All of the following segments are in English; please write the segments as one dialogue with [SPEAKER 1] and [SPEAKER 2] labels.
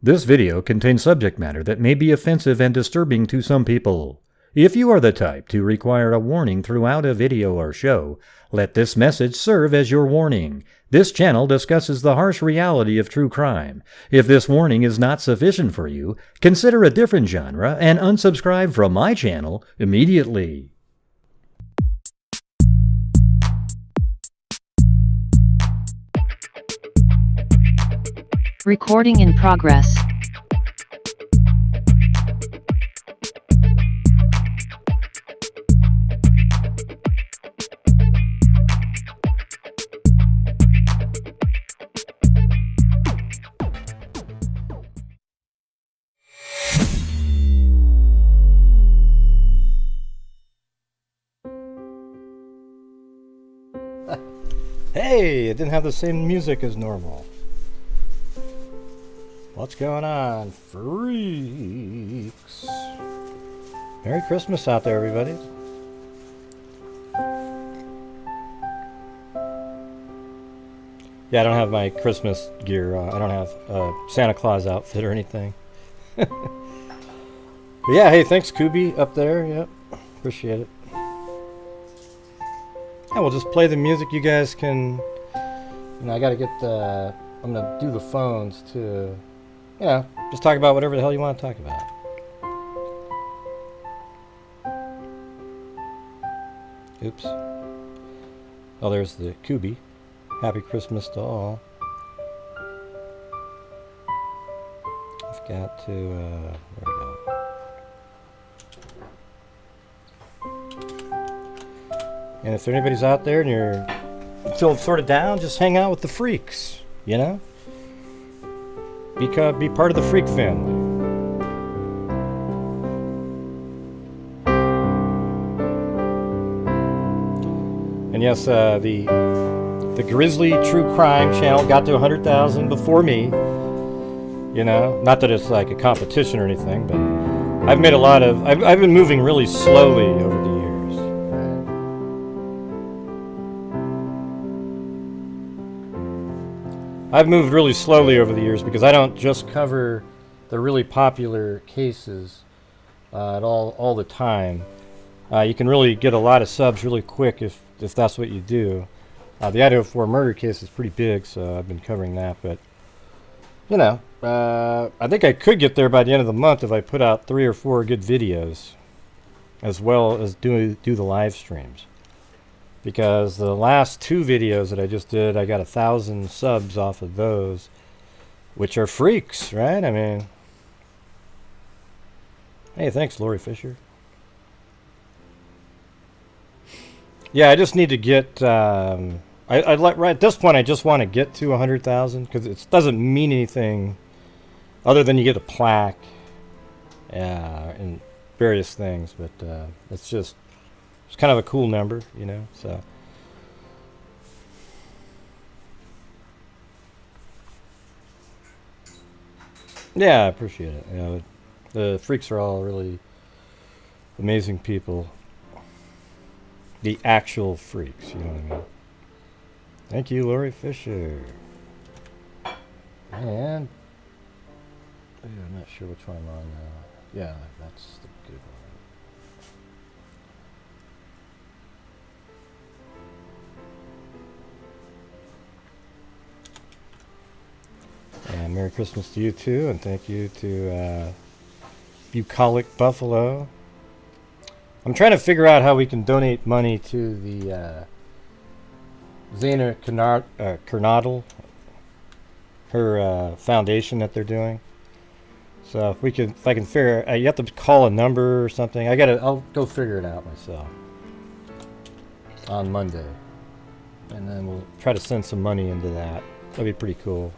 [SPEAKER 1] This video contains subject matter that may be offensive and disturbing to some people. If you are the type to require a warning throughout a video or show, let this message serve as your warning. This channel discusses the harsh reality of true crime. If this warning is not sufficient for you, consider a different genre and unsubscribe from my channel immediately.
[SPEAKER 2] Recording in progress.
[SPEAKER 3] Hey, it didn't have the same music as normal. What's going on, freaks? Merry Christmas out there, everybody. Yeah, I don't have my Christmas gear. I don't have a Santa Claus outfit or anything. But yeah, hey, thanks, Kubi, up there. Yep, appreciate it. Yeah, we'll just play the music. You guys can... You know, I gotta get the... I'm gonna do the phones to... You know, just talk about whatever the hell you want to talk about. Oops. Oh, there's the Kubi. Happy Christmas to all. I've got to, there we go. And if anybody's out there and you're feeling sort of down, just hang out with the freaks, you know? Be part of the freak family. And yes, the Grizzly True Crime channel got to 100,000 before me. You know, not that it's like a competition or anything, but I've made a lot of... I've been moving really slowly over the years. I've moved really slowly over the years because I don't just cover the really popular cases at all the time. You can really get a lot of subs really quick if that's what you do. The Idaho 4 murder case is pretty big, so I've been covering that. But you know, I think I could get there by the end of the month if I put out 3 or 4 good videos, as well as do the live streams. Because the last 2 videos that I just did, I got 1,000 subs off of those, which are freaks, right? I mean, hey, thanks, Lori Fisher. Yeah, I just need to get. I'd like right at this point. I just want to get to 100,000 because it doesn't mean anything other than you get a plaque, and various things. But it's just. It's kind of a cool number, you know, so. Yeah, I appreciate it. You know, the freaks are all really amazing people. The actual freaks, you know what I mean? Thank you, Lori Fisher. And I'm not sure which one I'm on now. Yeah, that's the good one. And Merry Christmas to you too, and thank you to Bucolic Buffalo. I'm trying to figure out how we can donate money to the Zana Kernadel, her foundation that they're doing. So if I can figure, you have to call a number or something. I'll go figure it out myself on Monday, and then we'll try to send some money into that. That'd be pretty cool.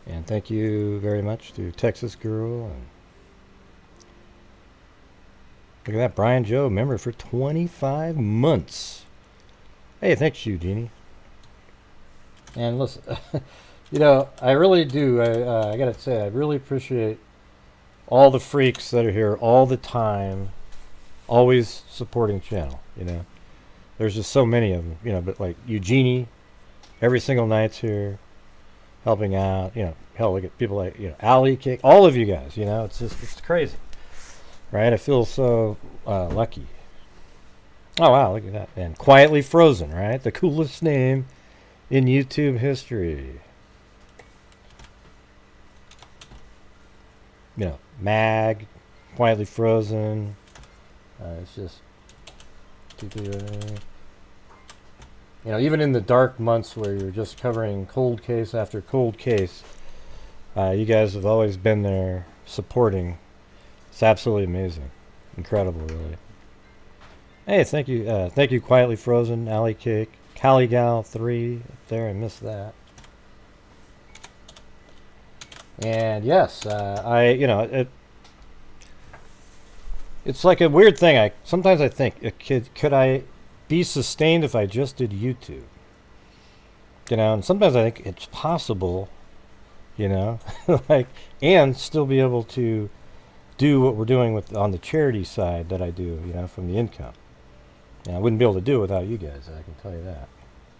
[SPEAKER 3] And thank you very much to Texas Girl. And look at that, Brian Joe, member for 25 months. Hey, thanks you, Jeannie. And listen, you know, I really do. I gotta say, I really appreciate all the freaks that are here all the time, always supporting the channel. You know, there's just so many of them. You know, but like Eugenie, every single night's here, helping out. You know, hell, look at people like, you know, Ali Cake, all of you guys. You know, it's just, it's crazy, right? I feel so lucky. Oh wow, look at that. And Quietly Frozen, right? The coolest name in YouTube history. You know, Mag, Quietly Frozen. It's just, you know, even in the dark months where you're just covering cold case after cold case, you guys have always been there supporting. It's absolutely amazing. Incredible, really. Hey, thank you, Quietly Frozen, Alley Cake, Caligal 3 up there. I missed that. And yes, you know, it's like a weird thing. Sometimes I think, could I be sustained if I just did YouTube? You know, and sometimes I think it's possible, you know, like, and still be able to do what we're doing with on the charity side that I do, you know, from the income. I wouldn't be able to do it without you guys, I can tell you that.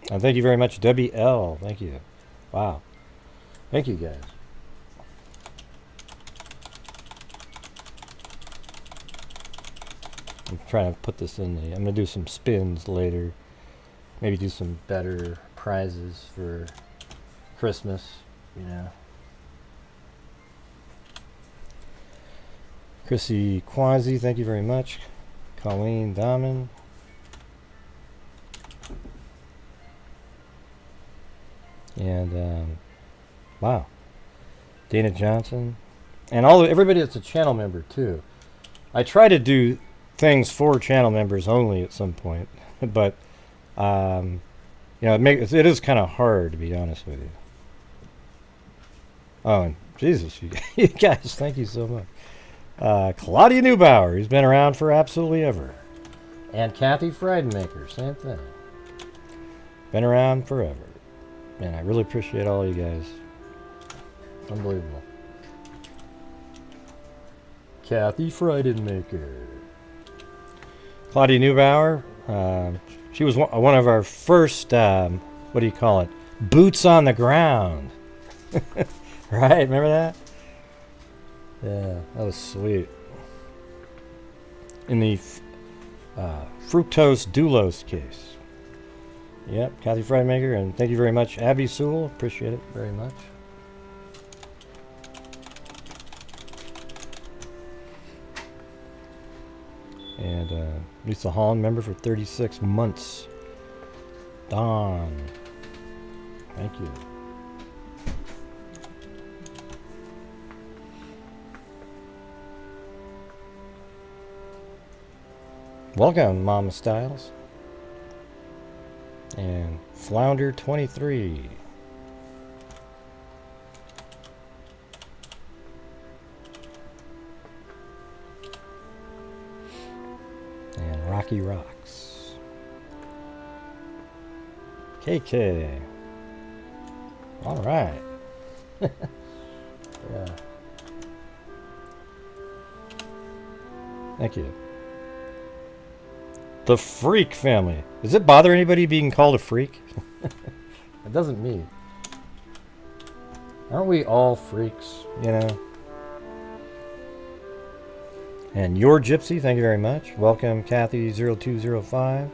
[SPEAKER 3] And thank you very much, Debbie L. Thank you. Wow. Thank you, guys. I'm trying to put this in the... I'm going to do some spins later. Maybe do some better prizes for Christmas, you know. Chrissy Quasi, thank you very much. Colleen Dahman. And wow, Dana Johnson, and everybody that's a channel member too. I try to do things for channel members only at some point, but you know, it is kind of hard, to be honest with you. Oh, and Jesus, you guys, thank you so much. Claudia Neubauer, who's been around for absolutely ever, and Kathy Friedenmaker, same thing. Been around forever. Man, I really appreciate all you guys. Unbelievable. Kathy Friedenmaker. Claudia Neubauer. She was one of our first, what do you call it? Boots on the ground. Right? Remember that? Yeah, that was sweet. In the fructose doulos case. Yep, Kathy Friedmaker, and thank you very much, Abby Sewell. Appreciate it very much. And Lisa Holland, member for 36 months. Don, thank you. Welcome, Mama Styles. And Flounder 23. And Rocky Rocks. KK. All right. Yeah. Thank you. The Freak family. Does it bother anybody being called a freak? It doesn't me. Aren't we all freaks, you know? And Your Gypsy, thank you very much. Welcome, Kathy0205.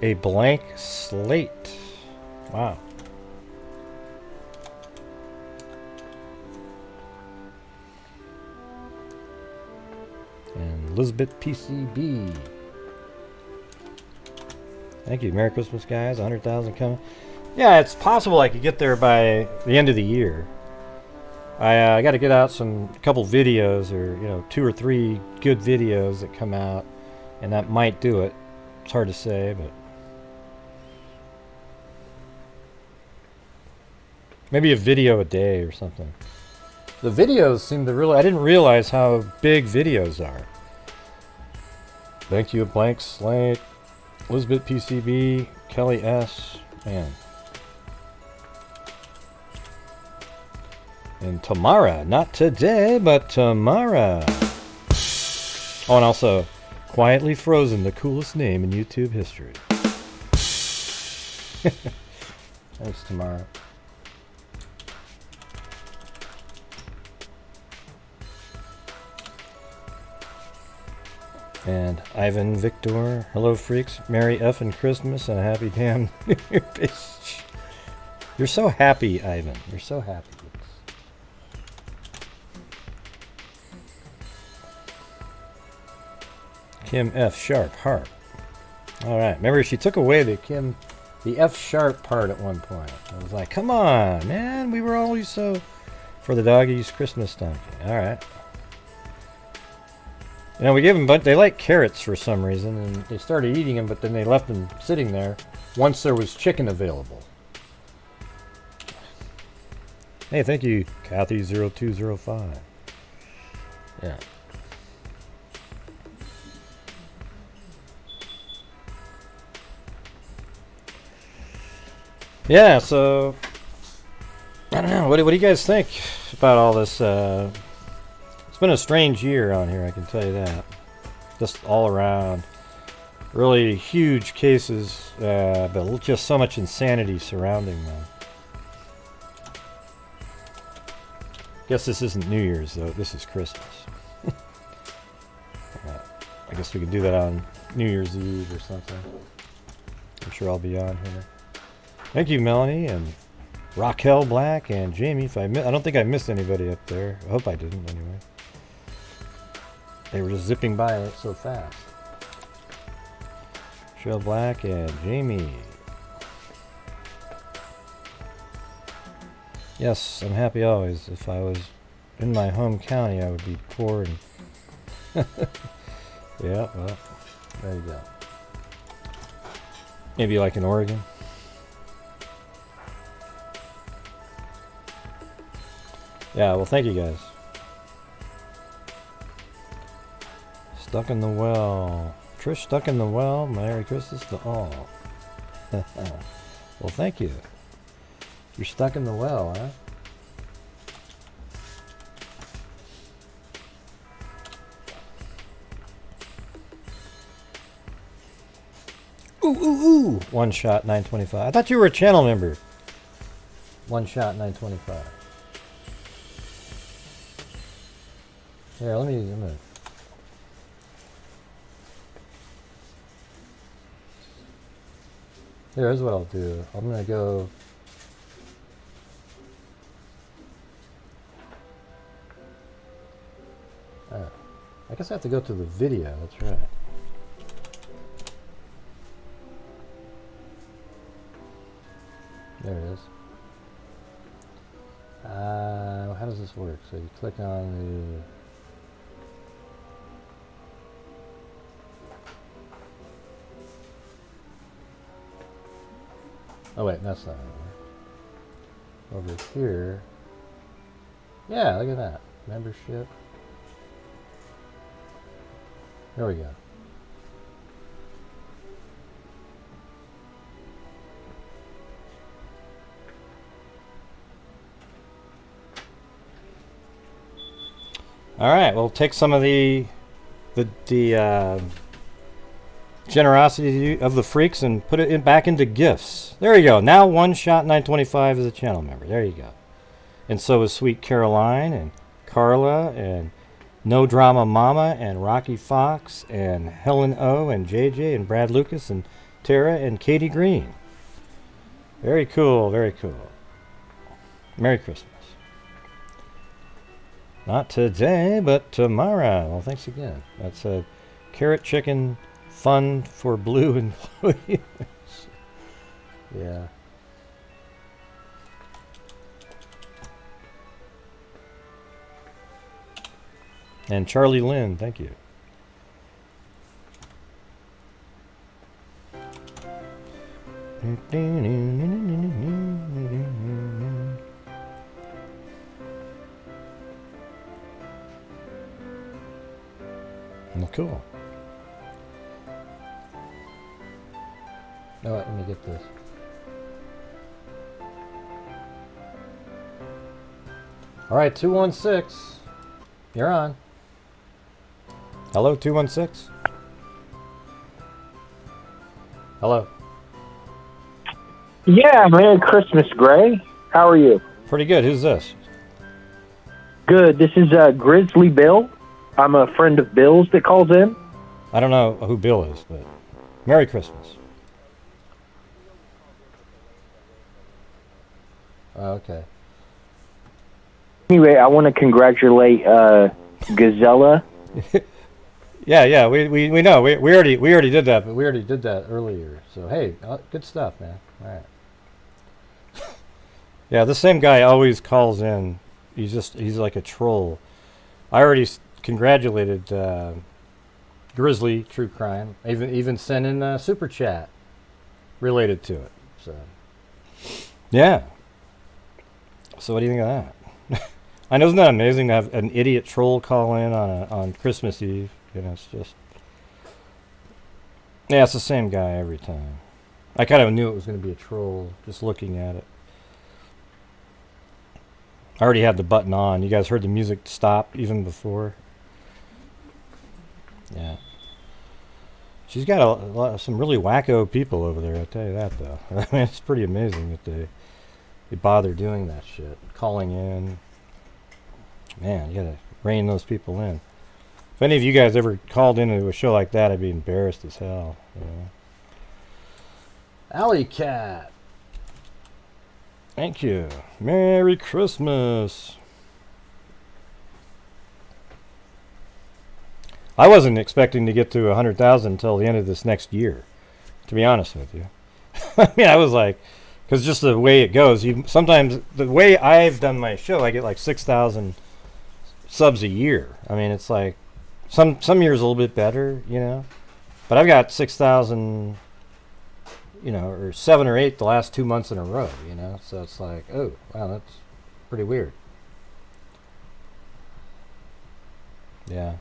[SPEAKER 3] A Blank Slate. Wow. And Elizabeth PCB. Thank you. Merry Christmas, guys. 100,000 coming. Yeah, it's possible I could get there by the end of the year. I got to get out a couple videos, or 2 or 3 good videos that come out, and that might do it. It's hard to say, but maybe a video a day or something. The videos seem to really... I didn't realize how big videos are. Thank you, Blank Slate. Elizabeth PCB, Kelly S, man. And Tamara, not today, but Tamara. Oh, and also, Quietly Frozen, the coolest name in YouTube history. Thanks, Tamara. And Ivan Victor, hello freaks, Merry effing Christmas and a happy damn New Year, bitch. You're so happy, Ivan. You're so happy. Kim F sharp harp. All right. Remember, she took away the F sharp part at one point. I was like, come on, man. We were always so for the doggies Christmas donkey. All right. You know, we gave them, but they like carrots for some reason, and they started eating them, but then they left them sitting there once there was chicken available. Hey, thank you, Kathy0205. Yeah. Yeah, so I don't know. What do you guys think about all this? It's been a strange year on here, I can tell you that. Just all around. Really huge cases, but just so much insanity surrounding them. Guess this isn't New Year's, though. This is Christmas. I guess we could do that on New Year's Eve or something. I'm sure I'll be on here. Thank you, Melanie, and Raquel Black, and Jamie. I don't think I missed anybody up there. I hope I didn't, anyway. They were just zipping by it so fast. Raquel Black and Jamie. Yes, I'm happy always. If I was in my home county, I would be poor and... Yeah, well, there you go. Maybe like in Oregon. Yeah, well, thank you guys. Stuck in the well. Trish stuck in the well. Merry Christmas to all. Well, thank you. You're stuck in the well, huh? Ooh, ooh, ooh. One shot, 925. I thought you were a channel member. One shot, 925. Here, let me zoom in. Here's what I'll do. I'm gonna go. I guess I have to go to the video. That's right. There it is. How does this work? So you click on the. Oh wait, that's not over. Over here. Yeah, look at that. Membership. There we go. All right, we'll take some of the generosity of the freaks and put it back into gifts. There you go. Now one shot 925 is a channel member. There you go. And so is Sweet Caroline and Carla and No Drama Mama and Rocky Fox and Helen O and JJ and Brad Lucas and Tara and Katie Green. Very cool, very cool. Merry Christmas. Not today, but tomorrow. Well, thanks again. That's a carrot chicken fun for Blue and Chloe. Yeah. And Charlie Lynn, thank you. Well, cool. All right, let me get this. All right, 216. You're on. Hello, 216.
[SPEAKER 2] Yeah, Merry Christmas, Gray. How are you?
[SPEAKER 3] Pretty good. Who's this?
[SPEAKER 2] Good. This is Grizzly Bill. I'm a friend of Bill's that calls in.
[SPEAKER 3] I don't know who Bill is, but Merry Christmas. Oh, okay.
[SPEAKER 2] Anyway, I want to congratulate Gazella.
[SPEAKER 3] Yeah, we know. We already did that, but we already did that earlier. So hey, good stuff, man. All right. Yeah, the same guy always calls in. He's like a troll. I already congratulated Grizzly True Crime. Even sent in a super chat related to it. So yeah. So what do you think of that? I know, isn't that amazing to have an idiot troll call in on Christmas Eve? You know, it's just, yeah, it's the same guy every time. I kind of knew it was going to be a troll just looking at it. I already had the button on. You guys heard the music stop even before. Yeah. She's got a lot, some really wacko people over there, I'll tell you that, though. I mean, it's pretty amazing that they bother doing that shit. Calling in. Man, you gotta rein those people in. If any of you guys ever called into a show like that, I'd be embarrassed as hell. You know? Alley Cat. Thank you. Merry Christmas. I wasn't expecting to get to 100,000 until the end of this next year, to be honest with you. I mean, I was like, because just the way it goes, sometimes the way I've done my show, I get like 6,000 subs a year. I mean, it's like some years a little bit better, you know, but I've got 6,000, you know, or 7 or 8 the last 2 months in a row, you know, so it's like, oh wow, that's pretty weird. Yeah.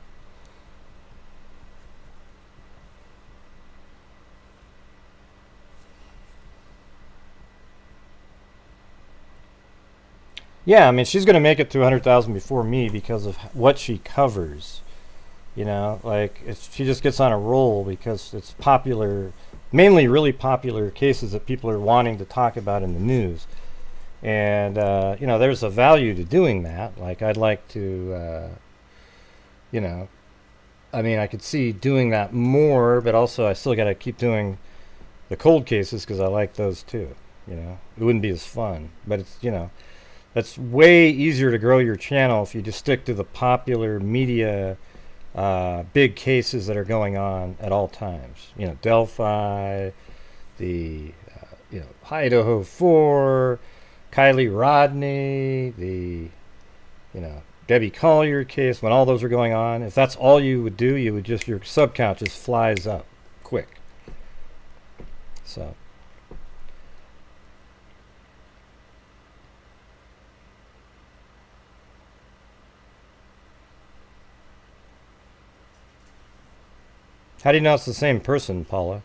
[SPEAKER 3] Yeah, I mean, she's going to make it to 100,000 before me because of what she covers. You know, like, she just gets on a roll because it's popular, mainly really popular cases that people are wanting to talk about in the news. And, you know, there's a value to doing that. Like, I'd like to, you know, I mean, I could see doing that more, but also I still got to keep doing the cold cases because I like those too. You know, it wouldn't be as fun, but it's, you know, that's way easier to grow your channel if you just stick to the popular media big cases that are going on at all times. You know, Delphi, the you know, Idaho 4, Kylie Rodney, the, you know, Debbie Collier case, when all those are going on. If that's all you would do, you would just, your sub count just flies up quick. So how do you know it's the same person, Paula?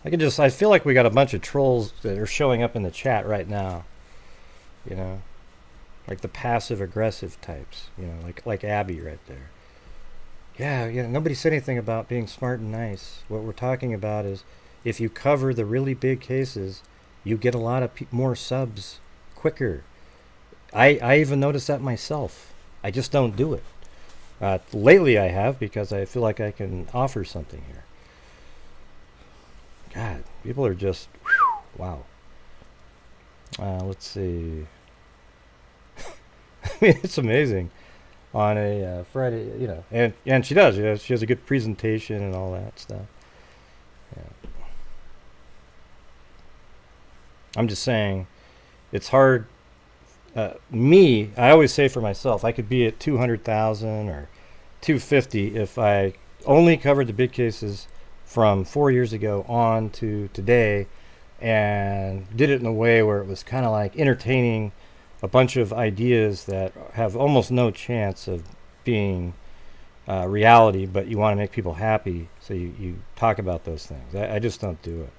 [SPEAKER 3] I feel like we got a bunch of trolls that are showing up in the chat right now. You know, like the passive aggressive types, you know, like Abby right there. Yeah, nobody said anything about being smart and nice. What we're talking about is if you cover the really big cases, you get a lot of more subs quicker. I even noticed that myself. I just don't do it. Lately I have, because I feel like I can offer something here. God, people are just, wow. Let's see. I mean, it's amazing. On a Friday, you know, and she does. You know, she has a good presentation and all that stuff. Yeah. I'm just saying, it's hard. Me, I always say for myself, I could be at 200,000 or 250 if I only covered the big cases from 4 years ago on to today, and did it in a way where it was kind of like entertaining a bunch of ideas that have almost no chance of being reality, but you want to make people happy, so you talk about those things. I just don't do it.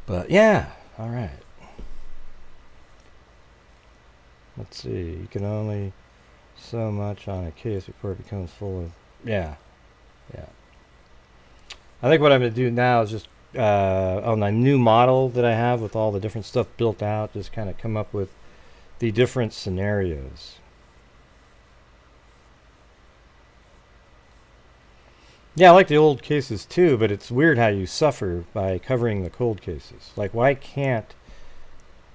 [SPEAKER 3] But yeah, all right. Let's see. You can only so much on a case before it becomes full of... Yeah. Yeah. I think what I'm going to do now is just on my new model that I have with all the different stuff built out, just kind of come up with the different scenarios. Yeah, I like the old cases too, but it's weird how you suffer by covering the cold cases. Like, why can't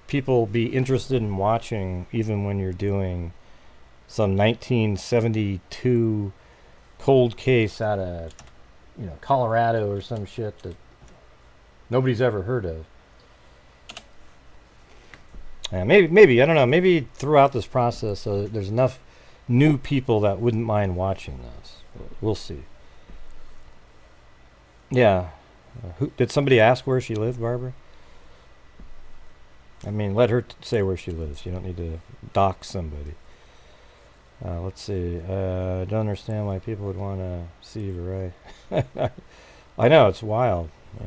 [SPEAKER 3] people be interested in watching even when you're doing some 1972 cold case out of, you know, Colorado or some shit that nobody's ever heard of? Maybe I don't know. Maybe throughout this process, there's enough new people that wouldn't mind watching this. We'll see. Yeah. Did somebody ask where she lived, Barbara? I mean, let her say where she lives. You don't need to dox somebody. Let's see. I don't understand why people would want to see Variety. I know, it's wild. Yeah.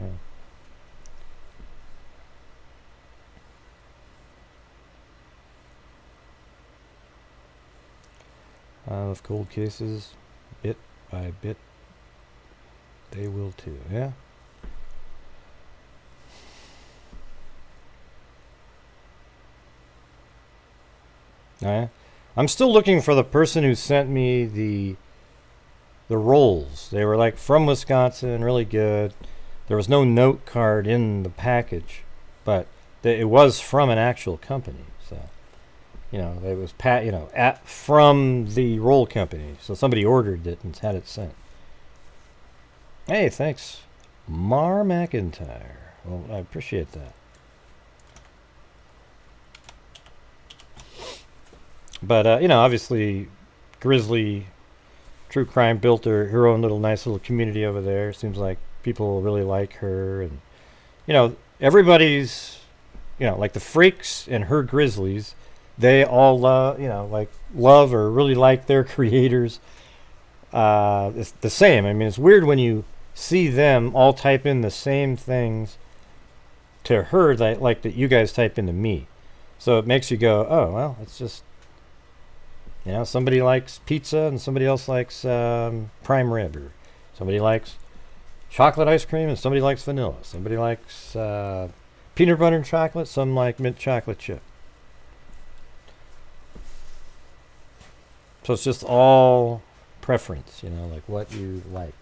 [SPEAKER 3] With cold cases, bit by bit, they will too. Yeah. Yeah. I'm still looking for the person who sent me the rolls. They were like from Wisconsin, really good. There was no note card in the package, but it was from an actual company. So, you know, it was from the roll company. So somebody ordered it and had it sent. Hey, thanks, Mar McIntyre. Well, I appreciate that. But, you know, obviously, Grizzly True Crime built her own little nice little community over there. Seems like people really like her. And, you know, everybody's, you know, like the freaks and her Grizzlies, they all love, you know, like love or really like their creators. It's the same. I mean, it's weird when you see them all type in the same things to her that you guys type into me. So it makes you go, oh, well, it's just, you know, somebody likes pizza and somebody else likes prime rib, or somebody likes chocolate ice cream and somebody likes vanilla. Somebody likes peanut butter and chocolate, some like mint chocolate chip. So it's just all preference, you know, like what you like.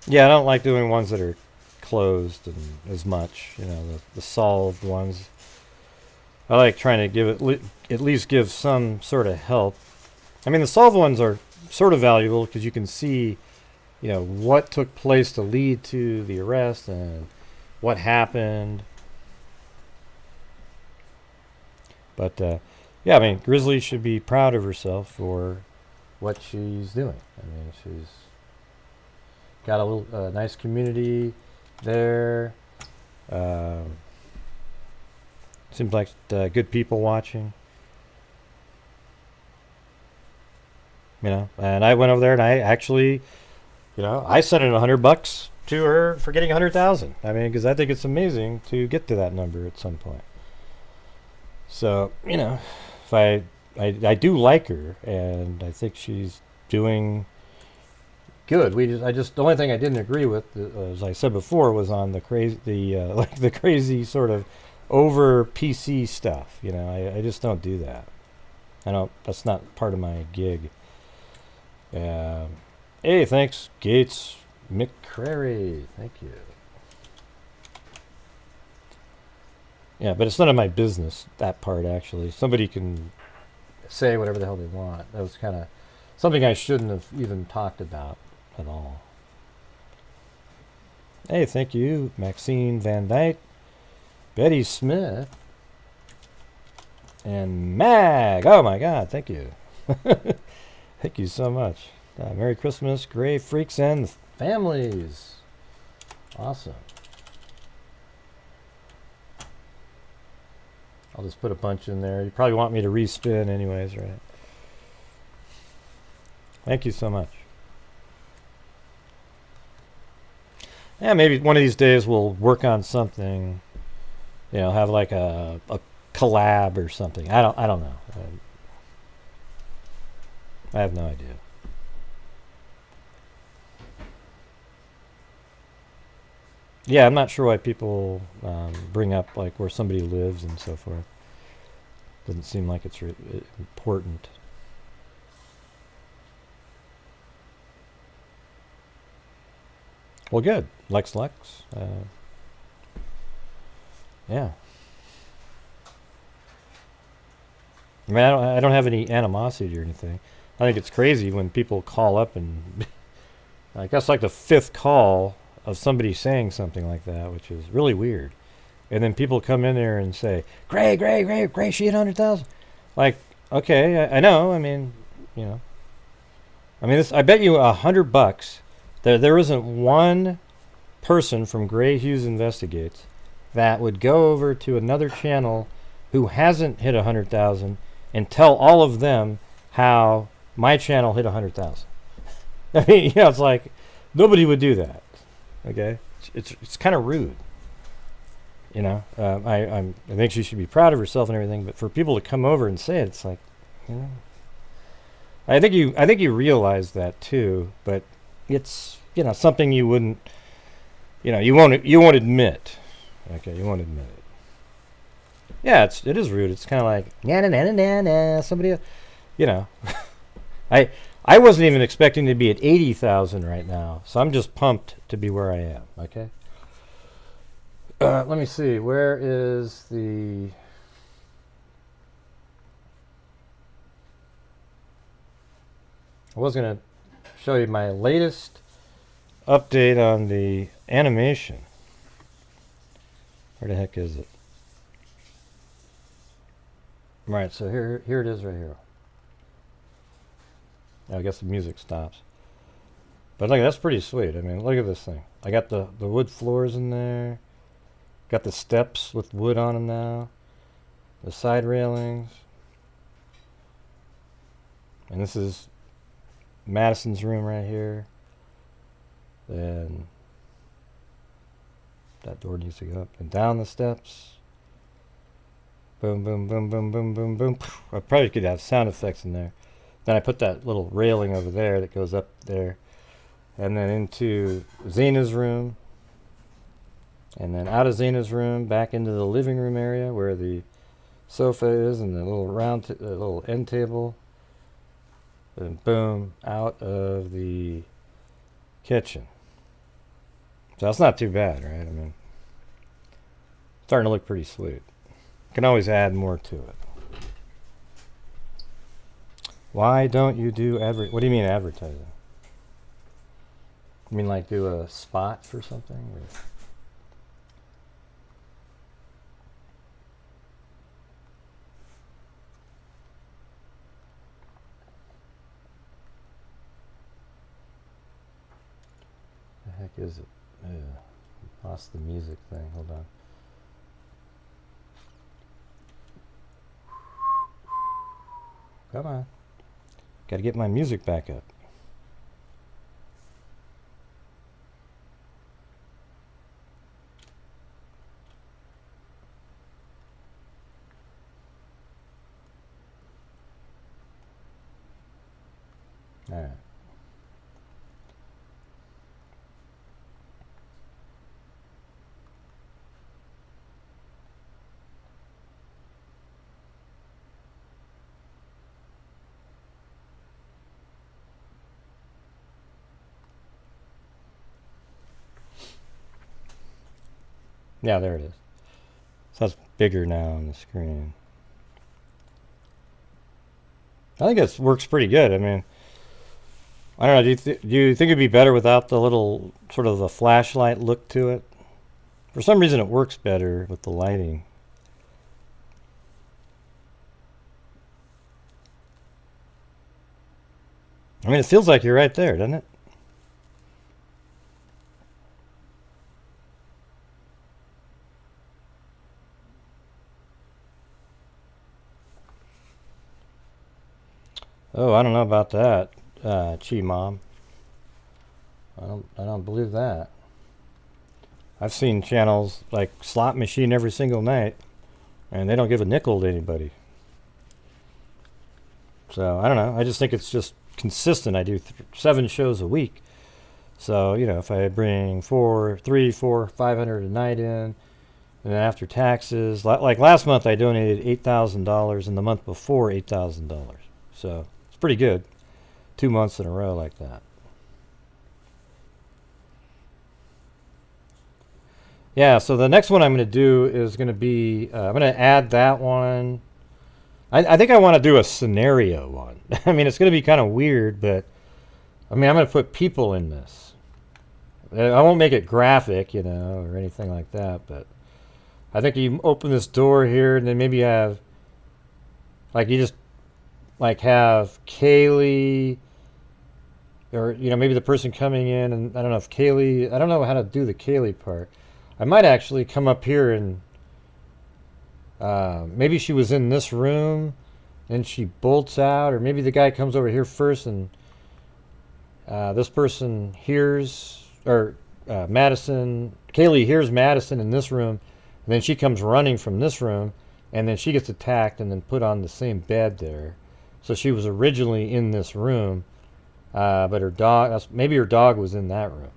[SPEAKER 3] Yeah, I don't like doing ones that are closed and as much, you know, the solved ones. I like trying to give it at least give some sort of help. I mean, the solved ones are sort of valuable because you can see, you know, what took place to lead to the arrest and what happened. But yeah, I mean, Grizzly should be proud of herself for what she's doing. I mean, she's got a little nice community there. Seems like good people watching. You know, and I went over there and I actually, you know, I sent in $100 to her for getting 100,000. I mean, because I think it's amazing to get to that number at some point. So, you know, if I do like her, and I think she's doing good. The only thing I didn't agree with, as I said before, was on the crazy sort of over PC stuff. You know, I just don't do that. That's not part of my gig. Hey, thanks, Gates McCrary. Thank you. Yeah, but it's none of my business, that part, actually. Somebody can say whatever the hell they want. That was kind of something I shouldn't have even talked about at all. Hey, thank you, Maxine Van Dyke, Betty Smith, and Mag. Oh, my God, thank you. Thank you so much. Merry Christmas, Gray Freaks and families. Awesome. I'll just put a bunch in there. You probably want me to respin anyways, right? Thank you so much. Yeah, maybe one of these days we'll work on something. You know, have like a collab or something. I don't know. I have no idea. Yeah, I'm not sure why people bring up like where somebody lives and so forth. Doesn't seem like it's important. Well, good. Lex. Yeah. I mean, I don't have any animosity or anything. I think it's crazy when people call up and I guess like the 5th call of somebody saying something like that, which is really weird. And then people come in there and say, Gray, she hit 100,000. Like, okay, I know. I mean, you know. I mean, I bet you $100 that there isn't one person from Grant Hughes Investigates that would go over to another channel who hasn't hit 100,000 and tell all of them how my channel hit 100,000. I mean, you know, it's like nobody would do that. Okay, it's kind of rude. You know, I think she should be proud of herself and everything, but for people to come over and say it, it's like, you know, I think you realize that too, but it's, you know, something you wouldn't, you know, you won't admit. Okay, you won't admit it. Yeah, it is rude. It's kind of like na somebody else, you know. I wasn't even expecting to be at 80,000 right now, so I'm just pumped to be where I am. Okay. Let me see. Where is the? I was gonna show you my latest update on the animation. Where the heck is it? Right. So here it is right here. I guess the music stops. But look, that's pretty sweet. I mean, look at this thing. I got the wood floors in there. Got the steps with wood on them now. The side railings. And this is Madison's room right here. Then that door needs to go up and down the steps. Boom, boom, boom, boom, boom, boom, boom. I probably could have sound effects in there. Then I put that little railing over there that goes up there. And then into Zena's room. And then out of Zena's room, back into the living room area where the sofa is and the little little end table. And boom, out of the kitchen. So that's not too bad, right? I mean, starting to look pretty sweet. Can always add more to it. Why don't you do what do you mean advertising? You mean like do a spot for something? Or? The heck is it? Lost the music thing. Hold on. Come on. Got to get my music back up. All right. Yeah, there it is. So that's bigger now on the screen. I think it works pretty good. I mean, I don't know. Do you think it'd be better without the little sort of the flashlight look to it? For some reason, it works better with the lighting. I mean, it feels like you're right there, doesn't it? Oh, I don't know about that. Chi Mom. I don't believe that. I've seen channels like Slot Machine every single night, and they don't give a nickel to anybody. So I don't know. I just think it's just consistent. I do 7 shows a week. So, you know, if I bring 500 a night in, and then after taxes, like last month I donated $8,000, and the month before $8,000. So it's pretty good. 2 months in a row like that. Yeah, so the next one I'm going to do is going to be, I'm going to add that one. I think I want to do a scenario one. I mean, it's going to be kind of weird, but I mean, I'm going to put people in this. I won't make it graphic, you know, or anything like that, but I think you open this door here, and then maybe you have, like, you just, like, have Kaylee, or, you know, maybe the person coming in, and I don't know if Kaylee, I don't know how to do the Kaylee part. I might actually come up here and maybe she was in this room and she bolts out, or maybe the guy comes over here first and this person hears, or Kaylee hears Madison in this room, and then she comes running from this room, and then she gets attacked and then put on the same bed there. So she was originally in this room, but her dog, maybe her dog was in that room.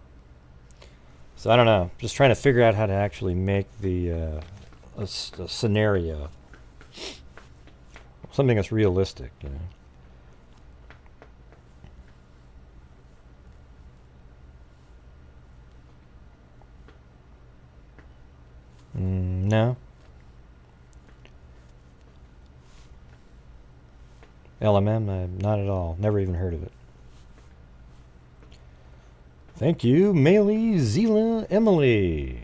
[SPEAKER 3] So I don't know. Just trying to figure out how to actually make the a scenario, something that's realistic, you know. No. LMM, not at all. Never even heard of it. Thank you, Maylee, Zila, Emily.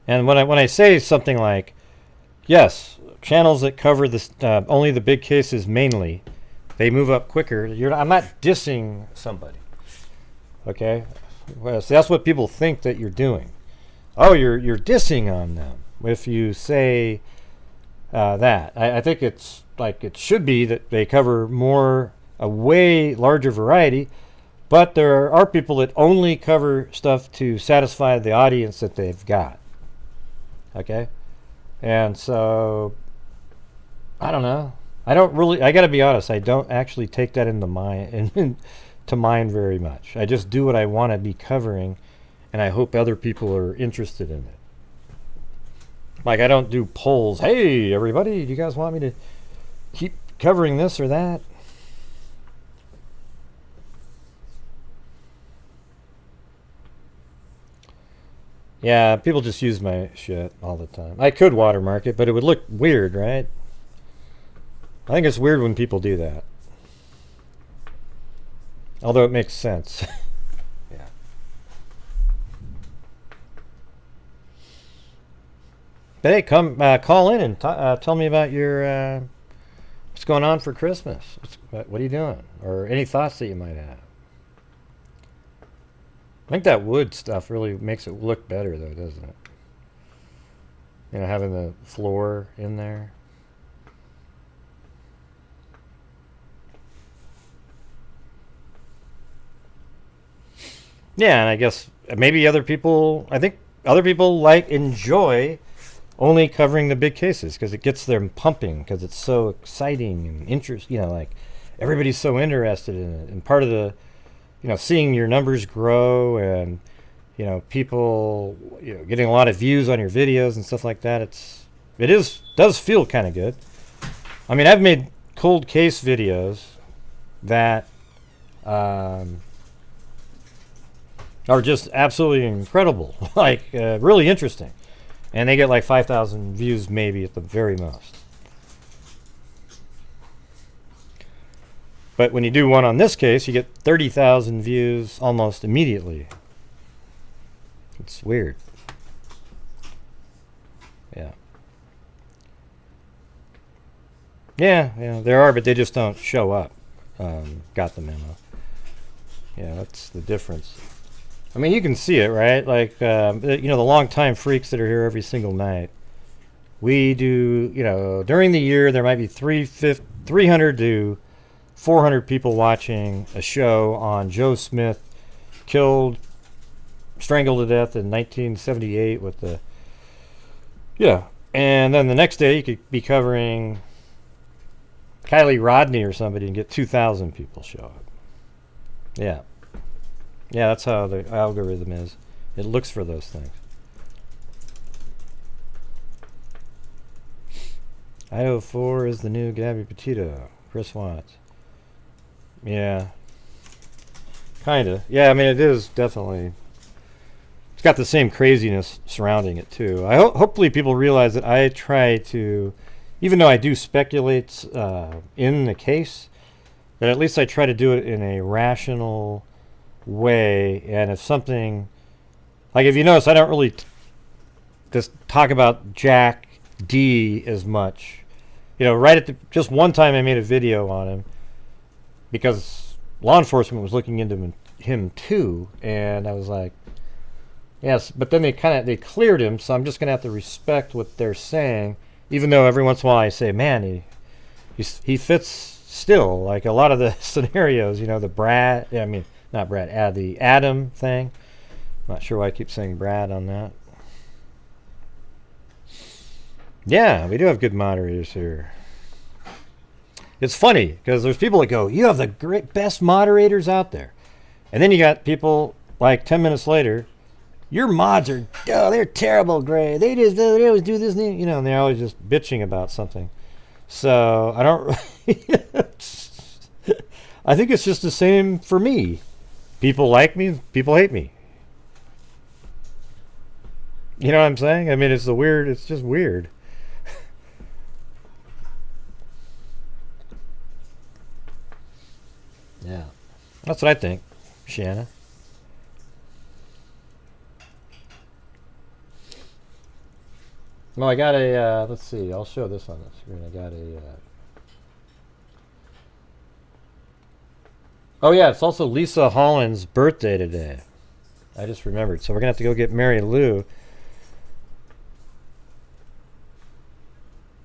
[SPEAKER 3] And when I say something like, yes, channels that cover this only the big cases mainly, they move up quicker. I'm not dissing somebody. Okay, well, so that's what people think that you're doing. Oh, you're dissing on them if you say that. I think it's like it should be that they cover a way larger variety, but there are people that only cover stuff to satisfy the audience that they've got. Okay, and so I don't know. I gotta be honest, I don't actually take that into mind very much. I just do what I want to be covering, and I hope other people are interested in it. Like, I don't do polls. Hey, everybody, do you guys want me to keep covering this or that? Yeah, people just use my shit all the time. I could watermark it, but it would look weird, right? I think it's weird when people do that. Although it makes sense. Yeah. But hey, come call in and tell me about your what's going on for Christmas. What are you doing? Or any thoughts that you might have. I think that wood stuff really makes it look better, though, doesn't it? You know, having the floor in there. Yeah, and I guess maybe I think other people enjoy only covering the big cases because it gets them pumping, because it's so exciting and interesting. You know, like everybody's so interested in it, and part of the, you know, seeing your numbers grow and, you know, people, you know, getting a lot of views on your videos and stuff like that. It does feel kind of good. I mean, I've made cold case videos that are just absolutely incredible, like really interesting, and they get like 5,000 views maybe at the very most. But when you do one on this case, you get 30,000 views almost immediately. It's weird. Yeah. Yeah, there are, but they just don't show up. Got the memo. Yeah, that's the difference. I mean, you can see it, right? Like, you know, the long-time freaks that are here every single night. We do, you know, during the year, there might be 300 to 400 people watching a show on Joe Smith, strangled to death in 1978 with the, yeah. And then the next day, you could be covering Kylie Rodney or somebody and get 2,000 people show up. Yeah. Yeah, that's how the algorithm is. It looks for those things. Idaho 4 is the new Gabby Petito. Chris Watts. Yeah. Kinda. Yeah, I mean, it is definitely... It's got the same craziness surrounding it, too. Hopefully people realize that I try to... Even though I do speculate in the case, that at least I try to do it in a rational way. And if something... Like, if you notice, I don't really just talk about Jack D as much. You know, right at the... Just one time I made a video on him because law enforcement was looking into him too. And I was like, yes, but then they cleared him, so I'm just going to have to respect what they're saying. Even though every once in a while I say, man, he fits still. Like a lot of the scenarios, you know, the Adam thing. Not sure why I keep saying Brad on that. Yeah, we do have good moderators here. It's funny because there's people that go, you have the best moderators out there. And then you got people like 10 minutes later, your mods are, they're terrible, Gray. They always do this, you know, and they're always just bitching about something. So I don't, I think it's just the same for me. People like me, people hate me. You know what I'm saying? I mean, it's just weird. Yeah. That's what I think, Shanna. No, I got a, let's see, I'll show this on the screen. I got a, oh yeah, it's also Lisa Holland's birthday today. I just remembered. So we're going to have to go get Mary Lou.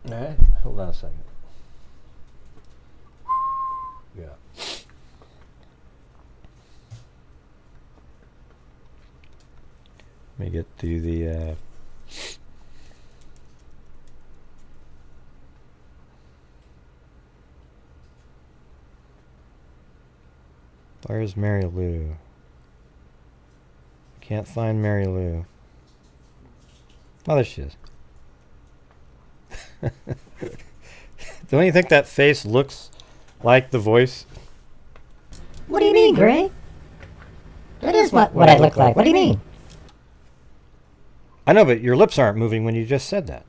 [SPEAKER 3] All right, hold on a second. Yeah. Let me get to the, where's Mary Lou? Can't find Mary Lou. Oh, there she is. Don't you think that face looks like the voice?
[SPEAKER 4] What do you mean, Gray? That is what I look like. What do you mean?
[SPEAKER 3] I know, but your lips aren't moving when you just said that.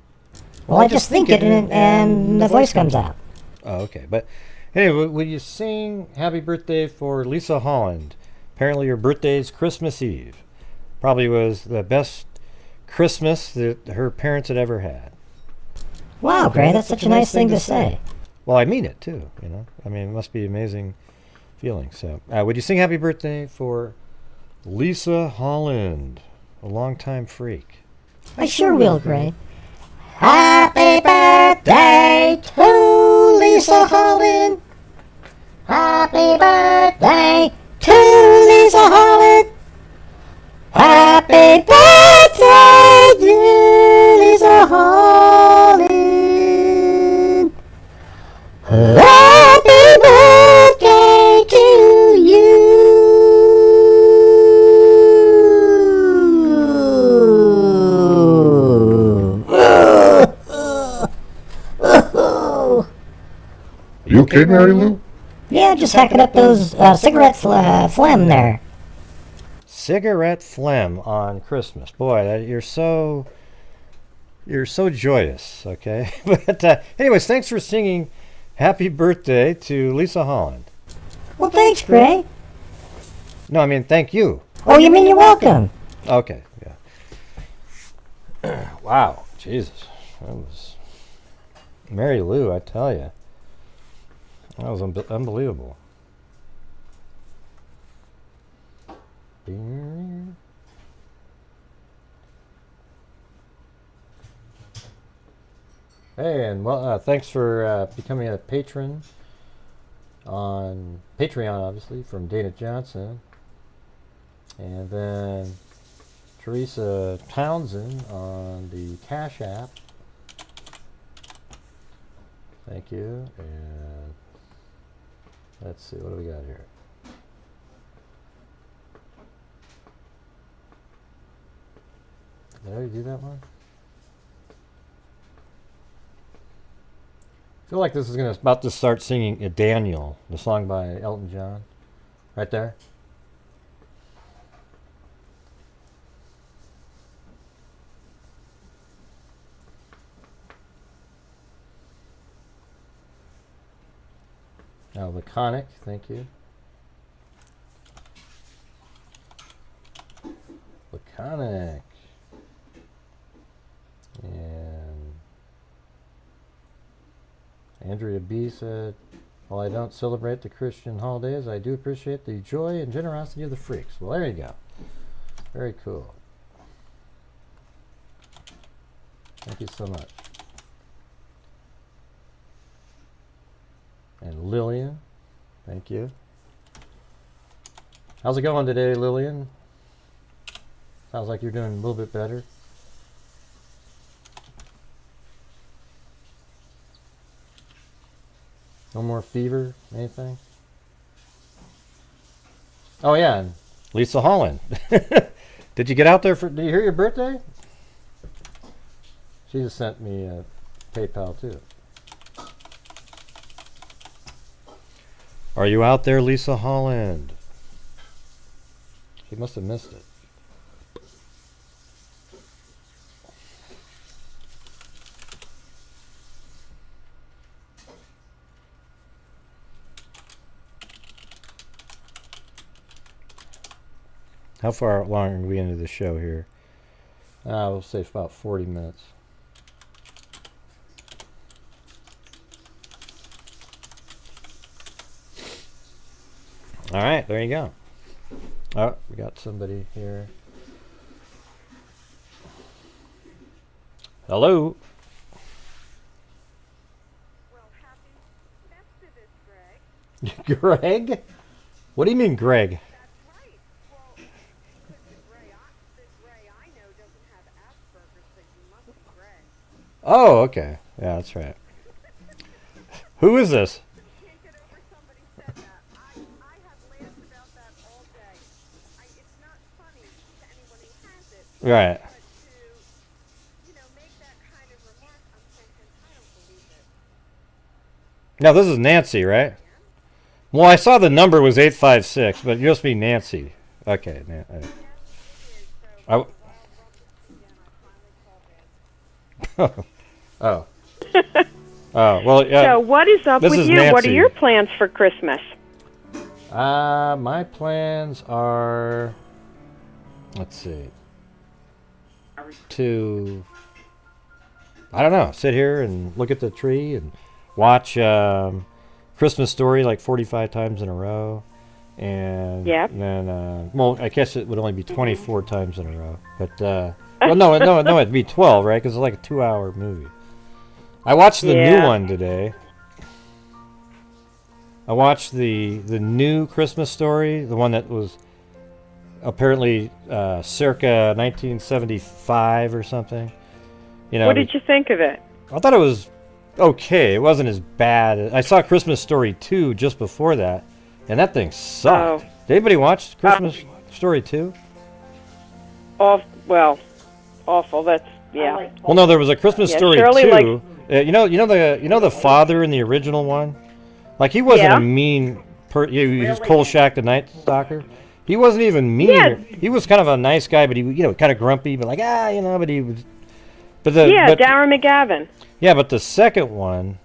[SPEAKER 4] Well, I just think it and the voice comes out.
[SPEAKER 3] Oh, okay. But anyway, will you sing Happy Birthday for Lisa Holland? Apparently your birthday's Christmas Eve. Probably was the best Christmas that her parents had ever had.
[SPEAKER 4] Wow, Gray, that's such a nice thing to say.
[SPEAKER 3] Well, I mean it, too, you know. I mean, it must be an amazing feeling. So, would you sing Happy Birthday for Lisa Holland, a longtime freak?
[SPEAKER 4] I sure will, Gray. Happy birthday to Lisa Holland. Happy birthday to Lisa Holland. Happy birthday, dear Lisa Holland. Happy birthday to you.
[SPEAKER 5] You okay, Mary Lou?
[SPEAKER 4] Yeah, just hacking up those cigarette phlegm there.
[SPEAKER 3] Cigarette phlegm on Christmas. Boy, you're so joyous, okay? But anyways, thanks for singing Happy Birthday to Lisa Holland.
[SPEAKER 4] Well, thanks, Gray.
[SPEAKER 3] No, I mean, thank you.
[SPEAKER 4] Oh, you mean you're welcome.
[SPEAKER 3] Okay, yeah. Wow, Jesus. That was... Mary Lou, I tell you. That was unbelievable. Hey, and well, thanks for becoming a patron on Patreon, obviously, from Dana Johnson. And then Teresa Townsend on the Cash App. Thank you. And let's see, what do we got here? Did I already do that one? I feel like this is about to start singing Daniel, the song by Elton John. Right there. Oh, Laconic, thank you. Laconic. And Andrea B said, while I don't celebrate the Christian holidays, I do appreciate the joy and generosity of the freaks. Well, there you go. Very cool. Thank you so much. And Lillian, thank you. How's it going today, Lillian? Sounds like you're doing a little bit better. No more fever, anything? Oh yeah, and Lisa Holland. Did you get out there for, did you hear your birthday? She just sent me a PayPal too. Are you out there, Lisa Holland? She must have missed it. How far along are we into the show here? We'll say about 40 minutes. All right, there you go. Oh, we got somebody here. Hello.
[SPEAKER 6] Well, happy Festivus, Greg.
[SPEAKER 3] Greg? What do you mean, Greg?
[SPEAKER 6] That's right. Well, because the Greg I know doesn't have Asperger's, so you must be Greg.
[SPEAKER 3] Oh, okay. Yeah, that's right. Who is this?
[SPEAKER 6] Can't get over somebody said that. I have laughed about that all day. It's not funny to anyone who has it.
[SPEAKER 3] Right.
[SPEAKER 6] But to, make that kind of remark, I'm thinking, I don't believe it.
[SPEAKER 3] Now, this is Nancy, right? Well, I saw the number was 856, but it must be Nancy. Okay.
[SPEAKER 6] Yes, it is. So,
[SPEAKER 3] I,
[SPEAKER 6] again, I finally called in.
[SPEAKER 3] oh. Oh, well,
[SPEAKER 6] So what is up
[SPEAKER 3] this
[SPEAKER 6] with
[SPEAKER 3] is
[SPEAKER 6] you? What
[SPEAKER 3] Nancy.
[SPEAKER 6] are your plans for Christmas?
[SPEAKER 3] My plans are, let's see, to, I don't know, sit here and look at the tree and watch Christmas Story like 45 times in a row. And
[SPEAKER 6] Yep.
[SPEAKER 3] then, well, I guess it would only be 24 times in a row. But, well, no, it'd be 12, right? Because it's like a 2-hour movie. I watched the new one today. I watched the new Christmas Story, the one that was apparently circa 1975 or something.
[SPEAKER 6] What did you think of it?
[SPEAKER 3] I thought it was okay. It wasn't as bad. I saw Christmas Story 2 just before that, and that thing sucked.
[SPEAKER 6] Oh.
[SPEAKER 3] Did anybody watch Christmas Story 2?
[SPEAKER 6] Awful. That's yeah.
[SPEAKER 3] Well, no, there was a Christmas Story
[SPEAKER 6] Shirley
[SPEAKER 3] 2. You know the father in the original one. Like he wasn't a mean. He was Kolchak the Night Stalker. He wasn't even mean.
[SPEAKER 6] Yeah.
[SPEAKER 3] He was kind of a nice guy, but he kind of grumpy, but like but he was. But
[SPEAKER 6] Darren McGavin.
[SPEAKER 3] Yeah, but the second one,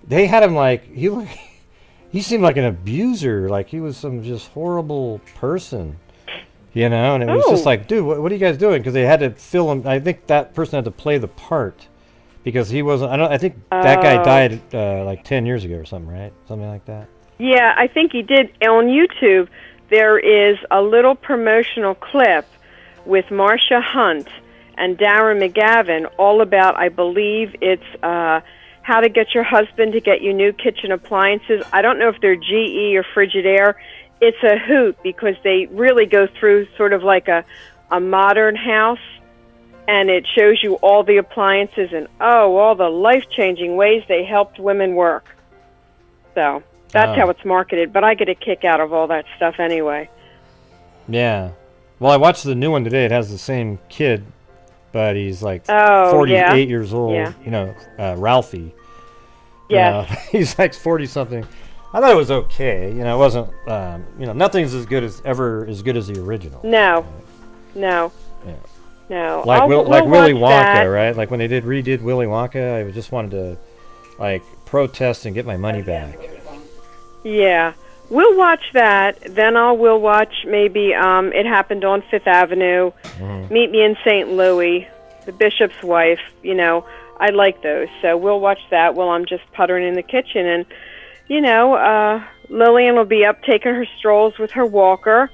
[SPEAKER 3] they had him like he seemed like an abuser, like he was some just horrible person. And it was just like, dude, what are you guys doing? Because they had to fill him. I think that person had to play the part because he wasn't. I think that guy died like 10 years ago or something, right? Something like that.
[SPEAKER 6] Yeah, I think he did. On YouTube, there is a little promotional clip with Marcia Hunt, and Darren McGavin, all about, I believe it's how to get your husband to get you new kitchen appliances. I don't know if they're GE or Frigidaire. It's a hoot because they really go through sort of like a modern house, and it shows you all the appliances and, all the life-changing ways they helped women work. So that's how it's marketed, but I get a kick out of all that stuff anyway.
[SPEAKER 3] Yeah. Well, I watched the new one today. It has the same kid, but he's like 48 years old.
[SPEAKER 6] Yeah.
[SPEAKER 3] You know, Ralphie.
[SPEAKER 6] Yeah.
[SPEAKER 3] He's like 40-something. I thought it was okay. You know, it wasn't, nothing's as good as the original.
[SPEAKER 6] No.
[SPEAKER 3] Yeah.
[SPEAKER 6] No.
[SPEAKER 3] Like
[SPEAKER 6] we'll
[SPEAKER 3] Willy
[SPEAKER 6] watch
[SPEAKER 3] Wonka,
[SPEAKER 6] that.
[SPEAKER 3] right? Like when they redid Willy Wonka, I just wanted to, like, protest and get my money back.
[SPEAKER 6] Yeah. We'll watch that. Then we'll watch maybe It Happened on Fifth Avenue, Meet Me in St. Louis, The Bishop's Wife. You know, I like those. So we'll watch that while I'm just puttering in the kitchen. And, you know, Lillian will be up taking her strolls with her walker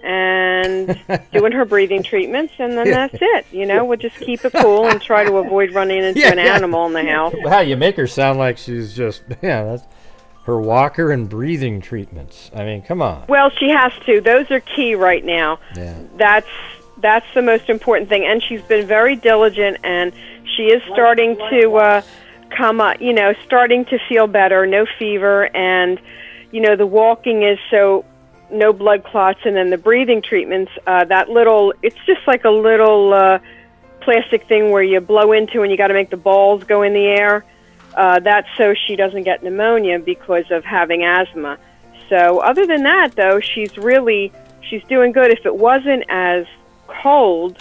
[SPEAKER 6] and doing her breathing treatments, and then that's it. You know, we'll just keep it cool and try to avoid running into an animal in the house.
[SPEAKER 3] Wow, you make her sound like she's just, that's her walker and breathing treatments. I mean, come on.
[SPEAKER 6] Well, she has to. Those are key right now.
[SPEAKER 3] Yeah.
[SPEAKER 6] That's the most important thing. And she's been very diligent, and she is starting to come up, you know, starting to feel better, no fever, and, you know, the walking is so no blood clots, and then the breathing treatments, it's just like a little plastic thing where you blow into and you got to make the balls go in the air. That's so she doesn't get pneumonia because of having asthma. So other than that, though, she's doing good. If it wasn't as cold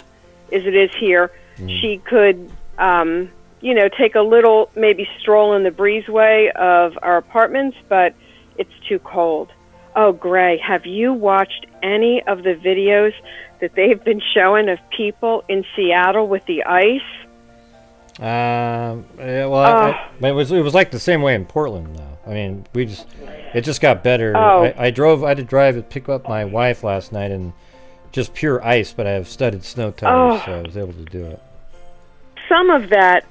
[SPEAKER 6] as it is here, she could, take a little, maybe stroll in the breezeway of our apartments, but it's too cold. Oh, Gray, have you watched any of the videos that they've been showing of people in Seattle with the ice?
[SPEAKER 3] It was like the same way in Portland, though. I mean, it just got better.
[SPEAKER 6] Oh.
[SPEAKER 3] I had to drive to pick up my wife last night, and just pure ice, but I have studded snow tires, so I was able to do it.
[SPEAKER 6] Some of that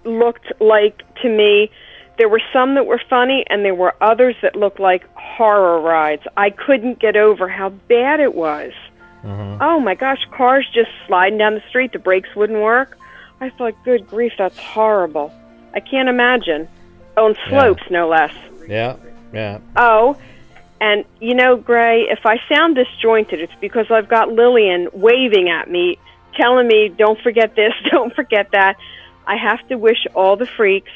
[SPEAKER 6] looked like, to me, there were some that were funny, and there were others that looked like horror rides. I couldn't get over how bad it was. Oh my gosh, cars just sliding down the street, the brakes wouldn't work. I thought, good grief, that's horrible. I can't imagine. On slopes, no less.
[SPEAKER 3] Yeah.
[SPEAKER 6] Oh, and you know, Gray, if I sound disjointed, it's because I've got Lillian waving at me, telling me, don't forget this, don't forget that. I have to wish all the freaks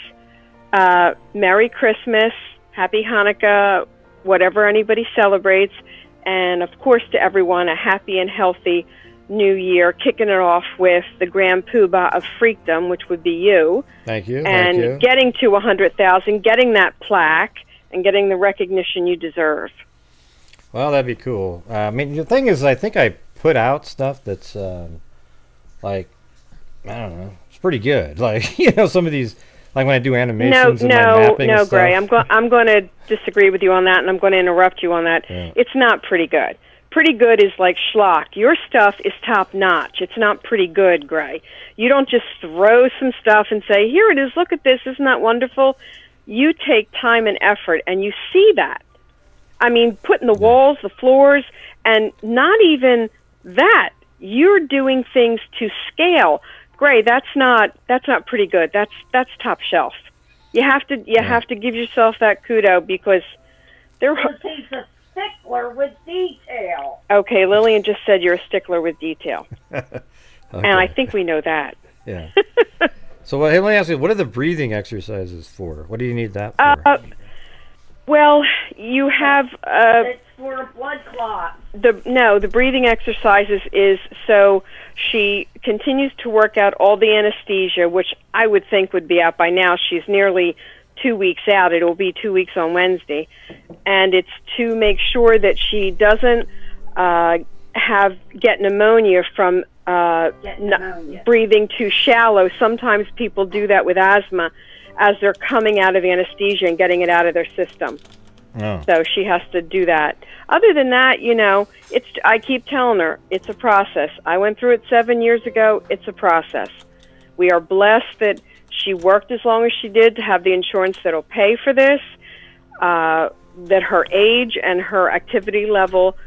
[SPEAKER 6] Merry Christmas, Happy Hanukkah, whatever anybody celebrates, and of course to everyone a happy and healthy New Year, kicking it off with the grand poobah of freakdom, which would be you.
[SPEAKER 3] Thank you.
[SPEAKER 6] And getting to 100,000, getting that plaque, and getting the recognition you deserve.
[SPEAKER 3] Well, that'd be cool. I mean, the thing is, I think I put out stuff that's like, I don't know, it's pretty good. Like, you know, some of these, like when I do animations and my mapping and stuff.
[SPEAKER 6] Gray, I'm going to disagree with you on that, and I'm going to interrupt you on that.
[SPEAKER 3] Yeah.
[SPEAKER 6] It's not pretty good. Pretty good is like schlock. Your stuff is top notch. It's not pretty good, Gray. You don't just throw some stuff and say, here it is, look at this, isn't that wonderful? You take time and effort, and you see that. I mean, putting the walls, the floors, and not even that. You're doing things to scale. Gray, that's not pretty good. That's top shelf. You have to give yourself that kudo because they're.
[SPEAKER 4] He's a stickler with detail.
[SPEAKER 6] Okay, Lillian just said you're a stickler with detail,
[SPEAKER 3] Okay.
[SPEAKER 6] and I think we know that.
[SPEAKER 3] Yeah. So hey, let me ask you, what are the breathing exercises for? What do you need that for?
[SPEAKER 6] Well, you have
[SPEAKER 4] It's for a blood clot.
[SPEAKER 6] the breathing exercises is so she continues to work out all the anesthesia, which I would think would be out by now. She's nearly 2 weeks out. It will be 2 weeks on Wednesday, and it's to make sure that she doesn't get pneumonia from breathing too shallow. Sometimes people do that with asthma as they're coming out of anesthesia and getting it out of their system.
[SPEAKER 3] Oh.
[SPEAKER 6] So she has to do that. Other than that, I keep telling her, it's a process. I went through it 7 years ago. It's a process. We are blessed that she worked as long as she did to have the insurance that'll pay for this, that her age and her activity level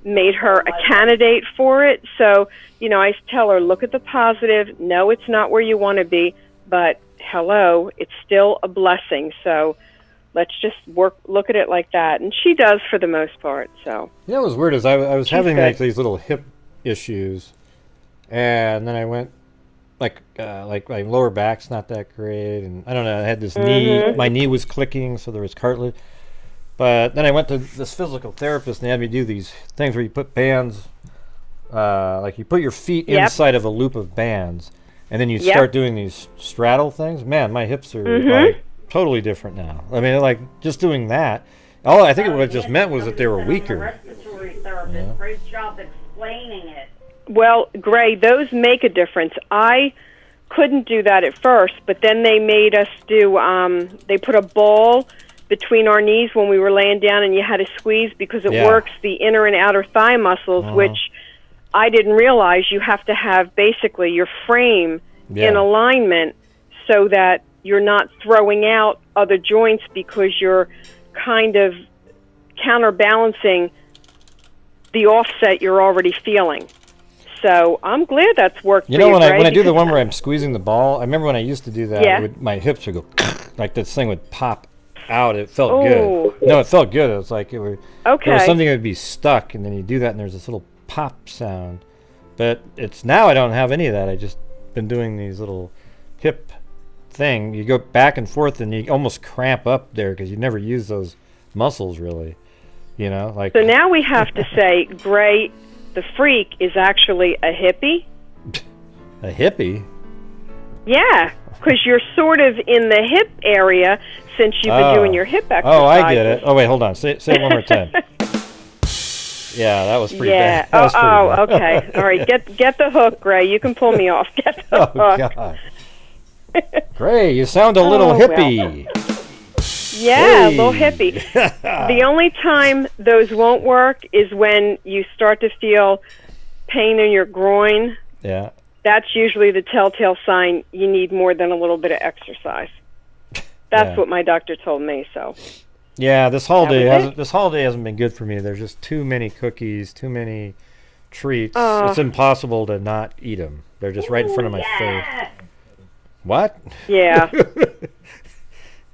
[SPEAKER 6] made her a candidate for it. So, I tell her, look at the positive. No, it's not where you want to be, but hello, it's still a blessing. So let's just look at it like that. And she does for the most part. So
[SPEAKER 3] You know what was weird is I was having
[SPEAKER 6] good.
[SPEAKER 3] like these little hip issues, and then I went like my lower back's not that great, and I don't know, I had this knee, my knee was clicking, so there was cartilage. But then I went to this physical therapist, and they had me do these things where you put bands, like you put your feet inside of a loop of bands, and then you start doing these straddle things. Man, my hips are like totally different now. I mean, like just doing that, all I think what it just meant was that they were weaker.
[SPEAKER 7] Respiratory therapist. Great job explaining it.
[SPEAKER 6] Well, Gray, those make a difference. I couldn't do that at first, but then they made us do, they put a ball between our knees when we were laying down, and you had to squeeze because it works the inner and outer thigh muscles, which I didn't realize you have to have basically your frame in alignment so that you're not throwing out other joints because you're kind of counterbalancing the offset you're already feeling. So I'm glad that's worked.
[SPEAKER 3] You know, when I do the one where I'm squeezing the ball, I remember when I used to do that, my hips would go like this thing would pop out. It felt good. No, it felt good. It was like there was something that would be stuck, and then you do that, and there's this little pop sound. But it's now I don't have any of that. I just been doing these little hip thing. You go back and forth, and you almost cramp up there because you never use those muscles really. You know, like.
[SPEAKER 6] So now we have to say, Gray, the freak is actually a hippie.
[SPEAKER 3] A hippie?
[SPEAKER 6] Yeah, because you're sort of in the hip area since you've been doing your hip exercises.
[SPEAKER 3] Oh, I get it. Oh, wait, hold on. Say it one more time. Yeah, that was pretty bad. That was pretty bad.
[SPEAKER 6] Okay. All right, get the hook, Gray. You can pull me off. Get the hook.
[SPEAKER 3] God. Gray, you sound a little hippie.
[SPEAKER 6] Yeah, a little hippie. The only time those won't work is when you start to feel pain in your groin.
[SPEAKER 3] Yeah.
[SPEAKER 6] That's usually the telltale sign you need more than a little bit of exercise. That's what my doctor told me. So.
[SPEAKER 3] Yeah, this holiday hasn't been good for me. There's just too many cookies, too many treats. It's impossible to not eat them. They're just right in front of my face. What?
[SPEAKER 6] Yeah.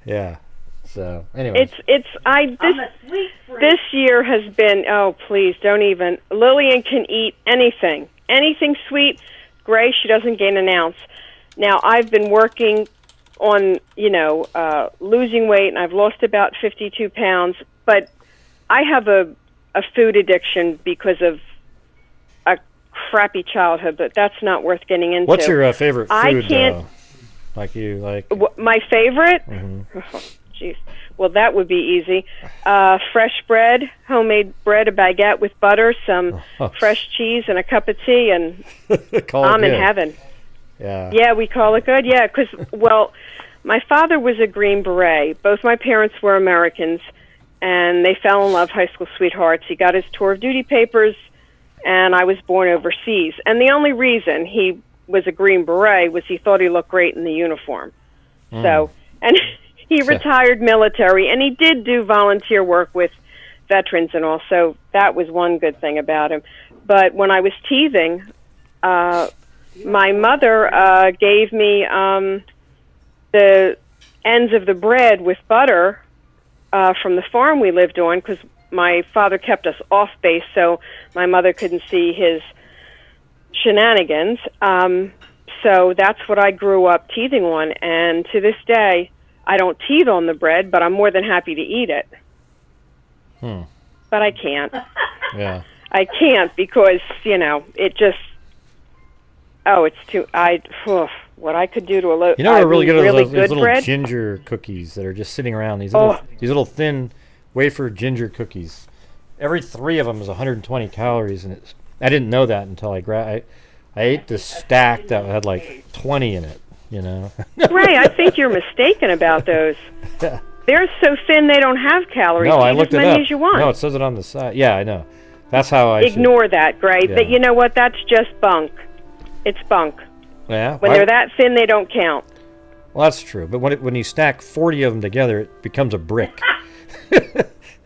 [SPEAKER 3] Yeah. So anyway,
[SPEAKER 6] this year has been, please don't even. Lillian can eat anything sweet. Gray, she doesn't gain an ounce. Now I've been working on losing weight, and I've lost about 52 pounds. But I have a food addiction because of a crappy childhood. But that's not worth getting into.
[SPEAKER 3] What's your favorite food?
[SPEAKER 6] I can't.
[SPEAKER 3] Though?
[SPEAKER 6] My favorite?
[SPEAKER 3] Mm-hmm.
[SPEAKER 6] Jeez. Well, that would be easy. Fresh bread, homemade bread, a baguette with butter, some fresh cheese, and a cup of tea, and I'm in heaven.
[SPEAKER 3] Yeah.
[SPEAKER 6] Yeah, we call it good. Yeah, because, my father was a Green Beret. Both my parents were Americans, and they fell in love, high school sweethearts. He got his tour of duty papers, and I was born overseas. And the only reason he was a Green Beret was he thought he looked great in the uniform. So, and he retired military, and he did do volunteer work with veterans and all, so that was one good thing about him. But when I was teething, my mother gave me the ends of the bread with butter from the farm we lived on, because my father kept us off base, so my mother couldn't see his shenanigans. So that's what I grew up teething on, and to this day, I don't teeth on the bread, but I'm more than happy to eat it. But I can't.
[SPEAKER 3] Yeah.
[SPEAKER 6] I can't because, it just, it's too, what I could do to a
[SPEAKER 3] You know what are really good are those little
[SPEAKER 6] bread?
[SPEAKER 3] ginger cookies that are just sitting around, these little thin wafer ginger cookies. Every 3 of them is 120 calories, and I didn't know that until I ate this stack that had like 20 in it,
[SPEAKER 6] Ray, I think you're mistaken about those. They're so thin they don't have calories.
[SPEAKER 3] No, I
[SPEAKER 6] Eat
[SPEAKER 3] looked
[SPEAKER 6] as
[SPEAKER 3] it
[SPEAKER 6] many
[SPEAKER 3] up.
[SPEAKER 6] as you want.
[SPEAKER 3] No, it says it on the side. Yeah, I know. That's how I
[SPEAKER 6] Ignore that, Gray.
[SPEAKER 3] Yeah.
[SPEAKER 6] But you know what? That's just bunk. It's bunk.
[SPEAKER 3] Yeah.
[SPEAKER 6] When they're that thin, they don't count.
[SPEAKER 3] Well, that's true. But when you stack 40 of them together, it becomes a brick.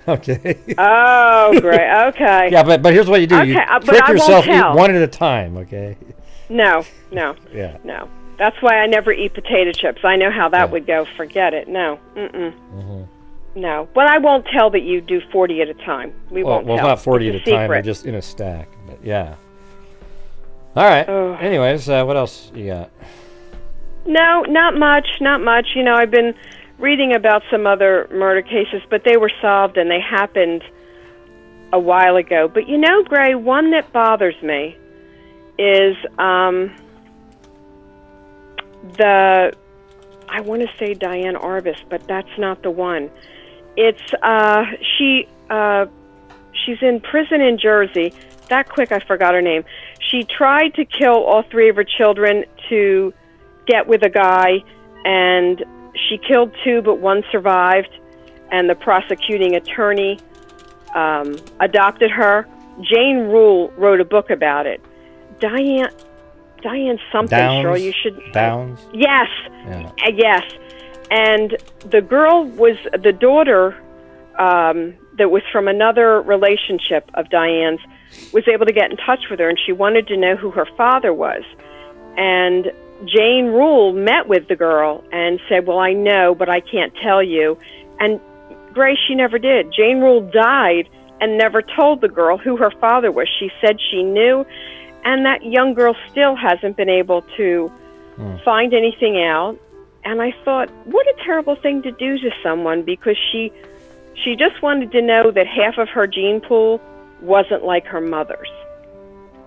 [SPEAKER 3] Okay.
[SPEAKER 6] Oh, great. Okay.
[SPEAKER 3] Yeah, but here's what you do. You
[SPEAKER 6] but
[SPEAKER 3] trick
[SPEAKER 6] I won't
[SPEAKER 3] yourself, eat
[SPEAKER 6] tell.
[SPEAKER 3] one at a time, okay?
[SPEAKER 6] No.
[SPEAKER 3] Yeah.
[SPEAKER 6] No. That's why I never eat potato chips. I know how that would go. Forget it. No. No. But I won't tell that you do 40 at a time. We won't
[SPEAKER 3] Well,
[SPEAKER 6] tell.
[SPEAKER 3] not 40
[SPEAKER 6] It's
[SPEAKER 3] at a time,
[SPEAKER 6] secret.
[SPEAKER 3] but just in a stack. But yeah. All right.
[SPEAKER 6] Oh.
[SPEAKER 3] Anyways, what else you got?
[SPEAKER 6] No, not much. You know, I've been reading about some other murder cases, but they were solved and they happened a while ago. But you know, Gray, one that bothers me is I want to say Diane Arbus, but that's not the one. It's she's in prison in Jersey. That quick, I forgot her name. She tried to kill all 3 of her children to get with a guy, and she killed 2, but 1 survived, and the prosecuting attorney adopted her. Jane Rule wrote a book about it. Diane something,
[SPEAKER 3] Downs?
[SPEAKER 6] Cheryl, you should...
[SPEAKER 3] Downs?
[SPEAKER 6] Yes.
[SPEAKER 3] Yeah.
[SPEAKER 6] Yes. And the girl was the daughter that was from another relationship of Diane's, was able to get in touch with her, and she wanted to know who her father was. And Jane Rule met with the girl and said, well, I know, but I can't tell you. And Grace, she never did. Jane Rule died and never told the girl who her father was. She said she knew, and that young girl still hasn't been able to find anything out. And I thought, what a terrible thing to do to someone, because she just wanted to know that half of her gene pool wasn't like her mother's.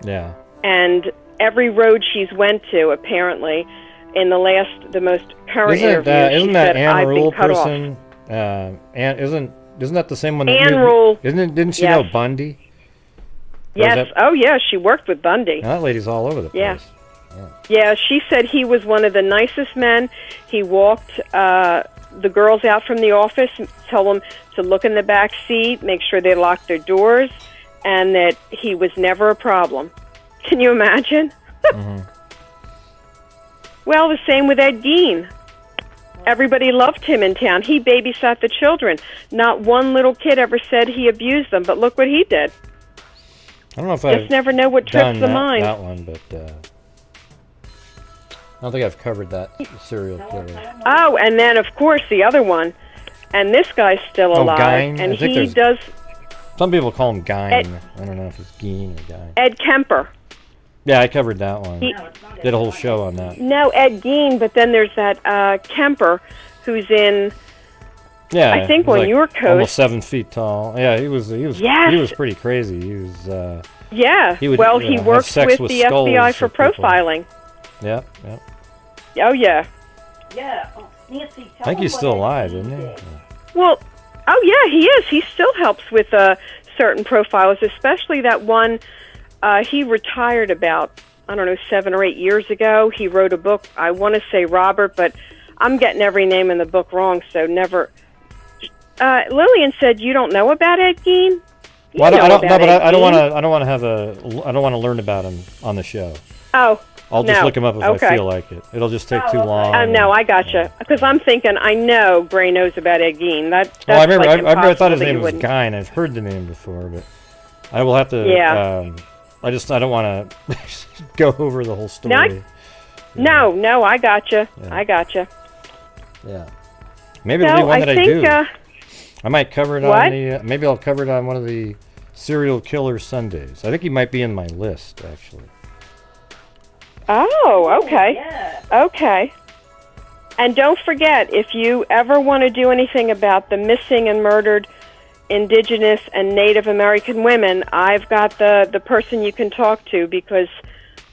[SPEAKER 3] Yeah.
[SPEAKER 6] And every road she's went to, apparently, in the most current interview,
[SPEAKER 3] Isn't
[SPEAKER 6] she
[SPEAKER 3] that
[SPEAKER 6] said,
[SPEAKER 3] Anne
[SPEAKER 6] I've
[SPEAKER 3] Rule
[SPEAKER 6] been cut
[SPEAKER 3] person? Isn't that the same one?
[SPEAKER 6] Anne Rule.
[SPEAKER 3] Didn't she
[SPEAKER 6] Yes.
[SPEAKER 3] know Bundy?
[SPEAKER 6] Yes. Oh, yeah. She worked with Bundy.
[SPEAKER 3] That lady's all over the place.
[SPEAKER 6] Yeah. Yeah, she said he was one of the nicest men. He walked the girls out from the office, told them to look in the back seat, make sure they locked their doors, and that he was never a problem. Can you imagine? Well, the same with Ed Gein. Everybody loved him in town. He babysat the children. Not one little kid ever said he abused them, but look what he did.
[SPEAKER 3] I don't know if
[SPEAKER 6] Just
[SPEAKER 3] I've
[SPEAKER 6] never know what trips
[SPEAKER 3] done
[SPEAKER 6] the mind.
[SPEAKER 3] that one, but I don't think I've covered that serial killer.
[SPEAKER 6] Oh, and then, of course, the other one. And this guy's still alive.
[SPEAKER 3] Gein?
[SPEAKER 6] And
[SPEAKER 3] I think
[SPEAKER 6] he
[SPEAKER 3] there's-
[SPEAKER 6] does...
[SPEAKER 3] Some people call him Gein.
[SPEAKER 6] Ed-
[SPEAKER 3] I don't know if it's Gein or Gein.
[SPEAKER 6] Ed Kemper.
[SPEAKER 3] Yeah, I covered that one.
[SPEAKER 6] He-
[SPEAKER 3] Did a whole show on that.
[SPEAKER 6] No, Ed Gein, but then there's that Kemper who's in...
[SPEAKER 3] Yeah,
[SPEAKER 6] I think
[SPEAKER 3] he was
[SPEAKER 6] on your coast.
[SPEAKER 3] almost 7 feet tall. Yeah, he was
[SPEAKER 6] Yes.
[SPEAKER 3] pretty crazy. He was
[SPEAKER 6] Yeah,
[SPEAKER 3] He would,
[SPEAKER 6] well,
[SPEAKER 3] you
[SPEAKER 6] he
[SPEAKER 3] know, have
[SPEAKER 6] worked
[SPEAKER 3] sex
[SPEAKER 6] with
[SPEAKER 3] with
[SPEAKER 6] the FBI
[SPEAKER 3] skulls
[SPEAKER 6] for
[SPEAKER 3] of people.
[SPEAKER 6] profiling.
[SPEAKER 3] yeah.
[SPEAKER 6] Oh, yeah.
[SPEAKER 7] Yeah. Nancy, tell
[SPEAKER 3] I think
[SPEAKER 7] him
[SPEAKER 3] he's
[SPEAKER 7] what
[SPEAKER 3] still
[SPEAKER 7] Ed
[SPEAKER 3] alive,
[SPEAKER 7] Gein
[SPEAKER 3] isn't he?
[SPEAKER 7] did.
[SPEAKER 6] Well, oh, yeah, he is. He still helps with certain profiles, especially that one. He retired about, 7 or 8 years ago. He wrote a book. I want to say Robert, but I'm getting every name in the book wrong, so never... Lillian said you don't know about Ed Gein?
[SPEAKER 3] Well, I don't want
[SPEAKER 6] to.
[SPEAKER 3] I don't want to learn about him on the show.
[SPEAKER 6] Oh,
[SPEAKER 3] I'll just
[SPEAKER 6] no.
[SPEAKER 3] look him up if
[SPEAKER 6] Okay.
[SPEAKER 3] I feel like it. It'll just take too long.
[SPEAKER 6] No, I gotcha. Because I'm thinking, I know Gray knows about Ed Gein. That's
[SPEAKER 3] Well, I remember.
[SPEAKER 6] like
[SPEAKER 3] I thought his
[SPEAKER 6] impossible that
[SPEAKER 3] name
[SPEAKER 6] you
[SPEAKER 3] was
[SPEAKER 6] wouldn't.
[SPEAKER 3] Guy, and I've heard the name before, but I will have to.
[SPEAKER 6] Yeah.
[SPEAKER 3] I don't want to go over the whole story.
[SPEAKER 6] No, I gotcha.
[SPEAKER 3] Yeah.
[SPEAKER 6] I gotcha.
[SPEAKER 3] Yeah. Maybe it'll be one that I do.
[SPEAKER 6] think,
[SPEAKER 3] I might cover it
[SPEAKER 6] What?
[SPEAKER 3] on the. Maybe I'll cover it on one of the serial killer Sundays. I think he might be in my list actually.
[SPEAKER 6] oh, okay.
[SPEAKER 7] Yeah.
[SPEAKER 6] Okay. And don't forget, if you ever want to do anything about the missing and murdered Indigenous and Native American women, I've got the person you can talk to, because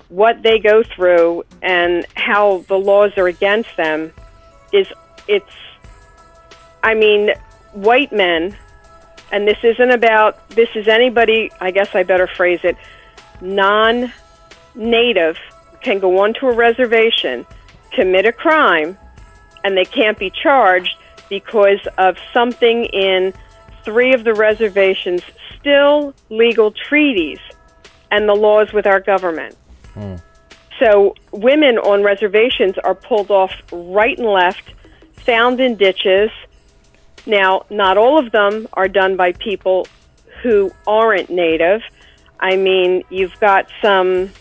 [SPEAKER 6] what they go through and how the laws are against them white men, and this is anybody, I guess I better phrase it, non-native can go onto a reservation, commit a crime, and they can't be charged because of something in 3 of the reservations, still legal treaties and the laws with our government. So women on reservations are pulled off right and left, found in ditches. Now, not all of them are done by people who aren't native. I mean, you've got some...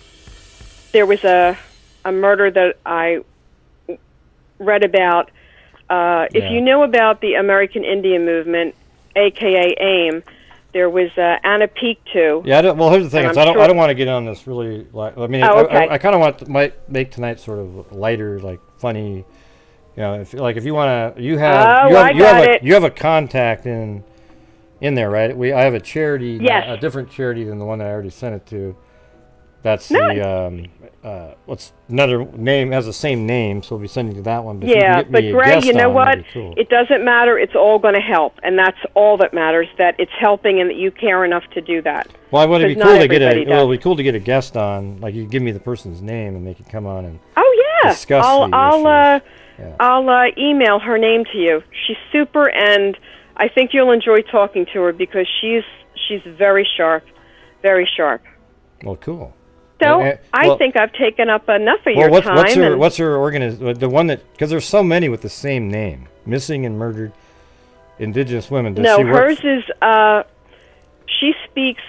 [SPEAKER 6] There was a murder that I read about. If you know about the American Indian movement, a.k.a. AIM, there was Anna Peektu.
[SPEAKER 3] Yeah, well, here's the thing. I don't want to get on this really... I mean, I kind of want to make tonight sort of lighter, like funny... You know, if you want to... You have a contact in there, right? I have a charity, a different charity than the one that I already sent it to. That's the what's another name, has the same name, so we'll be sending to that one. But
[SPEAKER 6] but Greg, you know what? Cool. It doesn't matter. It's all going to help, and that's all that matters. That it's helping, and that you care enough to do that.
[SPEAKER 3] Well, it would be cool to get it'd be cool to get a guest on. Like, you give me the person's name, and they can come on and discuss the issues.
[SPEAKER 6] I'll email her name to you. She's super, and I think you'll enjoy talking to her because she's very sharp, very sharp.
[SPEAKER 3] Well, cool.
[SPEAKER 6] So I think I've taken up enough of your time.
[SPEAKER 3] What's her organization? The one that, because there's so many with the same name, missing and murdered Indigenous women.
[SPEAKER 6] Hers is. She speaks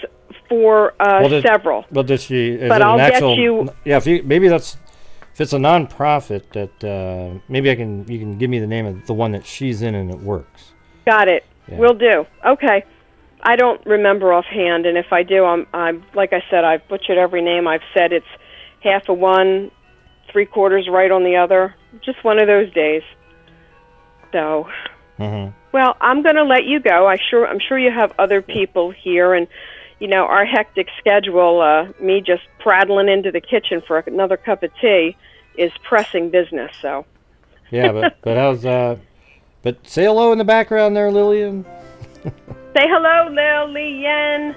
[SPEAKER 6] for several.
[SPEAKER 3] Well, does she?
[SPEAKER 6] But I'll get you.
[SPEAKER 3] Yeah, if it's a nonprofit, that maybe you can give me the name of the one that she's in and it works.
[SPEAKER 6] Got it. Yeah. Will do. Okay. I don't remember offhand, and if I do, I'm like I said, I've butchered every name I've said. It's half of one, 3/4 right on the other. Just one of those days. So, well, I'm going to let you go. I'm sure you have other people here, and our hectic schedule. Me just prattling into the kitchen for another cup of tea is pressing business. So.
[SPEAKER 3] Yeah, but how's But say hello in the background there, Lillian.
[SPEAKER 6] Say hello, Lillian.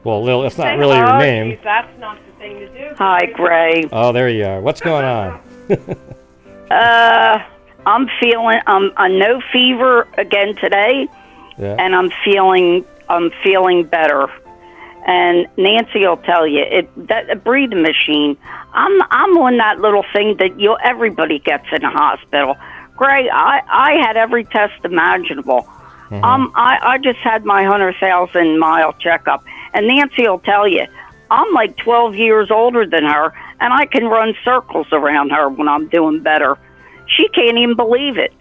[SPEAKER 3] Well, Lil, that's not really your name.
[SPEAKER 6] Geez, that's not the thing to do.
[SPEAKER 8] Hi, Gray.
[SPEAKER 3] Oh, there you are. What's going on?
[SPEAKER 8] I'm feeling no fever again today, and I'm feeling better. And Nancy will tell you that breathing machine. I'm on that little thing that everybody gets in a hospital. Gray, I had every test imaginable. I just had my 100,000-mile checkup, and Nancy will tell you, I'm like 12 years older than her, and I can run circles around her when I'm doing better. She can't even believe it.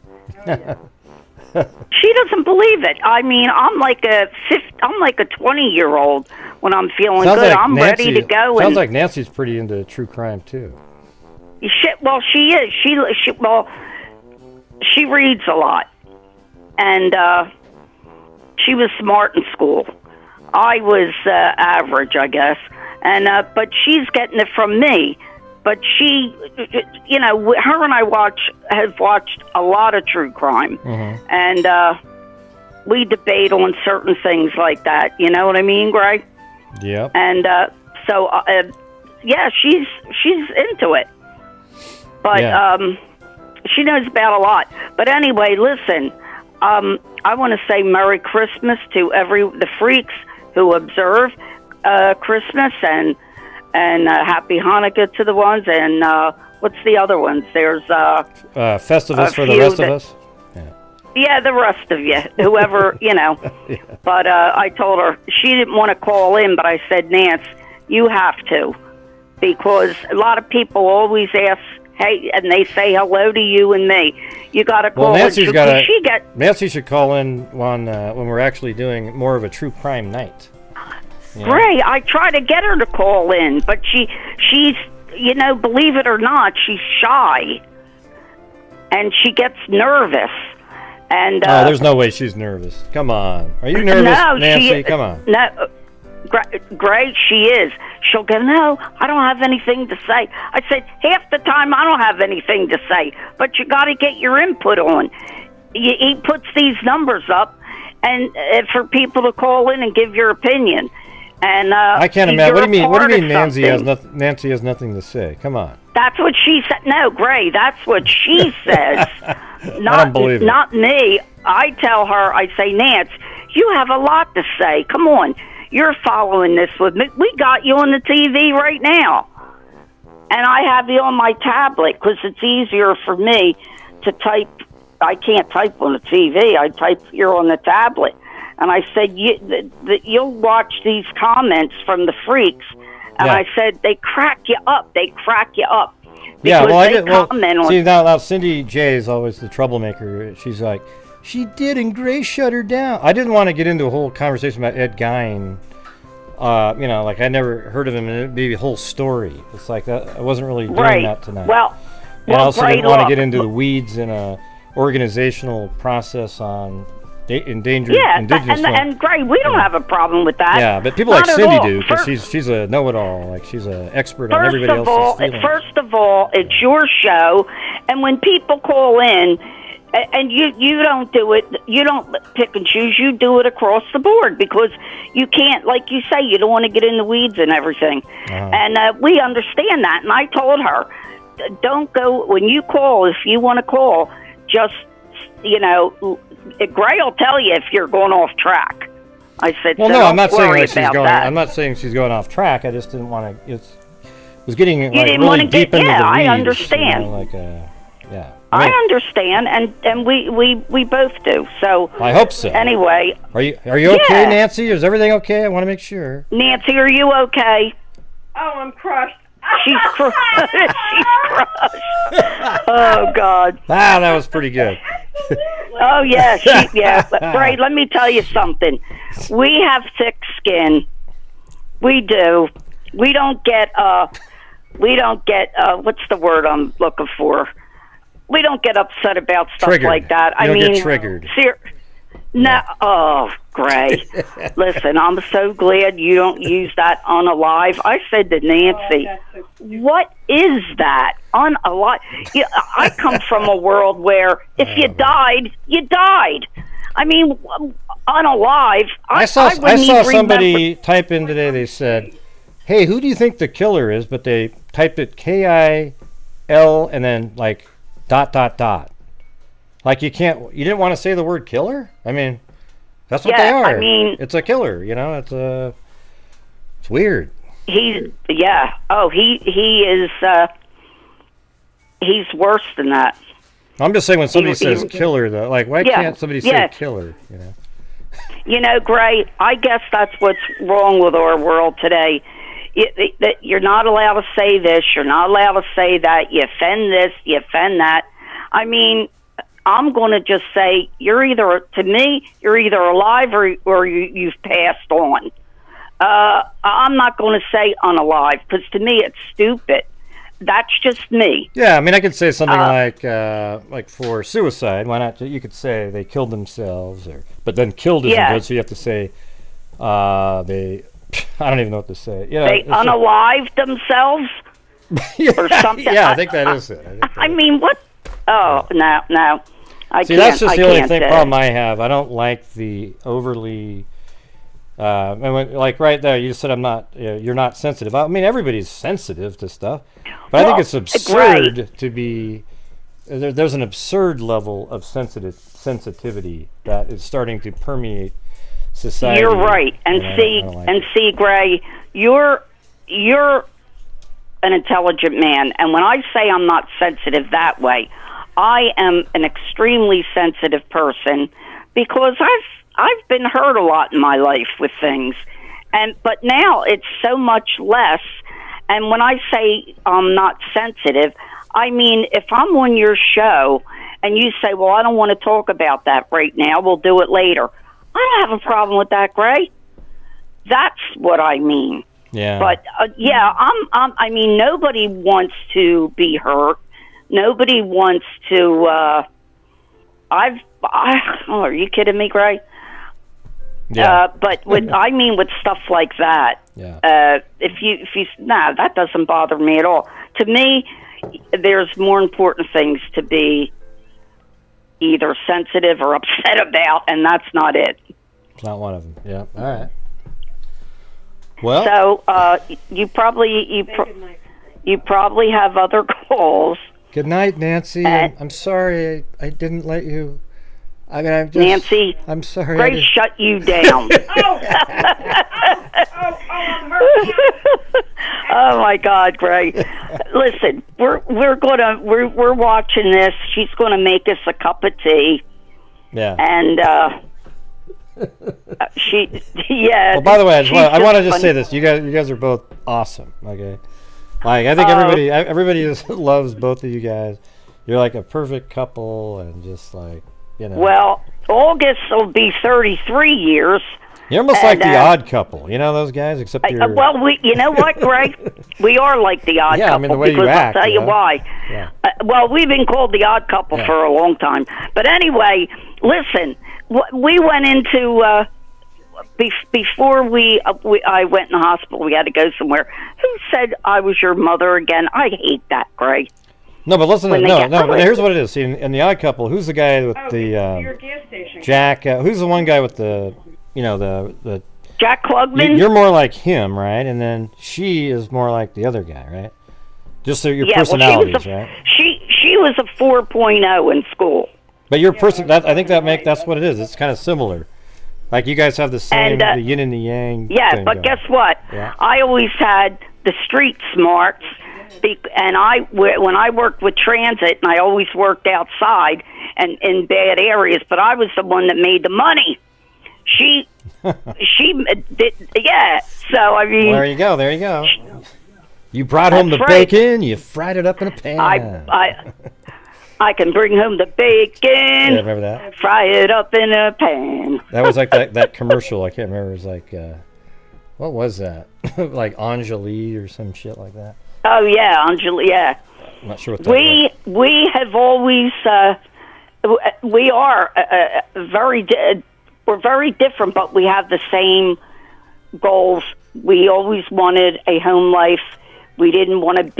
[SPEAKER 8] She doesn't believe it. I mean, I'm like a 20-year-old when I'm feeling good.
[SPEAKER 3] Like
[SPEAKER 8] I'm ready to go.
[SPEAKER 3] Sounds like Nancy's pretty into true crime too.
[SPEAKER 8] Well, she is. She reads a lot. And she was smart in school. I was average, I guess. And but she's getting it from me. But she, her and I have watched a lot of true crime, and we debate on certain things like that. You know what I mean, Greg?
[SPEAKER 3] Yeah.
[SPEAKER 8] And so, she's into it. But she knows about a lot. But anyway, listen. I want to say Merry Christmas to the freaks who observe Christmas, and Happy Hanukkah to the ones, and what's the other ones? There's
[SPEAKER 3] Festivus for the rest of us.
[SPEAKER 8] Yeah, the rest of you, whoever, Yeah. But I told her, she didn't want to call in, but I said, Nance, you have to, because a lot of people always ask, hey, and they say hello to you and me. You got to call.
[SPEAKER 3] Well, Nancy should call in when we're actually doing more of a true crime night. Yeah.
[SPEAKER 8] Great. I try to get her to call in, but she's believe it or not, she's shy, and she gets nervous. And
[SPEAKER 3] there's no way she's nervous. Come on, are you nervous, Nancy? Come on.
[SPEAKER 8] No. Great, she is. She'll go, no, I don't have anything to say. I said, half the time I don't have anything to say, but you got to get your input on. He puts these numbers up, and for people to call in and give your opinion. And
[SPEAKER 3] I can't imagine. What do you mean? Nancy has nothing to say? Come on.
[SPEAKER 8] That's what she said. No, Gray, that's what she says.
[SPEAKER 3] I don't believe it.
[SPEAKER 8] Not me. I tell her, I say, Nance, you have a lot to say. Come on. You're following this with me. We got you on the TV right now. And I have you on my tablet because it's easier for me to type. I can't type on the TV. I type here on the tablet. And I said, you'll watch these comments from the freaks. And I said, they crack you up. They crack you up.
[SPEAKER 3] Yeah, well,
[SPEAKER 8] See,
[SPEAKER 3] now Cindy J is always the troublemaker. She's like, she did, and Gray shut her down. I didn't want to get into a whole conversation about Ed Gein. You know, like I never heard of him, and it'd be a whole story. It's like that. I wasn't really doing that tonight. And I also didn't want to get into the weeds in a organizational process on endangered indigenous folk.
[SPEAKER 8] And Gray, we don't have a problem with that.
[SPEAKER 3] Yeah, but people like Cindy do, because she's a know-it-all. Like she's an expert on everybody else's feelings.
[SPEAKER 8] First of all, it's your show, and when people call in, and you don't do it, you don't pick and choose, you do it across the board, because you can't, like you say, you don't want to get in the weeds and everything. And we understand that, and I told her, don't go, when you call, if you want to call, just, you know, Gray will tell you if you're going off track. I said,
[SPEAKER 3] well,
[SPEAKER 8] so
[SPEAKER 3] no, I'm not saying like she's going.
[SPEAKER 8] That.
[SPEAKER 3] I'm not saying she's going off track. I just didn't want to. It was getting
[SPEAKER 8] you
[SPEAKER 3] like
[SPEAKER 8] didn't
[SPEAKER 3] really deep into the weeds.
[SPEAKER 8] I understand.
[SPEAKER 3] You know, like, yeah.
[SPEAKER 8] I understand, and we both do. So
[SPEAKER 3] I hope so.
[SPEAKER 8] Anyway,
[SPEAKER 3] are you okay, Nancy? Is everything okay? I want to make sure.
[SPEAKER 8] Nancy, are you okay?
[SPEAKER 6] Oh, I'm crushed.
[SPEAKER 8] She's crushed. She's crushed. Oh God.
[SPEAKER 3] Ah, that was pretty good.
[SPEAKER 8] Oh yeah, Bray, let me tell you something. We have thick skin. We do. We don't get what's the word I'm looking for? We don't get upset about stuff
[SPEAKER 3] triggered.
[SPEAKER 8] Like that.
[SPEAKER 3] You don't get triggered.
[SPEAKER 8] No, oh, Gray. Listen, I'm so glad you don't use that unalive. I said to Nancy, what is that? Unalive? Yeah, I come from a world where if you died, you died. I mean, unalive.
[SPEAKER 3] I saw somebody type in today, they said, hey, who do you think the killer is? But they typed it K-I-L and then like ... Like you didn't want to say the word killer? I mean, that's what they are.
[SPEAKER 8] I mean,
[SPEAKER 3] it's a killer, you know, it's weird.
[SPEAKER 8] He is he's worse than that.
[SPEAKER 3] I'm just saying when somebody says killer though, like why can't somebody say killer, you know?
[SPEAKER 8] You know, Gray, I guess that's what's wrong with our world today. You're not allowed to say this, you're not allowed to say that, you offend this, you offend that. I mean, I'm going to just say you're either alive or you've passed on. I'm not going to say unalive because to me it's stupid. That's just me.
[SPEAKER 3] Yeah, I mean I could say something like for suicide. Why not? You could say they killed themselves, but then killed isn't good. So you have to say they. I don't even know what to say. You know,
[SPEAKER 8] they unalived themselves or something.
[SPEAKER 3] Yeah, I think that is it.
[SPEAKER 8] I mean, what? Oh no.
[SPEAKER 3] That's just the only problem I have. I don't like the overly. Like right there, you just said I'm not. You're not sensitive. I mean, everybody's sensitive to stuff, but I think it's absurd to be. There's an absurd level of sensitivity that is starting to permeate society.
[SPEAKER 8] You're right, and see, Gray, you're an intelligent man, and when I say I'm not sensitive that way, I am an extremely sensitive person because I've been hurt a lot in my life with things, but now it's so much less. And when I say I'm not sensitive, I mean if I'm on your show and you say, well, I don't want to talk about that right now, we'll do it later. I don't have a problem with that, Gray. That's what I mean.
[SPEAKER 3] Yeah.
[SPEAKER 8] But I mean, nobody wants to be hurt. Nobody wants to. Are you kidding me, Gray?
[SPEAKER 3] Yeah.
[SPEAKER 8] But with with stuff like that.
[SPEAKER 3] Yeah.
[SPEAKER 8] That doesn't bother me at all. To me, there's more important things to be either sensitive or upset about, and that's not it.
[SPEAKER 3] It's not one of them. Yeah. All right. Well.
[SPEAKER 8] So you probably You probably have other calls.
[SPEAKER 3] Good night, Nancy. I'm sorry I didn't let you. I mean, I'm just,
[SPEAKER 8] Nancy,
[SPEAKER 3] I'm sorry.
[SPEAKER 8] Grace shut you down. Oh my God, Gray. Listen, we're watching this. She's gonna make us a cup of tea.
[SPEAKER 3] Yeah.
[SPEAKER 8] And yeah.
[SPEAKER 3] Well, by the way, I want to just say this: you guys are both awesome. Okay. Like, I think everybody just loves both of you guys. You're like a perfect couple, and just like, you know.
[SPEAKER 8] Well, August will be 33 years.
[SPEAKER 3] You're almost like the Odd Couple, you know those guys, except you're...
[SPEAKER 8] well, you know what, Greg? We are like the Odd Couple.
[SPEAKER 3] I mean, the way you act.
[SPEAKER 8] I'll tell you why.
[SPEAKER 3] Yeah.
[SPEAKER 8] Well, we've been called the Odd Couple for a long time. But anyway, listen, we went into... before I went in the hospital, we had to go somewhere. Who said I was your mother again? I hate that, Greg.
[SPEAKER 3] No, but listen, but here's what it is. See, in the Odd Couple, who's the guy with the
[SPEAKER 6] gas station.
[SPEAKER 3] Jack? Who's the one guy with the, you know, the
[SPEAKER 8] Jack Klugman?
[SPEAKER 3] You're more like him, right? And then she is more like the other guy, right? Just so your personalities, right?
[SPEAKER 8] She was a 4.0 in school.
[SPEAKER 3] But your person, I think that's what it is. It's kind of similar. Like you guys have the same, the yin and the yang.
[SPEAKER 8] Yeah,
[SPEAKER 3] thing
[SPEAKER 8] but
[SPEAKER 3] going.
[SPEAKER 8] guess what?
[SPEAKER 3] Yeah.
[SPEAKER 8] I always had the street smarts, and when I worked with transit, and I always worked outside and in bad areas, but I was the one that made the money. She did, yeah. So I mean,
[SPEAKER 3] well, there you go. You brought home the bacon. You fried it up in a pan.
[SPEAKER 8] I can bring home the bacon.
[SPEAKER 3] Yeah, remember that?
[SPEAKER 8] Fry it up in a pan.
[SPEAKER 3] That was like that commercial. I can't remember. It was like, what was that? Like Anjali or some shit like that.
[SPEAKER 8] Oh yeah, Anjali. Yeah.
[SPEAKER 3] I'm not sure what that was.
[SPEAKER 8] We have always we are we're very different, but we have the same goals. We always wanted a home life. We didn't want to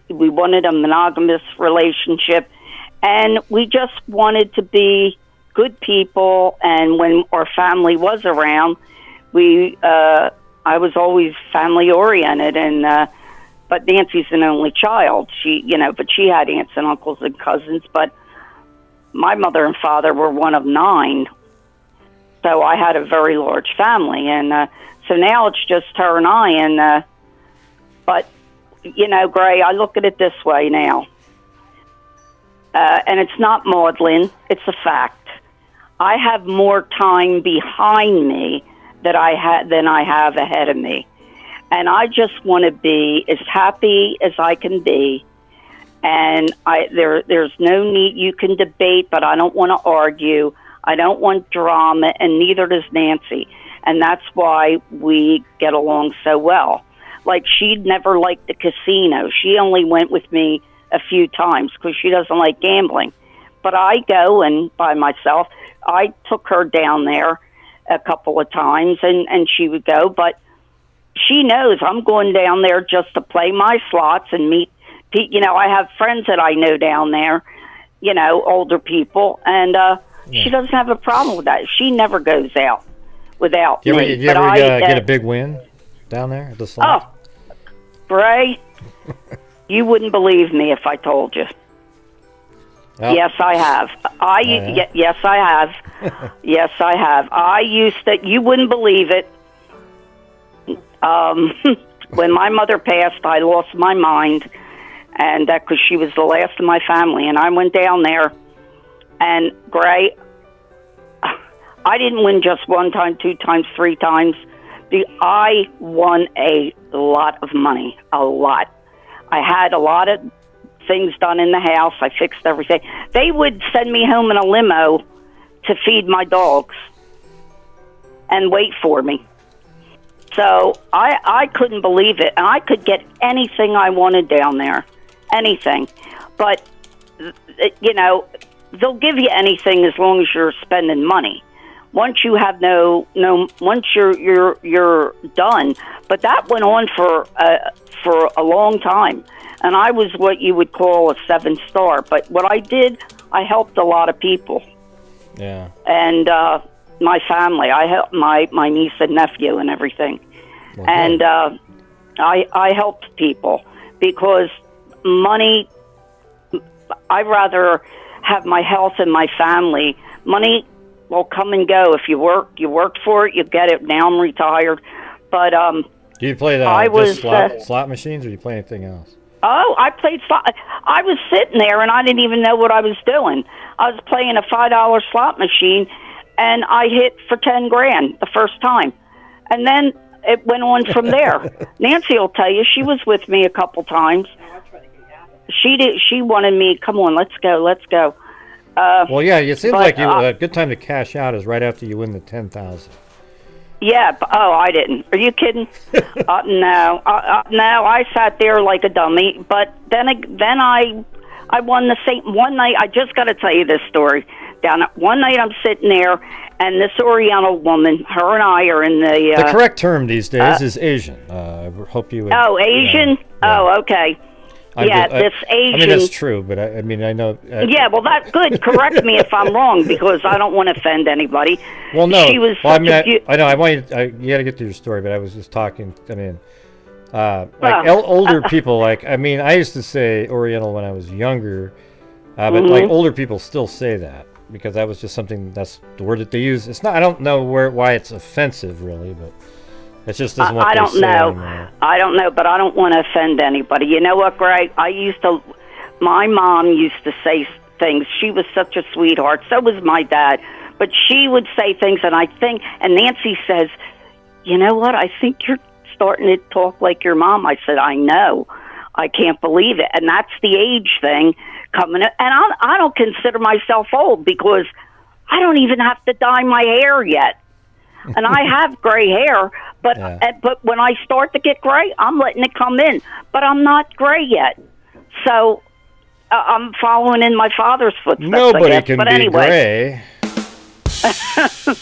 [SPEAKER 8] we wanted a monogamous relationship. And we just wanted to be good people. And when our family was around, I was always family oriented. And but Nancy's an only child. But she had aunts and uncles and cousins. But my mother and father were one of 9, so I had a very large family. And so now it's just her and I. And but Gray, I look at it this way now. And it's not maudlin, it's a fact. I have more time behind me than I have ahead of me. And I just want to be as happy as I can be. And there's no need, you can debate, but I don't want to argue. I don't want drama, and neither does Nancy. And that's why we get along so well. Like, she'd never liked the casino. She only went with me a few times because she doesn't like gambling. But I go, and by myself, I took her down there a couple of times, and she would go. But she knows I'm going down there just to play my slots and meet people. I have friends that I know down there, older people, and she doesn't have a problem with that. She never goes out without me.
[SPEAKER 3] Did you ever get a big win down there at the slots?
[SPEAKER 8] Oh, Bray, you wouldn't believe me if I told you. Oh. Yes, I have. Yes, I have. Yes, I have. I used to. You wouldn't believe it. When my mother passed, I lost my mind, and because she was the last of my family, and I went down there, and Gray, I didn't win just one time, 2 times, 3 times. I won a lot of money, a lot. I had a lot of things done in the house. I fixed everything. They would send me home in a limo to feed my dogs and wait for me. So I couldn't believe it. And I could get anything I wanted down there, anything. But, they'll give you anything as long as you're spending money. Once you have once you're done. But that went on for a long time, and I was what you would call a 7-star. But what I did, I helped a lot of people.
[SPEAKER 3] Yeah.
[SPEAKER 8] And my family, I helped my niece and nephew and everything, and I helped people. because money, I'd rather have my health and my family. Money will come and go. If you worked for it, you get it. Now I'm retired. But
[SPEAKER 3] do you play slot machines, or do you play anything else?
[SPEAKER 8] Oh, I played slot. I was sitting there, and I didn't even know what I was doing. I was playing a $5 slot machine, and I hit for $10,000 the first time. And then it went on from there. Nancy will tell you, she was with me a couple times. She wanted me, come on, let's go.
[SPEAKER 3] Well, yeah, it seems like a good time to cash out is right after you win the 10,000.
[SPEAKER 8] Yeah. Oh, I didn't. Are you kidding? No. No, I sat there like a dummy. But then I won the same one night. I just got to tell you this story. One night I'm sitting there, and this Oriental woman, her and I are in the.
[SPEAKER 3] The correct term these days is Asian. I hope you would.
[SPEAKER 8] Oh, Asian? Yeah. Oh, okay. This Asian.
[SPEAKER 3] I mean, that's true, but I know.
[SPEAKER 8] Yeah, well, that's good. Correct me if I'm wrong, because I don't want to offend anybody.
[SPEAKER 3] Well, no.
[SPEAKER 8] She was
[SPEAKER 3] I know. I want you got to get to your story, but I was just talking. I mean, older people. I used to say Oriental when I was younger, but older people still say that because that was just something. That's the word that they use. It's not. I don't know why it's offensive, really, but. It's just doesn't what
[SPEAKER 8] I don't know.
[SPEAKER 3] Anymore.
[SPEAKER 8] I don't know, but I don't want to offend anybody. You know what, Greg? My mom used to say things. She was such a sweetheart. So was my dad. But she would say things, and Nancy says, you know what? I think you're starting to talk like your mom. I said, I know. I can't believe it. And that's the age thing coming up. And I don't consider myself old because I don't even have to dye my hair yet. And I have gray hair, but when I start to get gray, I'm letting it come in. But I'm not gray yet, so I'm following in my father's footsteps.
[SPEAKER 3] Nobody can be gray.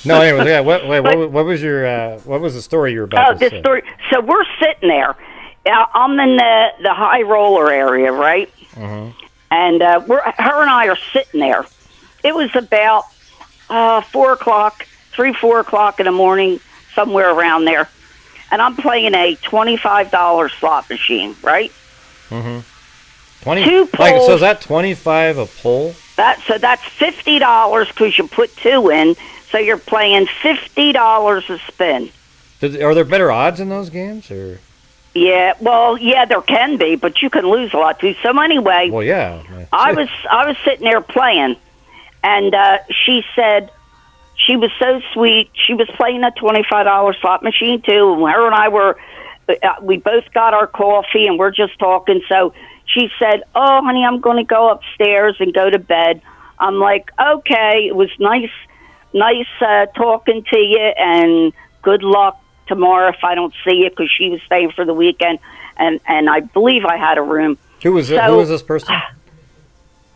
[SPEAKER 3] No, anyway, yeah. What was the story you were about to say?
[SPEAKER 8] Story. So we're sitting there. I'm in the high roller area, right? Mm-hmm. And her and I are sitting there. It was about 4 o'clock. 3-4 o'clock in the morning, somewhere around there, and I'm playing a $25 slot machine, right?
[SPEAKER 3] Mm-hmm. 20.
[SPEAKER 8] 2 pulls.
[SPEAKER 3] So is that 25 a pull?
[SPEAKER 8] That's $50 because you put 2 in, so you're playing $50 a spin.
[SPEAKER 3] Are there better odds in those games, or?
[SPEAKER 8] Yeah, well, yeah, there can be, but you can lose a lot too. So anyway,
[SPEAKER 3] well, yeah.
[SPEAKER 8] I was sitting there playing, and she said. She was so sweet. She was playing a $25 slot machine, too. And her and I we both got our coffee, and we're just talking. So she said, oh, honey, I'm going to go upstairs and go to bed. I'm like, okay. It was nice talking to you, and good luck tomorrow if I don't see you, because she was staying for the weekend. And I believe I had a room.
[SPEAKER 3] Who was this person?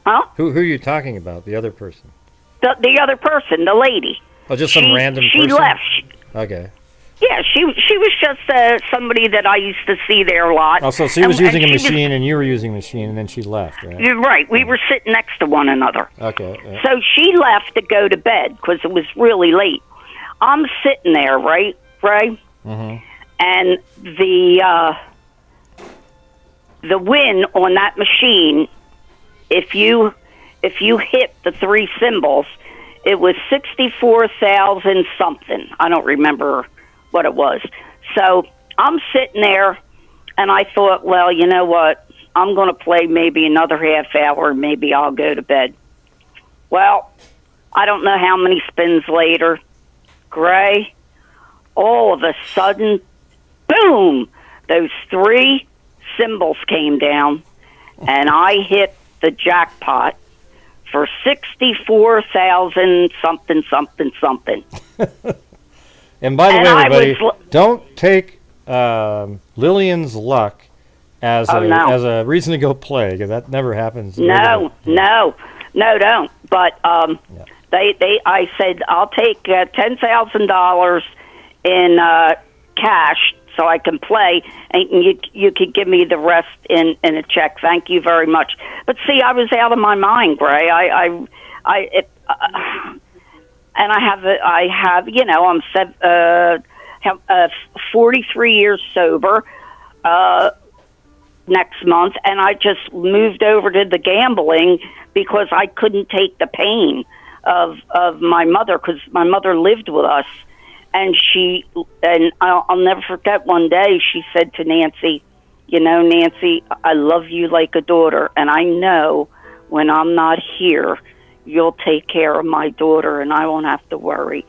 [SPEAKER 8] Huh?
[SPEAKER 3] Who are you talking about, the other person?
[SPEAKER 8] The other person, the lady.
[SPEAKER 3] Oh, just some random person?
[SPEAKER 8] She left.
[SPEAKER 3] Okay.
[SPEAKER 8] Yeah, she was just somebody that I used to see there a lot.
[SPEAKER 3] Oh, so she was using a machine and you were using a machine, and then she left, right?
[SPEAKER 8] You're right. We were sitting next to one another.
[SPEAKER 3] Okay. Yeah.
[SPEAKER 8] So she left to go to bed because it was really late. I'm sitting there, right, Ray? Mm-hmm. And the win on that machine, if you hit the 3 symbols, it was 64,000 something. I don't remember what it was. So I'm sitting there, and I thought, well, you know what? I'm going to play maybe another half hour, maybe I'll go to bed. Well, I don't know how many spins later, Gray, all of a sudden, boom, those 3 symbols came down, and I hit the jackpot for 64,000 something.
[SPEAKER 3] And by the way, everybody, don't take Lillian's luck as a reason to go play, because that never happens.
[SPEAKER 8] No, don't. But I said I'll take $10,000 in cash so I can play, and you could give me the rest in a check. Thank you very much. But see, I was out of my mind, Gray. And I have, you know, I'm 43 years sober. next month, and I just moved over to the gambling because I couldn't take the pain of my mother, because my mother lived with us, and I'll never forget one day she said to Nancy, you know, Nancy, I love you like a daughter, and I know when I'm not here, you'll take care of my daughter, and I won't have to worry.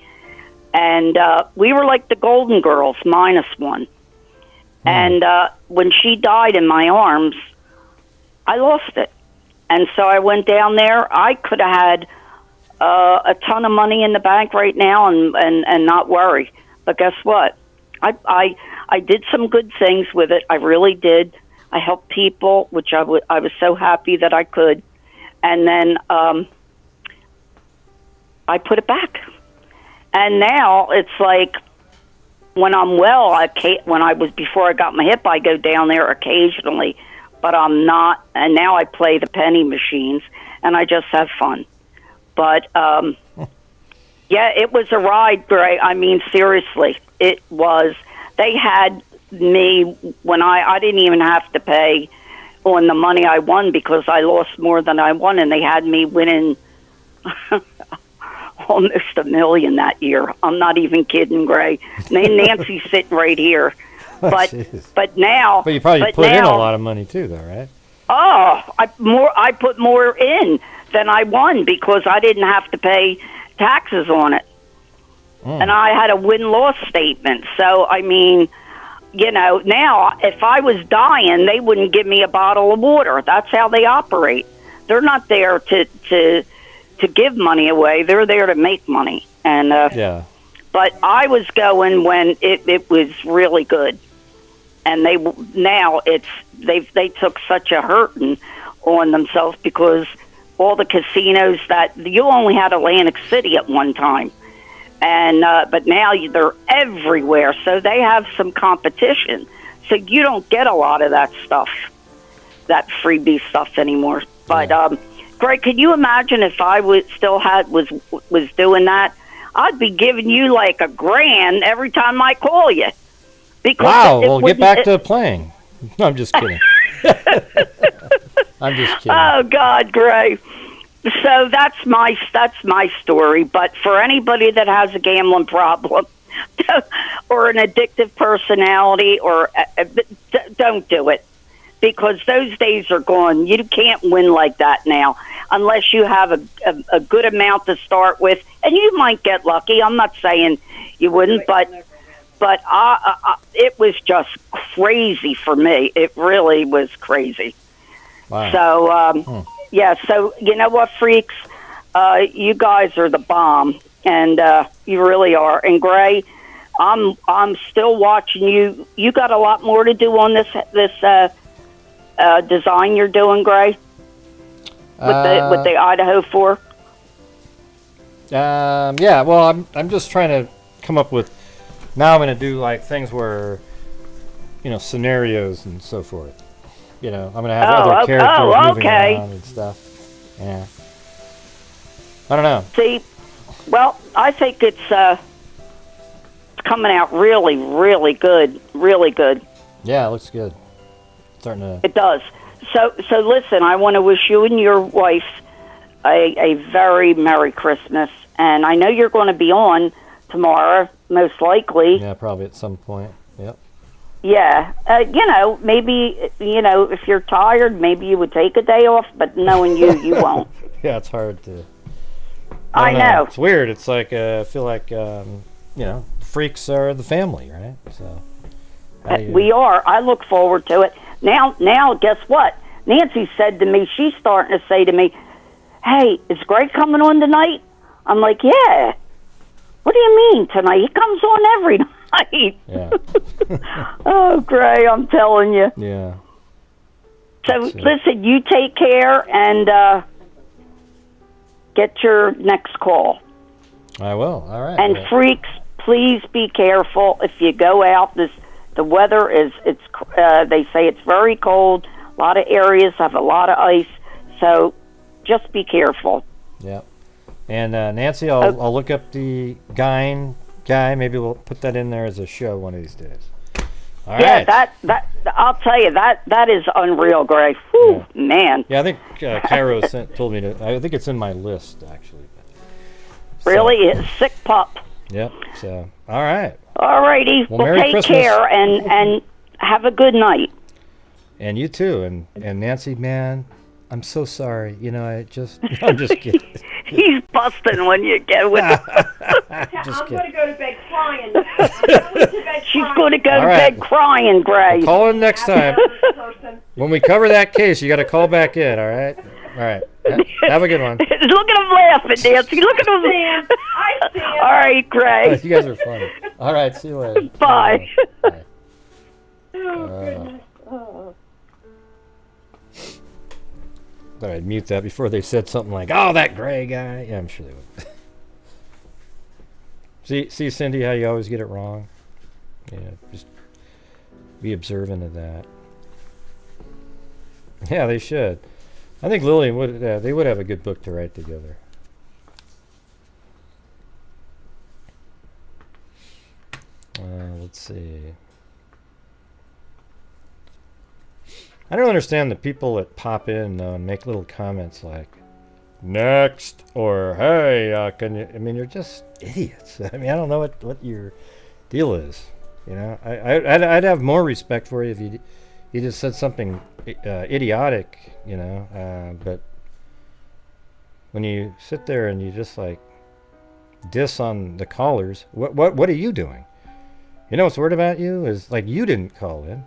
[SPEAKER 8] And we were like the Golden Girls, minus one. And when she died in my arms, I lost it. And so I went down there. I could have had a ton of money in the bank right now and not worry. But guess what? I did some good things with it. I really did. I helped people, which I was so happy that I could. And then I put it back. And now it's like, when I'm well, before I got my hip, I go down there occasionally, but I'm not. And now I play the penny machines, and I just have fun. But yeah, it was a ride, Gray. I mean, seriously, it was. They had me when I didn't even have to pay on the money I won because I lost more than I won, and they had me winning almost $1 million that year. I'm not even kidding, Gray. Nancy's sitting right here. But now,
[SPEAKER 3] but you probably put in a lot of money too, though, right?
[SPEAKER 8] Oh, I put more in than I won because I didn't have to pay taxes on it, and I had a win-loss statement. So I mean, you know, now if I was dying, they wouldn't give me a bottle of water. That's how they operate. They're not there to give money away. They're there to make money. And
[SPEAKER 3] yeah.
[SPEAKER 8] But I was going when it was really good, and they took such a hurting on themselves because all the casinos that you only had Atlantic City at one time, and but now they're everywhere. So they have some competition. So you don't get a lot of that stuff, that freebie stuff anymore. But Greg, could you imagine if I was doing that? I'd be giving you like $1,000 every time I call you. Because
[SPEAKER 3] wow, well, get back to playing. No, I'm just kidding. I'm just kidding.
[SPEAKER 8] Oh God, Gray. So that's my story. But for anybody that has a gambling problem or an addictive personality, or don't do it, because those days are gone. You can't win like that now unless you have a good amount to start with, and you might get lucky. I'm not saying you wouldn't, but it was just crazy for me. It really was crazy.
[SPEAKER 3] Wow.
[SPEAKER 8] So yeah. So you know what, freaks, you guys are the bomb, and you really are. And Gray, I'm still watching you. You got a lot more to do on this design you're doing, Gray, with the Idaho 4.
[SPEAKER 3] Yeah. Well, I'm just trying to come up with. Now I'm going to do like things where, scenarios and so forth. I'm going to have other characters moving around and stuff. Yeah. I don't know.
[SPEAKER 8] See, well, I think it's coming out really, really good. Really good.
[SPEAKER 3] Yeah, it looks good.
[SPEAKER 8] It does. So listen, I want to wish you and your wife a very Merry Christmas. And I know you're going to be on tomorrow, most likely.
[SPEAKER 3] Yeah, probably at some point. Yep.
[SPEAKER 8] Yeah. Maybe, if you're tired, maybe you would take a day off, but knowing you won't.
[SPEAKER 3] Yeah, it's hard to...
[SPEAKER 8] I know.
[SPEAKER 3] It's weird. It's like, I feel like, freaks are the family, right? So
[SPEAKER 8] we are. I look forward to it. Now, guess what? Nancy said to me, she's starting to say to me, hey, is Greg coming on tonight? I'm like, yeah. What do you mean tonight? He comes on every night.
[SPEAKER 3] Yeah.
[SPEAKER 8] Oh, Gray, I'm telling you.
[SPEAKER 3] Yeah.
[SPEAKER 8] So, listen, you take care and get your next call.
[SPEAKER 3] I will. All right.
[SPEAKER 8] And freaks, please be careful if you go out. The weather is, they say it's very cold. A lot of areas have a lot of ice. So just be careful.
[SPEAKER 3] Yeah. And Nancy, I'll look up the guy. Maybe we'll put that in there as a show one of these days. All
[SPEAKER 8] Yeah,
[SPEAKER 3] right.
[SPEAKER 8] that I'll tell you that is unreal, Gray. Whew, man.
[SPEAKER 3] Yeah, I think Cairo told me to. I think it's in my list actually.
[SPEAKER 8] Really, it's sick pup.
[SPEAKER 3] Yep. So, all right.
[SPEAKER 8] All righty.
[SPEAKER 3] Well,
[SPEAKER 8] Well,
[SPEAKER 3] Merry
[SPEAKER 8] take
[SPEAKER 3] Christmas.
[SPEAKER 8] care and have a good night.
[SPEAKER 3] And you too. And Nancy, man, I'm so sorry. You know, I'm just kidding.
[SPEAKER 8] He's busting when you get with him.
[SPEAKER 3] Just
[SPEAKER 6] I'm
[SPEAKER 3] kidding.
[SPEAKER 6] going to go to bed crying. I'm going to bed
[SPEAKER 8] She's
[SPEAKER 6] crying.
[SPEAKER 8] going to go
[SPEAKER 3] All
[SPEAKER 8] to
[SPEAKER 3] right.
[SPEAKER 8] bed crying, Gray.
[SPEAKER 3] Call in next time.
[SPEAKER 6] Person.
[SPEAKER 3] When we cover that case, you got to call back in. All right. All right. Have a good one.
[SPEAKER 8] Look at him laughing, Nancy. Look at him.
[SPEAKER 6] I stand.
[SPEAKER 8] All right, Gray.
[SPEAKER 3] You guys are funny. All right. See you later.
[SPEAKER 8] Bye.
[SPEAKER 3] Bye.
[SPEAKER 6] Oh, goodness. Oh.
[SPEAKER 3] Thought I'd mute that before they said something like, "Oh, that gray guy." Yeah, I'm sure they would. See, Cindy, how you always get it wrong. Yeah, just be observant of that. Yeah, they should. I think Lillian would. They would have a good book to write together. Let's see. I don't understand the people that pop in though and make little comments like "next" or "hey, can you?" I mean, you're just idiots. I mean, I don't know what your deal is. You know, I'd have more respect for you if you just said something idiotic. You know, but when you sit there and you just like diss on the callers, what are you doing? You know what's weird about you is like you didn't call in.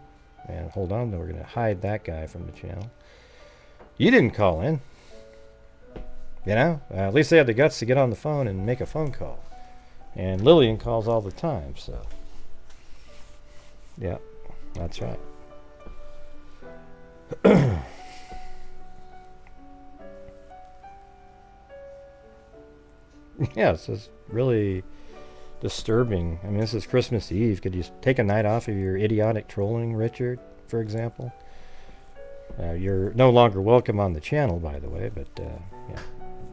[SPEAKER 3] And hold on, we're going to hide that guy from the channel. You didn't call in. You know, at least they had the guts to get on the phone and make a phone call. And Lillian calls all the time, so. Yeah, that's right. Yeah, it's just really disturbing. I mean, this is Christmas Eve. Could you take a night off of your idiotic trolling, Richard, for example? You're no longer welcome on the channel, by the way, but yeah.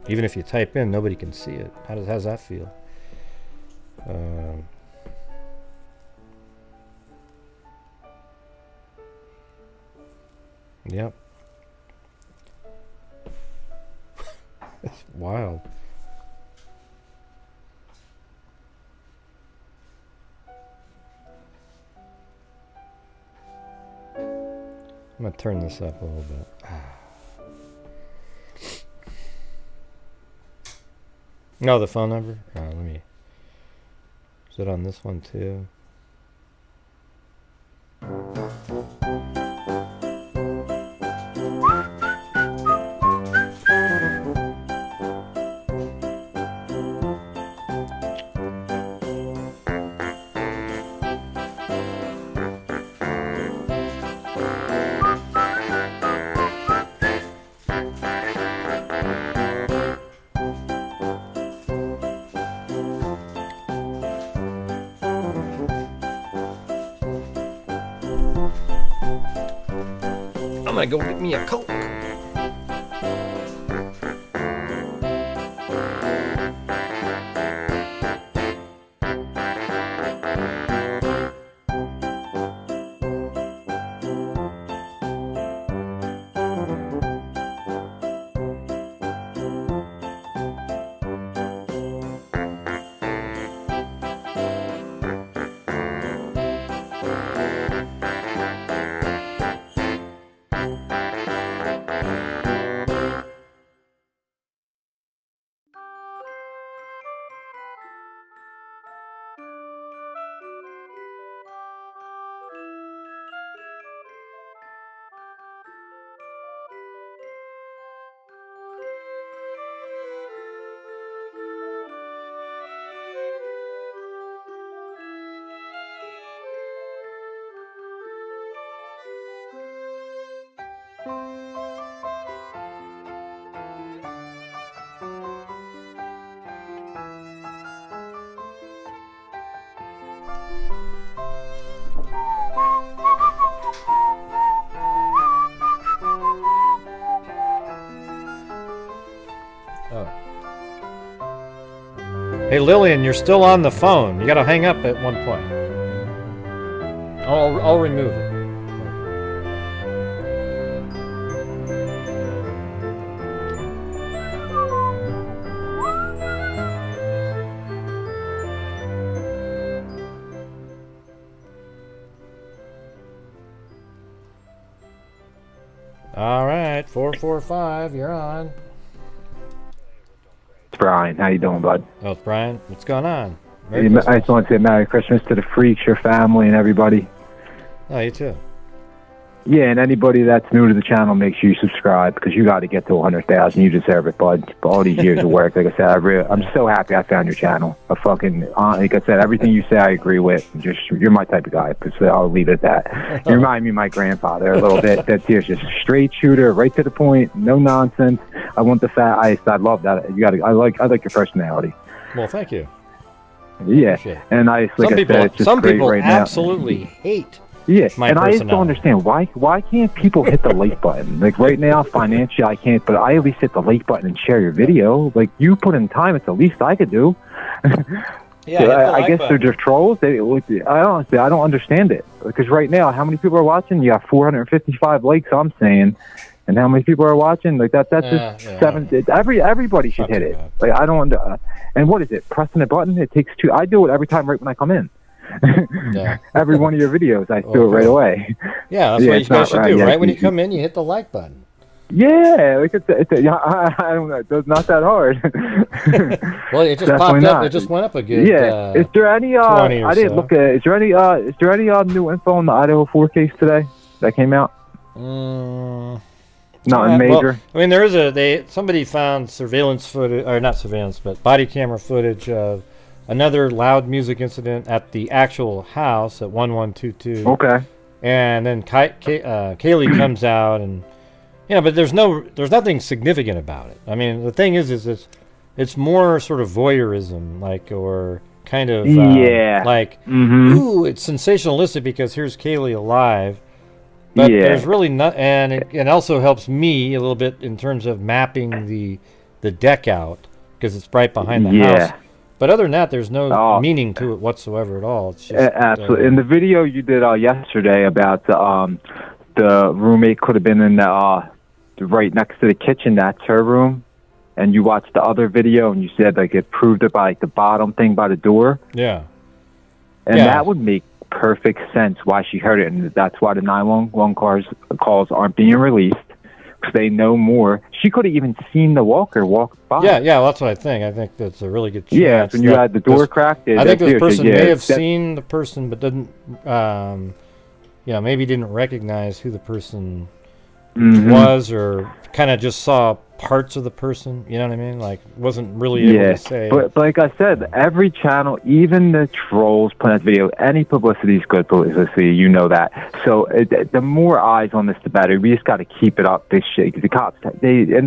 [SPEAKER 3] Even if you type in, nobody can see it. How's that feel? Yep. It's wild. I'm going to turn this up a little bit. No, the phone number? Let me... Is it on this one too? I'm gonna go get me a Coke. Hey Lillian, you're still on the phone. You gotta hang up at one point. I'll remove it. All right, 445, you're on.
[SPEAKER 2] It's Brian. How you doing, bud?
[SPEAKER 3] Oh, it's Brian. What's going on?
[SPEAKER 2] I just want to say Merry Christmas to the freaks, your family, and everybody.
[SPEAKER 3] Oh, you too.
[SPEAKER 2] Yeah, and anybody that's new to the channel, make sure you subscribe because you got to get to 100,000. You deserve it, bud. All these years of work, like I said, I'm so happy I found your channel. Like I said, everything you say, I agree with. You're my type of guy, so I'll leave it at that. You remind me of my grandfather a little bit. That's just a straight shooter, right to the point, no nonsense. I want the fat ice. I love that. I like your personality.
[SPEAKER 3] Well, thank you.
[SPEAKER 2] Yeah, and I like I said, it's just
[SPEAKER 3] some
[SPEAKER 2] great
[SPEAKER 3] people
[SPEAKER 2] right
[SPEAKER 3] absolutely hate.
[SPEAKER 2] Yeah,
[SPEAKER 3] my
[SPEAKER 2] and I just don't understand why can't people hit the like button? Like right now, financially, I can't, but I at least hit the like button and share your video. Like you put in time, it's the least I could do.
[SPEAKER 3] Yeah,
[SPEAKER 2] so I guess they're just trolls. I don't understand it because right now, how many people are watching? You got 455 likes. I'm saying. And how many people are watching? Like that's just seven. Everybody should hit it. Like I don't. And what is it? Pressing a button? It takes two. I do it every time right when I come in. Every one of your videos, I do it right away.
[SPEAKER 3] Yeah, that's what you guys should do. Right when you come in, you hit the like button.
[SPEAKER 2] Yeah, like I don't know. It's not that hard.
[SPEAKER 3] Well, it just popped up. It just went up a good.
[SPEAKER 2] Yeah. Is there any? I didn't look at. Is there any? Is there any new info on the Idaho 4 case today that came out? Nothing major.
[SPEAKER 3] Well, I mean, there is somebody found surveillance footage, or not surveillance, but body camera footage of another loud music incident at the actual house at 1122.
[SPEAKER 2] Okay.
[SPEAKER 3] And then Kaylee comes out, and but there's nothing significant about it. I mean, the thing is it's more sort of voyeurism, like, or kind of like, ooh, it's sensationalistic because here's Kaylee alive. But there's really not, and it also helps me a little bit in terms of mapping the deck out because it's right behind the house. But other than that, there's no meaning to it whatsoever at all. It's just,
[SPEAKER 2] absolutely. In the video you did yesterday about the roommate could have been in the right next to the kitchen. That's her room, and you watched the other video and you said like it proved it by like the bottom thing by the door.
[SPEAKER 3] Yeah.
[SPEAKER 2] And that would make perfect sense why she heard it, and that's why the 911 calls aren't being released because they know more. She could have even seen the walker walk by.
[SPEAKER 3] Yeah, that's what I think. I think that's a really good chance.
[SPEAKER 2] Yeah, when you had the door cracked.
[SPEAKER 3] I think this person may have seen the person, but didn't, maybe didn't recognize who the person was, or kind of just saw parts of the person. You know what I mean? Like, wasn't really able to say.
[SPEAKER 2] But like I said, every channel, even the trolls put out video, any publicity is good publicity. You know that. So the more eyes on this, the better. We just got to keep it up. This shit. The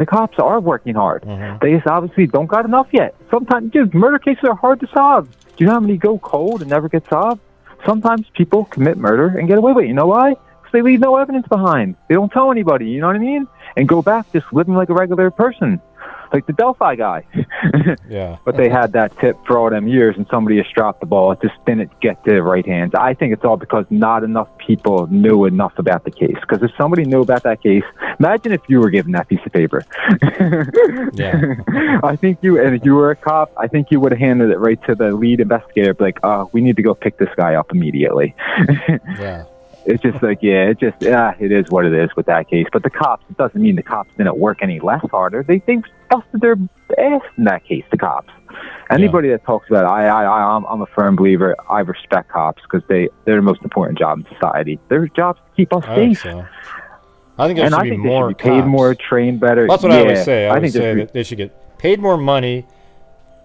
[SPEAKER 2] cops are working hard. They just obviously don't got enough yet. Sometimes, murder cases are hard to solve. Do you know how many go cold and never get solved? Sometimes people commit murder and get away with it. You know why? Because they leave no evidence behind. They don't tell anybody. You know what I mean? And go back just living like a regular person, like the Delphi guy. But they had that tip for all them years, and somebody just dropped the ball. It just didn't get to the right hands. I think it's all because not enough people knew enough about the case. Because if somebody knew about that case, imagine if you were given that piece of paper. I think and if you were a cop, I think you would have handed it right to the lead investigator, like, we need to go pick this guy up immediately. It's just like, it is what it is with that case. But the cops, it doesn't mean the cops didn't work any less harder. They busted their ass in that case, the cops. Anybody that talks about it, I'm a firm believer. I respect cops because they're the most important job in society. Their job's to keep us safe.
[SPEAKER 3] I think there should be more
[SPEAKER 2] they should be paid more, trained better.
[SPEAKER 3] That's what I always say. I would say that they should get paid more money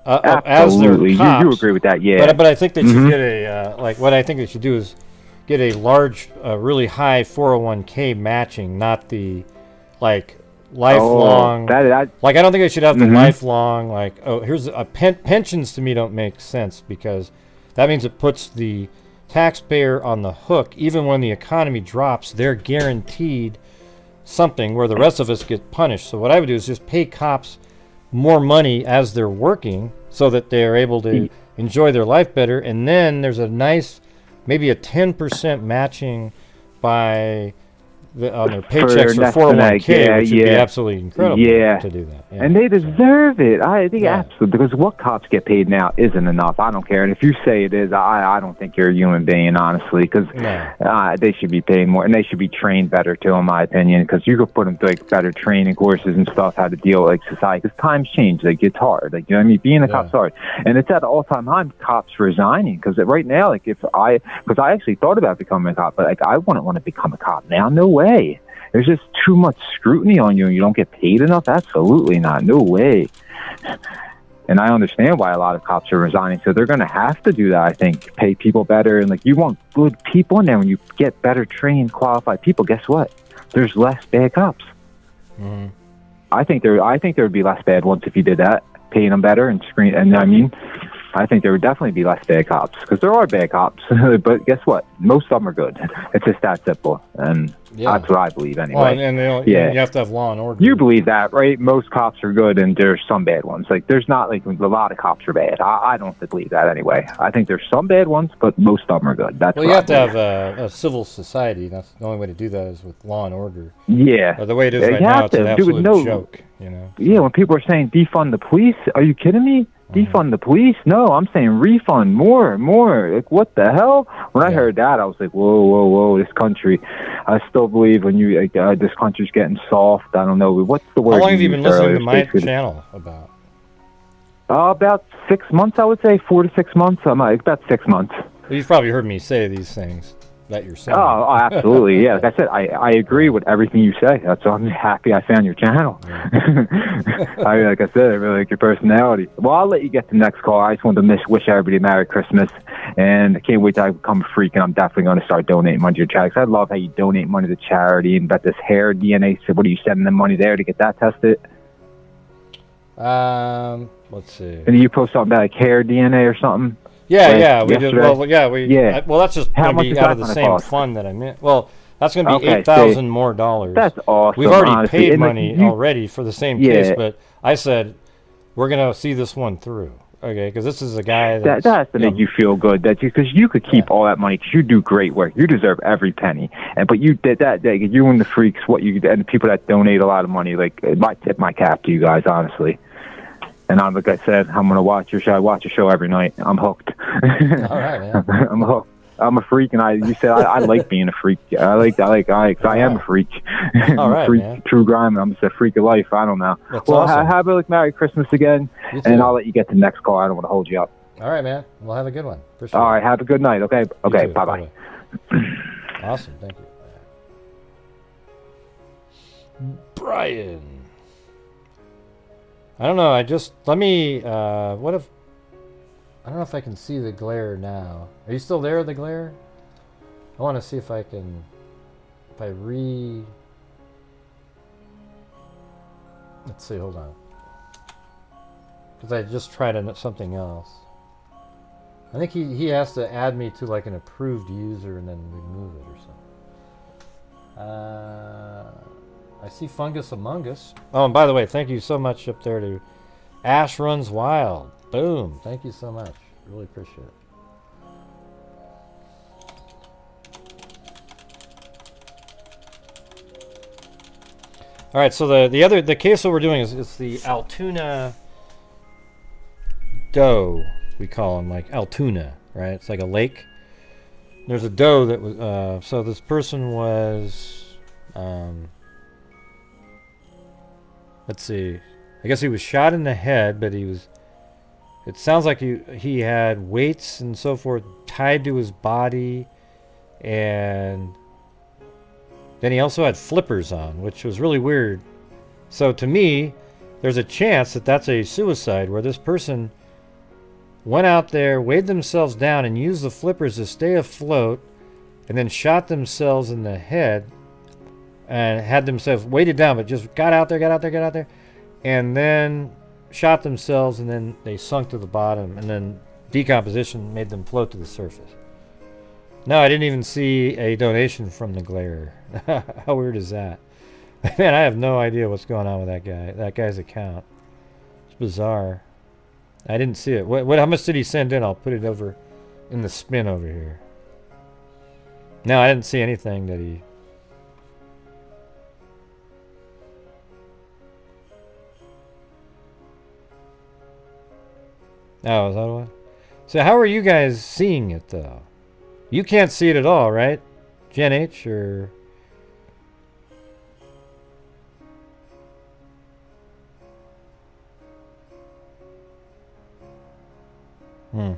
[SPEAKER 3] as their cops.
[SPEAKER 2] You agree with that,
[SPEAKER 3] But I think they should get what I think they should do is get a large, really high 401k matching, not the lifelong. I don't think they should have the lifelong. Here's pensions. To me, don't make sense because that means it puts the taxpayer on the hook. Even when the economy drops, they're guaranteed something where the rest of us get punished. So what I would do is just pay cops more money as they're working, so that they're able to enjoy their life better. And then there's a nice maybe a 10% matching by on their paychecks for 401k, which would be absolutely incredible to do that.
[SPEAKER 2] And they deserve it. I think absolutely, because what cops get paid now isn't enough. I don't care. And if you say it is, I don't think you're a human being, honestly, because they should be paying more, and they should be trained better, too, in my opinion, because you could put them through, like, better training courses and stuff, how to deal with, like, society, because times change. Like, it's hard. Like, you know what I mean? Being a cop's hard. And it's at an all-time high, cops resigning, because right now, like, because I actually thought about becoming a cop, but, like, I wouldn't want to become a cop now. No way. There's just too much scrutiny on you and you don't get paid enough. Absolutely not. No way. And I understand why a lot of cops are resigning. So they're going to have to do that, I think. Pay people better. And like, you want good people in there. When you get better trained, qualified people, guess what? There's less bad cops.
[SPEAKER 3] Mm-hmm.
[SPEAKER 2] I think there would be less bad ones if you did that. Paying them better and screen. And I mean, I think there would definitely be less bad cops, because there are bad cops, but guess what? Most of them are good. It's just that simple, and that's what I believe anyway.
[SPEAKER 3] Well, and you have to have law and order.
[SPEAKER 2] You believe that, right? Most cops are good, and there's some bad ones. Like, there's not, like, a lot of cops are bad. I don't believe that anyway. I think there's some bad ones, but most of them are good. That's
[SPEAKER 3] you have to have a civil society. That's the only way to do that is with law and order.
[SPEAKER 2] Yeah.
[SPEAKER 3] The way it is right now, it's an absolute joke. You know.
[SPEAKER 2] Yeah, when people are saying defund the police, are you kidding me? Defund the police? No, I'm saying refund more. Like, what the hell? When I heard that, I was like, whoa, this country. I still believe when you, like, this country's getting soft. I don't know. What's the word?
[SPEAKER 3] How long have you been listening to my channel about?
[SPEAKER 2] About 6 months, I would say. 4 to 6 months. About 6 months.
[SPEAKER 3] Well, you've probably heard me say these things that you're saying.
[SPEAKER 2] Oh, absolutely. Yeah, like I said, I agree with everything you say. That's why I'm happy I found your channel. Like I said, I really like your personality. Well, I'll let you get to the next call. I just wanted to wish everybody a Merry Christmas, and I can't wait till I become a freak, and I'm definitely going to start donating money to your charity. I love how you donate money to charity, and about this hair DNA. So what are you sending them money there to get that tested?
[SPEAKER 3] Let's see.
[SPEAKER 2] And you post something about, like, hair DNA or something?
[SPEAKER 3] Yeah, we did. Well, that's just going to be out of the same
[SPEAKER 2] cost?
[SPEAKER 3] fund that I meant. Well, that's going to be $8,000 more dollars.
[SPEAKER 2] That's awesome.
[SPEAKER 3] We've already paid money already for the same case, but I said we're going to see this one through. Okay, because this is a guy
[SPEAKER 2] that has to make you feel good, because you could keep all that money, because you do great work. You deserve every penny, but you did that. You and the freaks, and the people that donate a lot of money, like, I tip my cap to you guys, honestly. And like I said, I'm gonna watch your show. I watch your show every night. I'm hooked.
[SPEAKER 3] All right, man.
[SPEAKER 2] I'm hooked. I'm a freak, and you said I like being a freak. I am a freak.
[SPEAKER 3] All right,
[SPEAKER 2] freak,
[SPEAKER 3] man.
[SPEAKER 2] True grime. I'm just a freak of life. I don't know.
[SPEAKER 3] That's awesome.
[SPEAKER 2] Have a Merry Christmas again, and I'll let you get to the next call. I don't want to hold you up.
[SPEAKER 3] All right, man. We'll have a good one.
[SPEAKER 2] All right, have a good night. Okay. Bye.
[SPEAKER 3] Awesome. Thank you. Brian. I don't know. Let me. What if? I don't know if I can see the glare now. Are you still there, the glare? I want to see if I can. If I let's see. Hold on. Because I just tried something else. I think he has to add me to, like, an approved user and then remove it or something. I see Fungus Among Us. Oh, and by the way, thank you so much up there to Ash Runs Wild. Boom. Thank you so much. Really appreciate it. All right, so the case that we're doing is the Altoona doe, we call them, like Altoona, right? It's like a lake. There's a doe that was so this person was let's see. I guess he was shot in the head, but it sounds like he had weights and so forth tied to his body, and then he also had flippers on, which was really weird. So to me, there's a chance that that's a suicide, where this person went out there, weighed themselves down, and used the flippers to stay afloat, and then shot themselves in the head, and had themselves weighted down, but just got out there, and then shot themselves, and then they sunk to the bottom, and then decomposition made them float to the surface. No, I didn't even see a donation from the glare. How weird is that? Man, I have no idea what's going on with that guy's account. It's bizarre. I didn't see it. How much did he send in? I'll put it over in the spin over here. No, I didn't see anything that he... Oh, is that what? So how are you guys seeing it, though? You can't see it at all, right? Gen H, or... Hmm.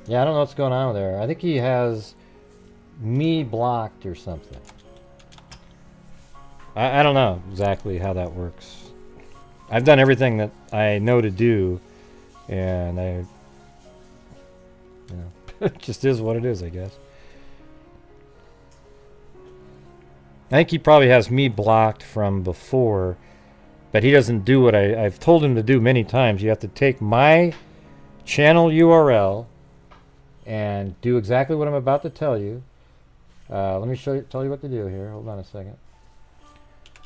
[SPEAKER 3] Yeah, I don't know what's going on there. I think he has me blocked or something. I don't know exactly how that works. I've done everything that I know to do, and you know, it just is what it is, I guess. I think he probably has me blocked from before, but he doesn't do what I've told him to do many times. You have to take my channel URL and do exactly what I'm about to tell you. Let me tell you what to do here. Hold on a second.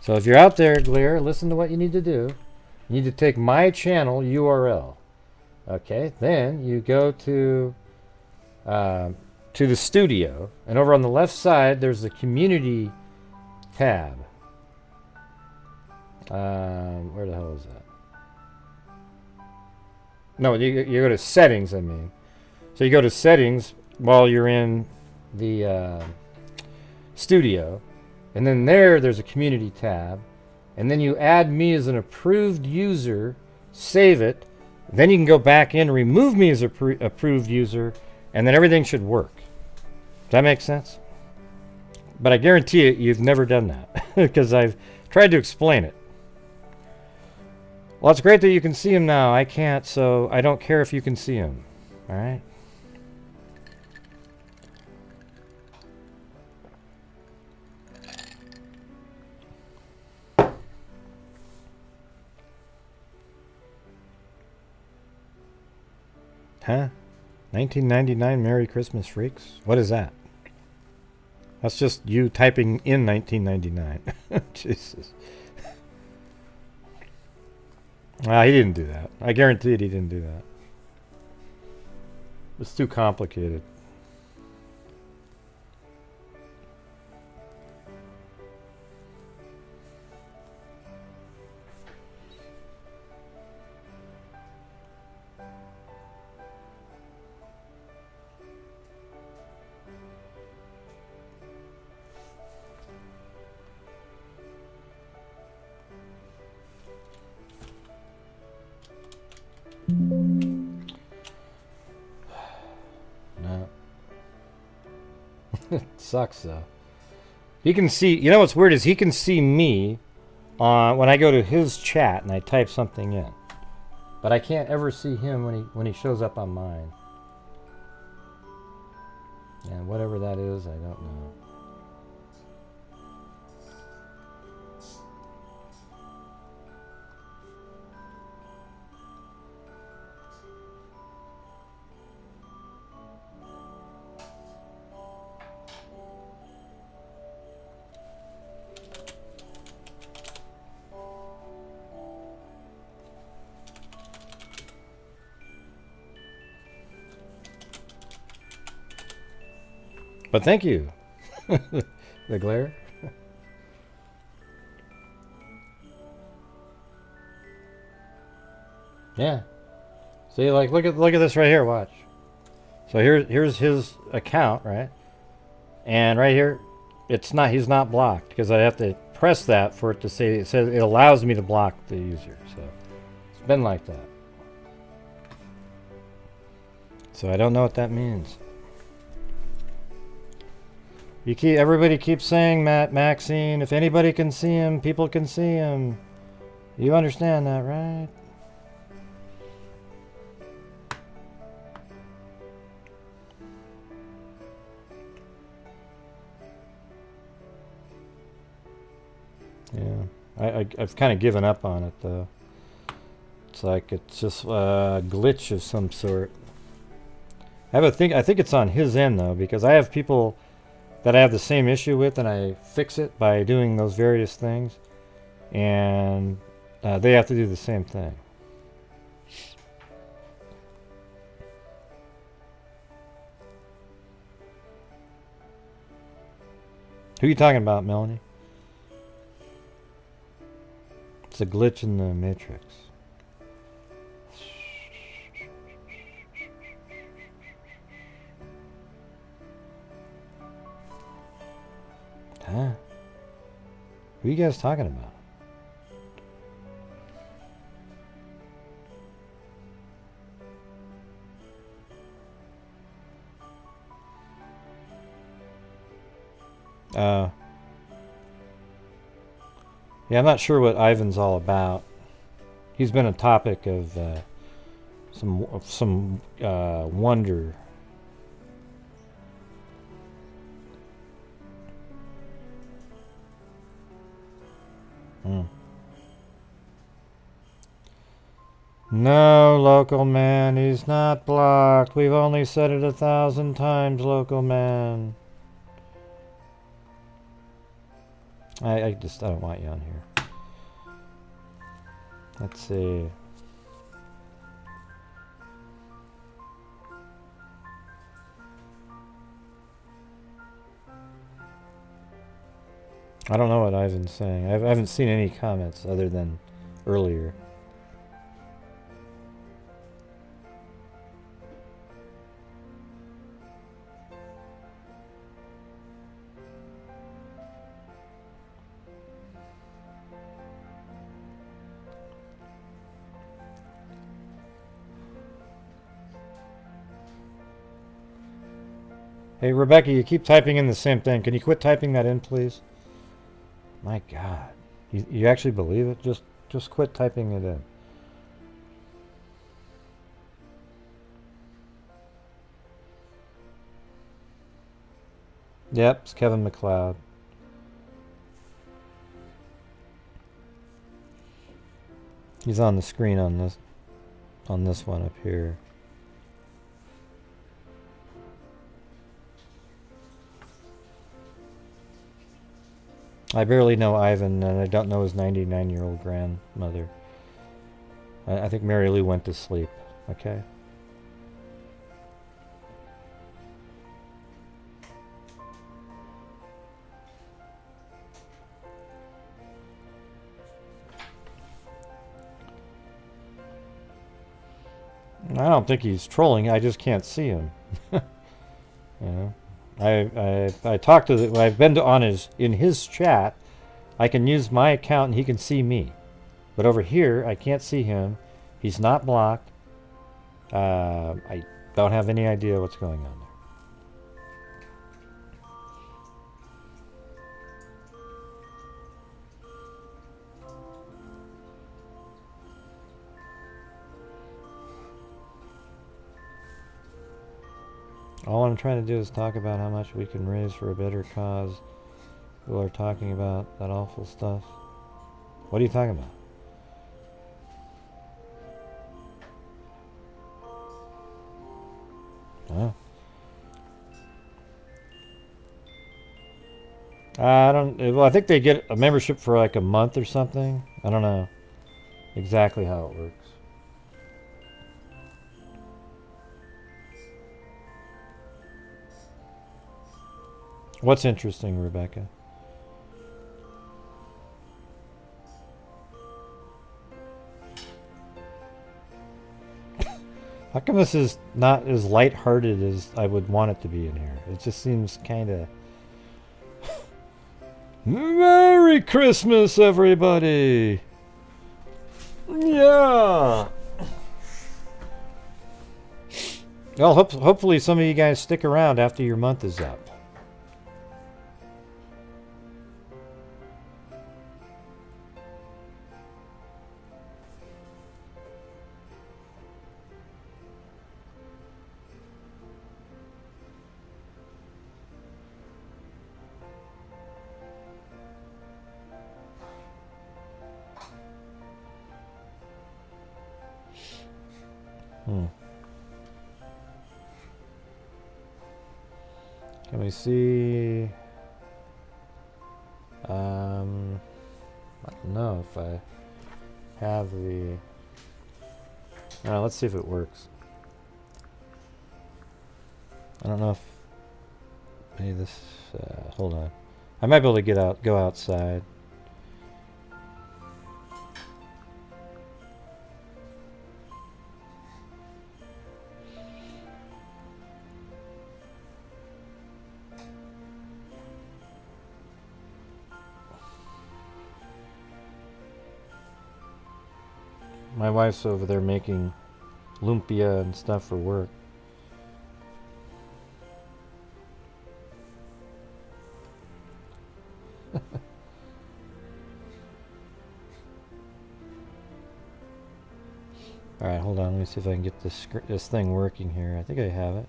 [SPEAKER 3] So if you're out there, Glare, listen to what you need to do. You need to take my channel URL. Okay, then you go to the studio, and over on the left side there's the community tab. Where the hell is that? No, you go to settings, I mean. So you go to settings while you're in the studio, and then there's a community tab, and then you add me as an approved user, save it, then you can go back in, remove me as a approved user, and then everything should work. Does that make sense? But I guarantee you've never done that because I've tried to explain it. Well, it's great that you can see him now. I can't, so I don't care if you can see him. All right? Huh? 1999 Merry Christmas Freaks? What is that? That's just you typing in 1999. Jesus. Well, he didn't do that. I guarantee it, he didn't do that. It's too complicated. No. It sucks though. He can see, you know what's weird is he can see me when I go to his chat and I type something in. But I can't ever see him when he shows up on mine. And whatever that is, I don't know. But thank you, the glare. Yeah. See, like, look at this right here. Watch. So here's his account, right? And right here, he's not blocked because I have to press that for it to say. It says it allows me to block the user. So it's been like that. So I don't know what that means. Everybody keeps saying, Maxine, if anybody can see him, people can see him. You understand that, right? Yeah, I've kind of given up on it though. It's like it's just a glitch of some sort. I think it's on his end though, because I have people that I have the same issue with, and I fix it by doing those various things. And They have to do the same thing. Who are you talking about, Melanie? It's a glitch in the matrix. Huh? Who are you guys talking about? Yeah, I'm not sure what Ivan's all about. He's been a topic of some wonder. No, local man, he's not blocked. We've only said it 1,000 times, local man. I don't want you on here. Let's see. I don't know what Ivan's saying. I haven't seen any comments other than earlier. Hey, Rebecca, you keep typing in the same thing. Can you quit typing that in, please? My God. You actually believe it? Just quit typing it in. Yep, it's Kevin McLeod. He's on the screen on this one up here. I barely know Ivan, and I don't know his 99-year-old grandmother. I think Mary Lou went to sleep. Okay. I don't think he's trolling. I just can't see him. You know. I talked to I've been to in his chat. I can use my account and he can see me, but over here I can't see him. He's not blocked. I don't have any idea what's going on there. All I'm trying to do is talk about how much we can raise for a better cause. People are talking about that awful stuff. What are you talking about? Huh? I don't... Well, I think they get a membership for like a month or something. I don't know exactly how it works. What's interesting, Rebecca? How come this is not as lighthearted as I would want it to be in here? It just seems kind of... Merry Christmas, everybody! Yeah! Well, hopefully some of you guys stick around after your month is up. Can we see? I don't know if I have the... let's see if it works. I don't know if... Maybe this... hold on. I might be able to go outside. My wife's over there making lumpia and stuff for work. Alright, hold on. Let me see if I can get this thing working here. I think I have it.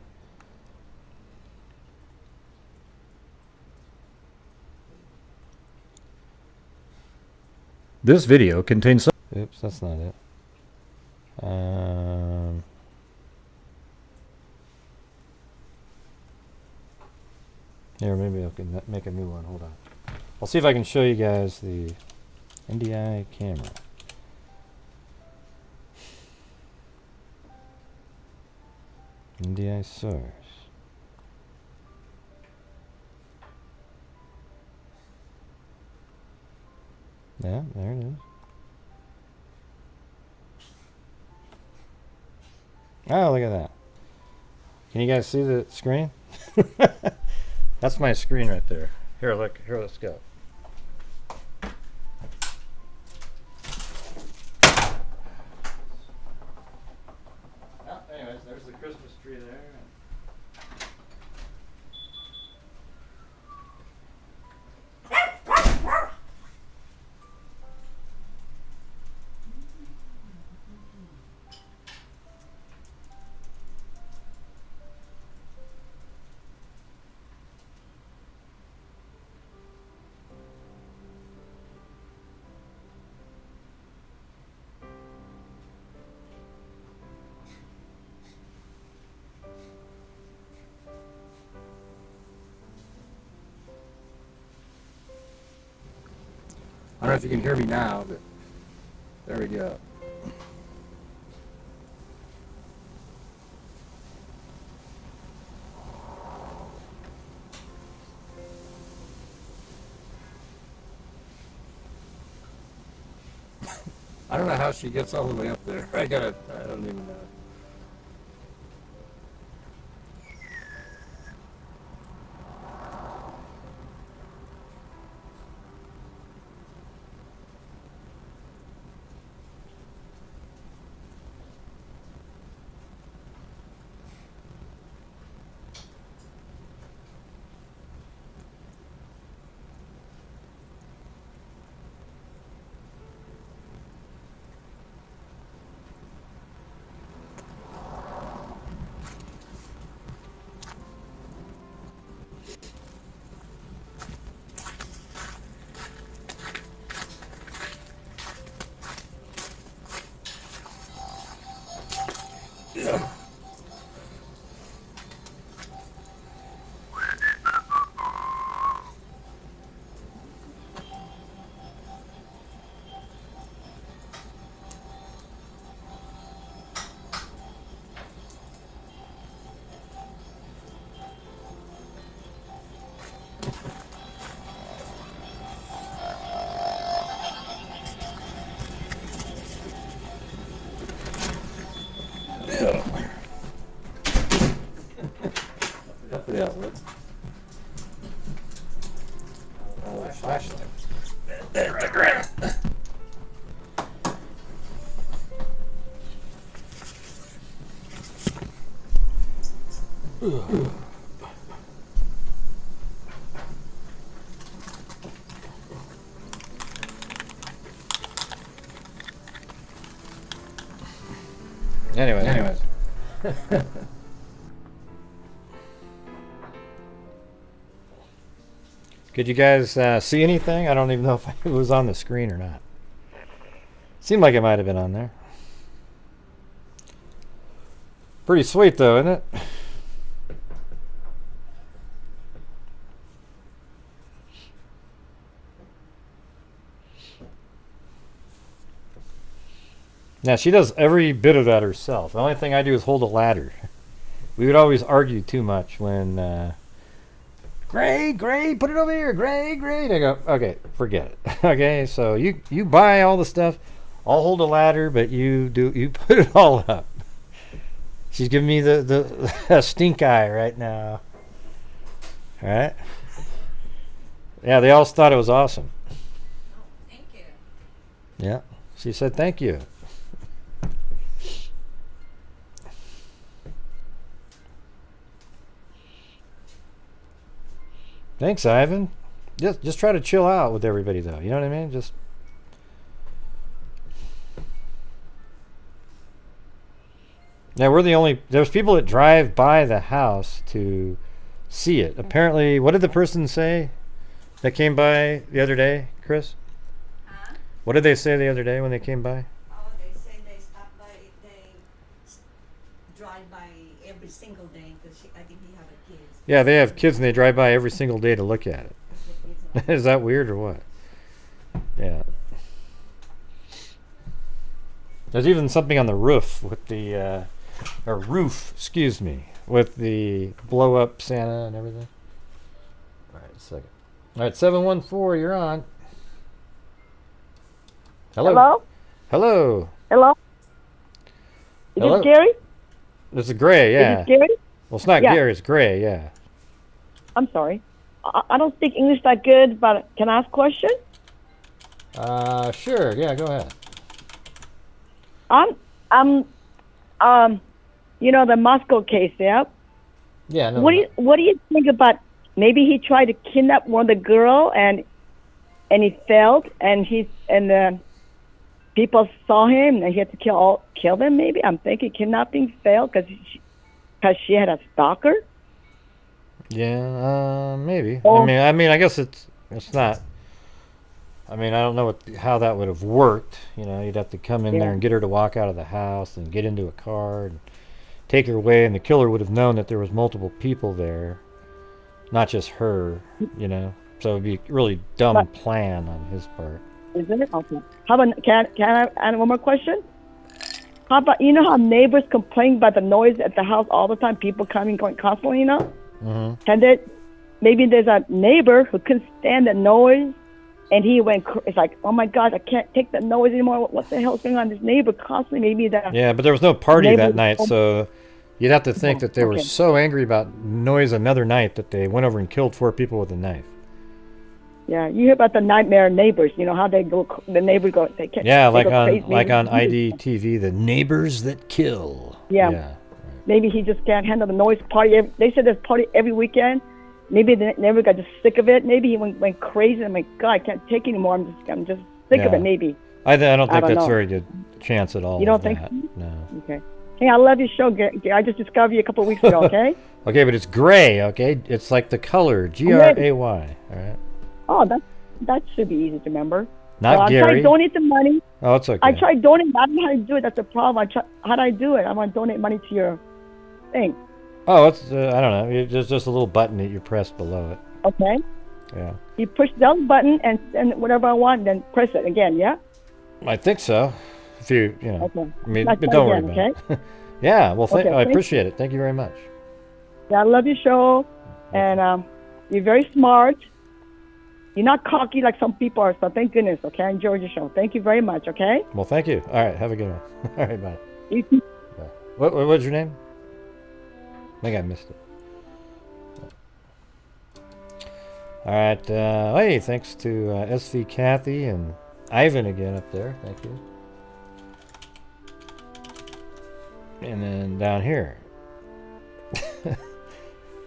[SPEAKER 1] This video contains some...
[SPEAKER 3] Oops, that's not it. Here, maybe I can make a new one. Hold on. I'll see if I can show you guys the NDI camera. NDI source. Yeah, there it is. Oh, look at that. Can you guys see the screen? That's my screen right there. Here, look. Here, let's go. Well, anyways, there's the Christmas tree there. I don't know if you can hear me now, but there we go. I don't know how she gets all the way up there. I don't even know. Yeah. Oh, flashlight. There's the Grant. Anyways. Could you guys see anything? I don't even know if it was on the screen or not. Seemed like it might have been on there. Pretty sweet though, isn't it? Now, she does every bit of that herself. The only thing I do is hold a ladder. We would always argue too much when, Gray, put it over here. Gray. I go, okay, forget it. Okay, so you buy all the stuff. I'll hold a ladder, but you put it all up. She's giving me the stink eye right now. All right. Yeah, they all thought it was awesome.
[SPEAKER 9] Oh, thank you.
[SPEAKER 3] Yeah, she said thank you. Thanks, Ivan. Just try to chill out with everybody, though. You know what I mean? Just. Now, we're the only... There's people that drive by the house to see it. Apparently, what did the person say that came by the other day, Chris?
[SPEAKER 9] Huh?
[SPEAKER 3] What did they say the other day when they came by?
[SPEAKER 9] Oh, they say they stop by, they drive by every single day because I think they have a kid.
[SPEAKER 3] Yeah, they have kids and they drive by every single day to look at it. Is that weird or what? Yeah. There's even something on the roof with the... excuse me, with the blow-up Santa and everything. All right, a second. All right, 714, you're on. Hello?
[SPEAKER 10] Hello?
[SPEAKER 3] Hello?
[SPEAKER 10] Is
[SPEAKER 3] Hello?
[SPEAKER 10] this Gary?
[SPEAKER 3] This is Gray, yeah.
[SPEAKER 10] Is this Gary?
[SPEAKER 3] Well, it's not
[SPEAKER 10] Yeah.
[SPEAKER 3] Gary, it's Gray, yeah.
[SPEAKER 10] I'm sorry. I don't speak English that good, but can I ask a question?
[SPEAKER 3] Sure, yeah, go ahead.
[SPEAKER 10] You know the Moscow case, yeah?
[SPEAKER 3] Yeah, no.
[SPEAKER 10] What do you think about maybe he tried to kidnap one of the girl and he failed and people saw him and he had to kill them maybe? I'm thinking kidnapping failed because she had a stalker.
[SPEAKER 3] Yeah, maybe.
[SPEAKER 10] Oh.
[SPEAKER 3] I mean, I guess it's not. I mean, I don't know how that would have worked. You know, you'd have to come in there and get her to walk out of the house and get into a car and take her away, and the killer would have known that there was multiple people there, not just her. You know, so it'd be a really dumb plan on his part.
[SPEAKER 10] Isn't it? Okay. How about can I add one more question? How about you know how neighbors complain about the noise at the house all the time? People coming going constantly, you know.
[SPEAKER 3] Mm-hmm.
[SPEAKER 10] And maybe there's a neighbor who couldn't stand the noise, and he went. It's like, oh my God, I can't take the noise anymore. What the hell's going on? This neighbor constantly, maybe that.
[SPEAKER 3] Yeah, but there was no party that night, so you'd have to think that they were so angry about noise another night that they went over and killed 4 people with a knife.
[SPEAKER 10] Yeah, you hear about the nightmare neighbors. You know how they go. The neighbors go. They can't.
[SPEAKER 3] Yeah,
[SPEAKER 10] they
[SPEAKER 3] like on IDTV, the neighbors that kill.
[SPEAKER 10] Yeah.
[SPEAKER 3] Right.
[SPEAKER 10] Maybe he just can't handle the noise. Party. They said there's party every weekend. Maybe the neighbor got just sick of it. Maybe he went crazy. I'm like, God, I can't take it anymore. I'm just sick of it. Maybe.
[SPEAKER 3] I don't think that's
[SPEAKER 10] know.
[SPEAKER 3] a very good chance at all.
[SPEAKER 10] You don't think
[SPEAKER 3] that.
[SPEAKER 10] so?
[SPEAKER 3] No.
[SPEAKER 10] Okay. Hey, I love your show. I just discovered you a couple of weeks ago. Okay.
[SPEAKER 3] Okay, but it's gray. Okay, it's like the color GRAY. All right.
[SPEAKER 10] Oh, that should be easy to remember.
[SPEAKER 3] Not Gary.
[SPEAKER 10] I tried donate the money.
[SPEAKER 3] Oh, it's okay.
[SPEAKER 10] I tried donating. I don't know how to do it. That's the problem. How do I do it? I want to donate money to your thing.
[SPEAKER 3] Oh, it's I don't know. There's just a little button that you press below it.
[SPEAKER 10] Okay.
[SPEAKER 3] Yeah.
[SPEAKER 10] You push down the button and whatever I want, then press it again. Yeah.
[SPEAKER 3] I think so. If you know.
[SPEAKER 10] Okay.
[SPEAKER 3] I mean,
[SPEAKER 10] That's
[SPEAKER 3] but don't worry
[SPEAKER 10] again,
[SPEAKER 3] about it. Yeah. Well,
[SPEAKER 10] Okay,
[SPEAKER 3] I appreciate it. Thank you very much.
[SPEAKER 10] Yeah, I love your show, and you're very smart. You're not cocky like some people are, so thank goodness. Okay, I enjoyed your show. Thank you very much. Okay.
[SPEAKER 3] Well, thank you. All right. Have a good one. All right. Bye.
[SPEAKER 10] You too.
[SPEAKER 3] Bye. What's your name? I think I missed it. All right. Hey, thanks to SV Kathy and Ivan again up there. Thank you. And then down here.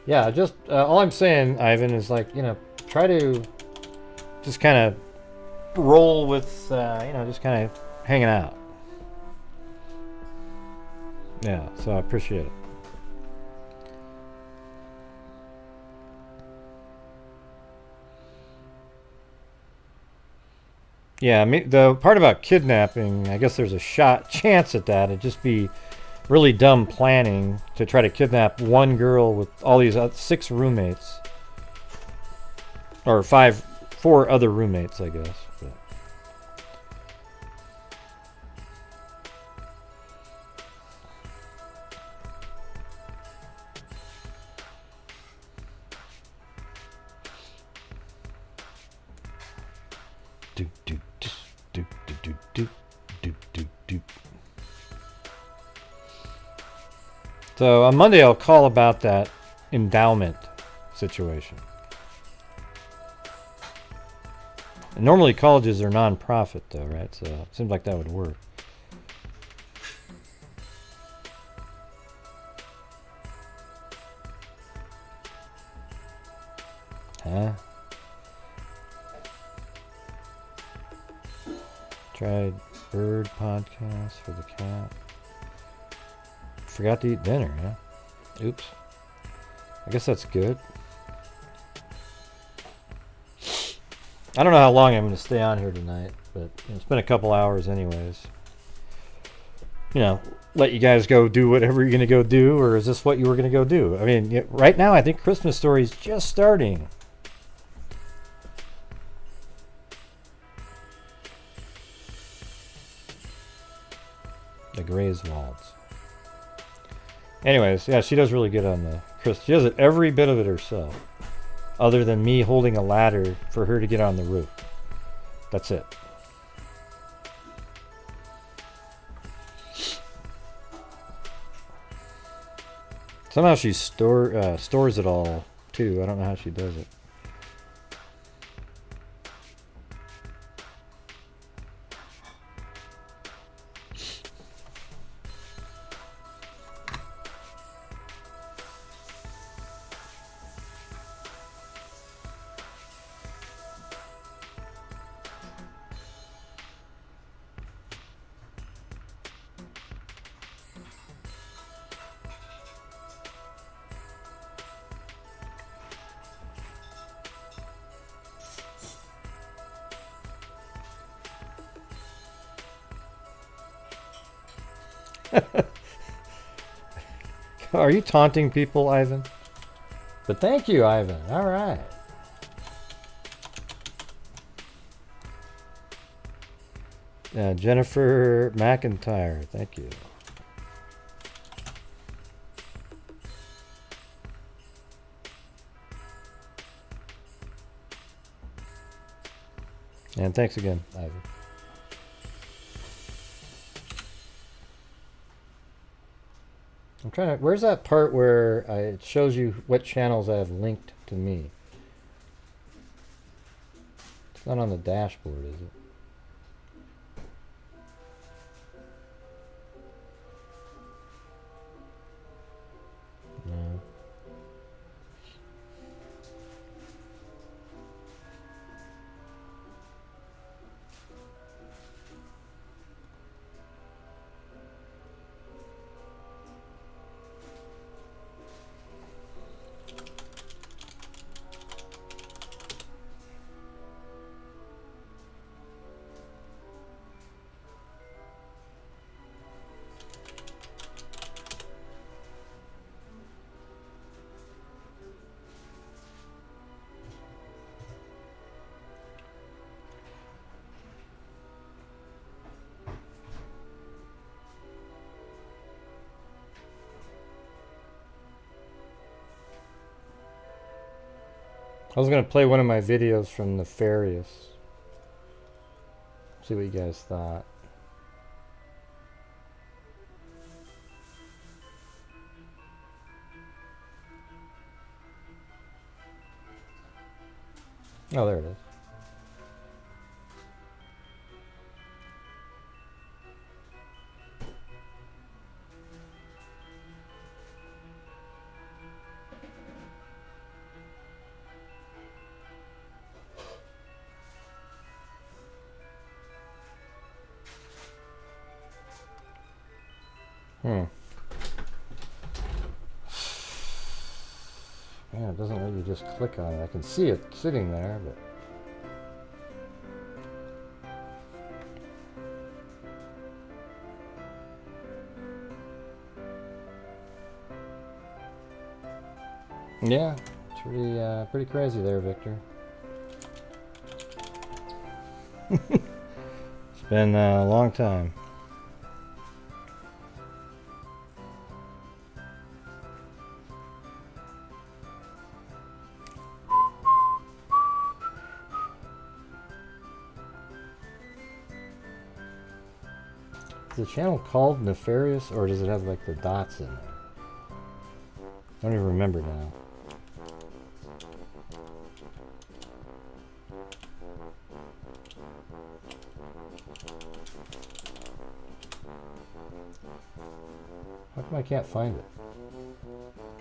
[SPEAKER 3] Yeah, just all I'm saying, Ivan, is like, you know, try to just kind of roll with, you know, just kind of hanging out. Yeah, so I appreciate it. Yeah, the part about kidnapping, I guess there's a chance at that. It'd just be really dumb planning to try to kidnap one girl with all these 6 roommates. Or 4 other roommates, I guess. But. So on Monday I'll call about that endowment situation. And normally colleges are non-profit though, right? So it seems like that would work. Huh? Tried bird podcast for the cat. Forgot to eat dinner, huh? Oops. I guess that's good. I don't know how long I'm going to stay on here tonight, but it's been a couple hours anyways. You know, let you guys go do whatever you're going to go do, or is this what you were going to go do? I mean, right now I think Christmas Story is just starting. The Grayswalds. Anyways, yeah, she does really good on the Chris. She does it every bit of it herself, other than me holding a ladder for her to get on the roof. That's it. Somehow she stores it all too. I don't know how she does it. Are you taunting people, Ivan? But thank you, Ivan. All right. Jennifer McIntyre. Thank you. And thanks again, Ivan. I'm trying to. Where's that part where it shows you what channels I have linked to me? It's not on the dashboard, is it? No. I was going to play one of my videos from Nefarious. See what you guys thought. Oh, there it is. Yeah, it doesn't let you just click on it. I can see it sitting there, but... Yeah, it's pretty crazy there, Victor. It's been a long time. the channel called Nefarious, or does it have like the dots in there? I don't even remember now. How come I can't find it?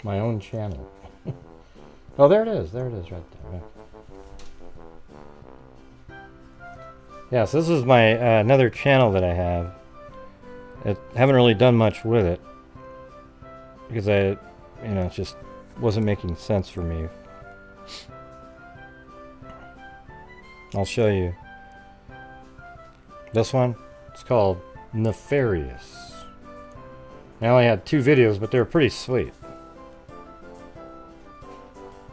[SPEAKER 3] My own channel. Oh, there it is. There it is right there. Yeah, so this is my another channel that I have. I haven't really done much with it because it just wasn't making sense for me. I'll show you. This one, it's called Nefarious. I only had 2 videos, but they were pretty sweet.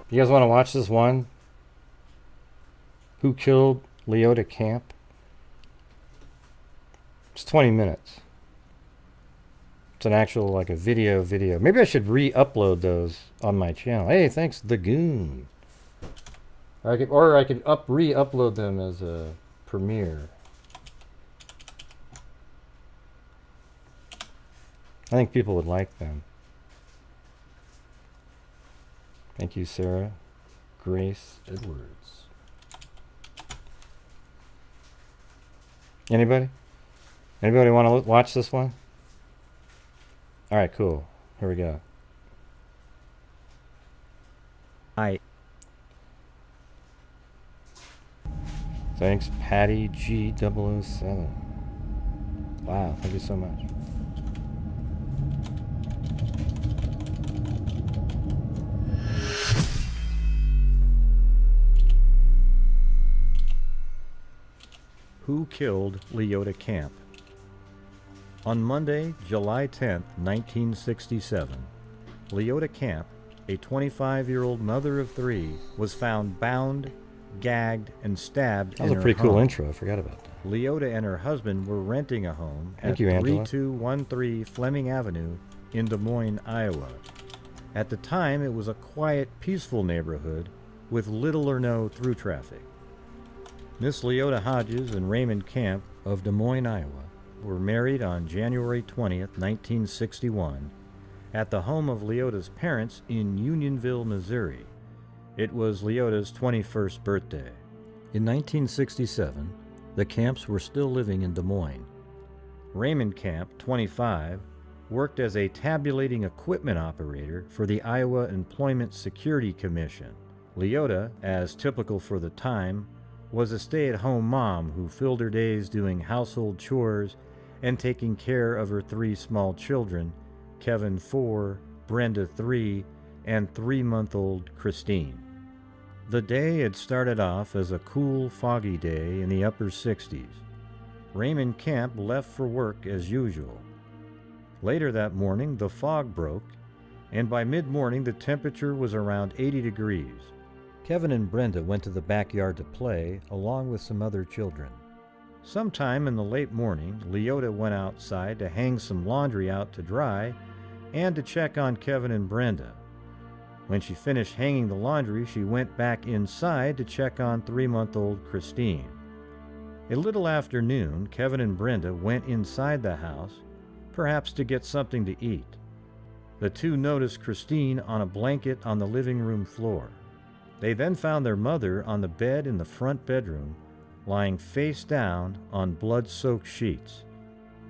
[SPEAKER 3] You guys want to watch this one? Who killed Leota Camp? It's 20 minutes. It's an actual, like a video. Maybe I should re-upload those on my channel. Hey, thanks, The Goon. Or I could re-upload them as a premiere. I think people would like them. Thank you, Sarah. Grace Edwards. Anybody? Anybody want to watch this one? All right, cool. Here we go.
[SPEAKER 1] Hi.
[SPEAKER 3] Thanks, Patty G007. Wow, thank you so much.
[SPEAKER 1] Who killed Leota Camp? On Monday, July 10, 1967, Leota Camp, a 25-year-old mother of 3, was found bound, gagged, and stabbed in her home.
[SPEAKER 3] That was a pretty cool intro. I forgot about that.
[SPEAKER 1] Leota and her husband were renting a home at 3213 Fleming Avenue in Des Moines, Iowa. At the time, it was a quiet, peaceful neighborhood with little or no through traffic. Miss Leota Hodges and Raymond Camp of Des Moines, Iowa, were married on January 20th, 1961, at the home of Leota's parents in Unionville, Missouri. It was Leota's 21st birthday. In 1967, the Camps were still living in Des Moines. Raymond Camp, 25, worked as a tabulating equipment operator for the Iowa Employment Security Commission. Leota, as typical for the time, was a stay-at-home mom who filled her days doing household chores and taking care of her 3 small children, Kevin 4, Brenda 3, and 3-month-old Christine. The day had started off as a cool, foggy day in the upper 60s. Raymond Camp left for work as usual. Later that morning, the fog broke, and by mid-morning the temperature was around 80 degrees. Kevin and Brenda went to the backyard to play, along with some other children. Sometime in the late morning, Leota went outside to hang some laundry out to dry and to check on Kevin and Brenda. When she finished hanging the laundry, she went back inside to check on 3-month-old Christine. A little after noon, Kevin and Brenda went inside the house, perhaps to get something to eat. The 2 noticed Christine on a blanket on the living room floor. They then found their mother on the bed in the front bedroom, lying face down on blood-soaked sheets.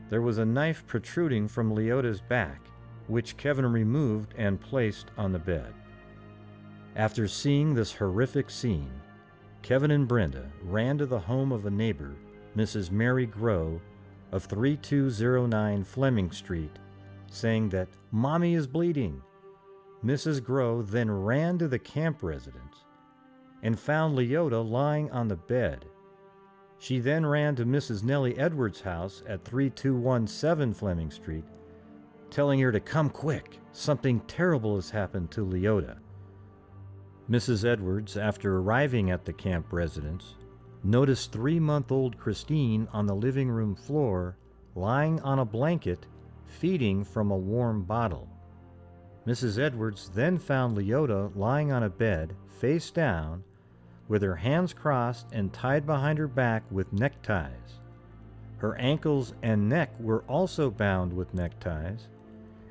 [SPEAKER 1] There was a knife protruding from Leota's back, which Kevin removed and placed on the bed. After seeing this horrific scene, Kevin and Brenda ran to the home of a neighbor, Mrs. Mary Grow, of 3209 Fleming Street, saying that "Mommy is bleeding." Mrs. Grow then ran to the camp residence and found Leota lying on the bed. She then ran to Mrs. Nellie Edwards' house at 3217 Fleming Street, telling her to come quick. Something terrible has happened to Leota. Mrs. Edwards, after arriving at the camp residence, noticed 3-month-old Christine on the living room floor, lying on a blanket, feeding from a warm bottle. Mrs. Edwards then found Leota lying on a bed, face down, with her hands crossed and tied behind her back with neckties. Her ankles and neck were also bound with neckties.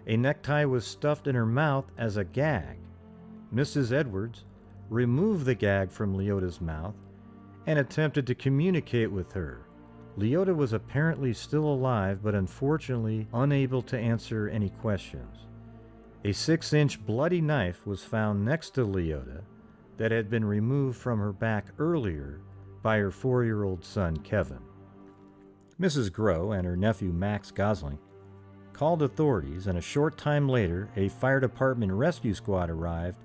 [SPEAKER 1] A necktie was stuffed in her mouth as a gag. Mrs. Edwards removed the gag from Leota's mouth and attempted to communicate with her. Leota was apparently still alive, but unfortunately unable to answer any questions. A 6-inch bloody knife was found next to Leota that had been removed from her back earlier by her 4-year-old son, Kevin. Mrs. Groh and her nephew, Max Gosling, called authorities, and a short time later, a fire department rescue squad arrived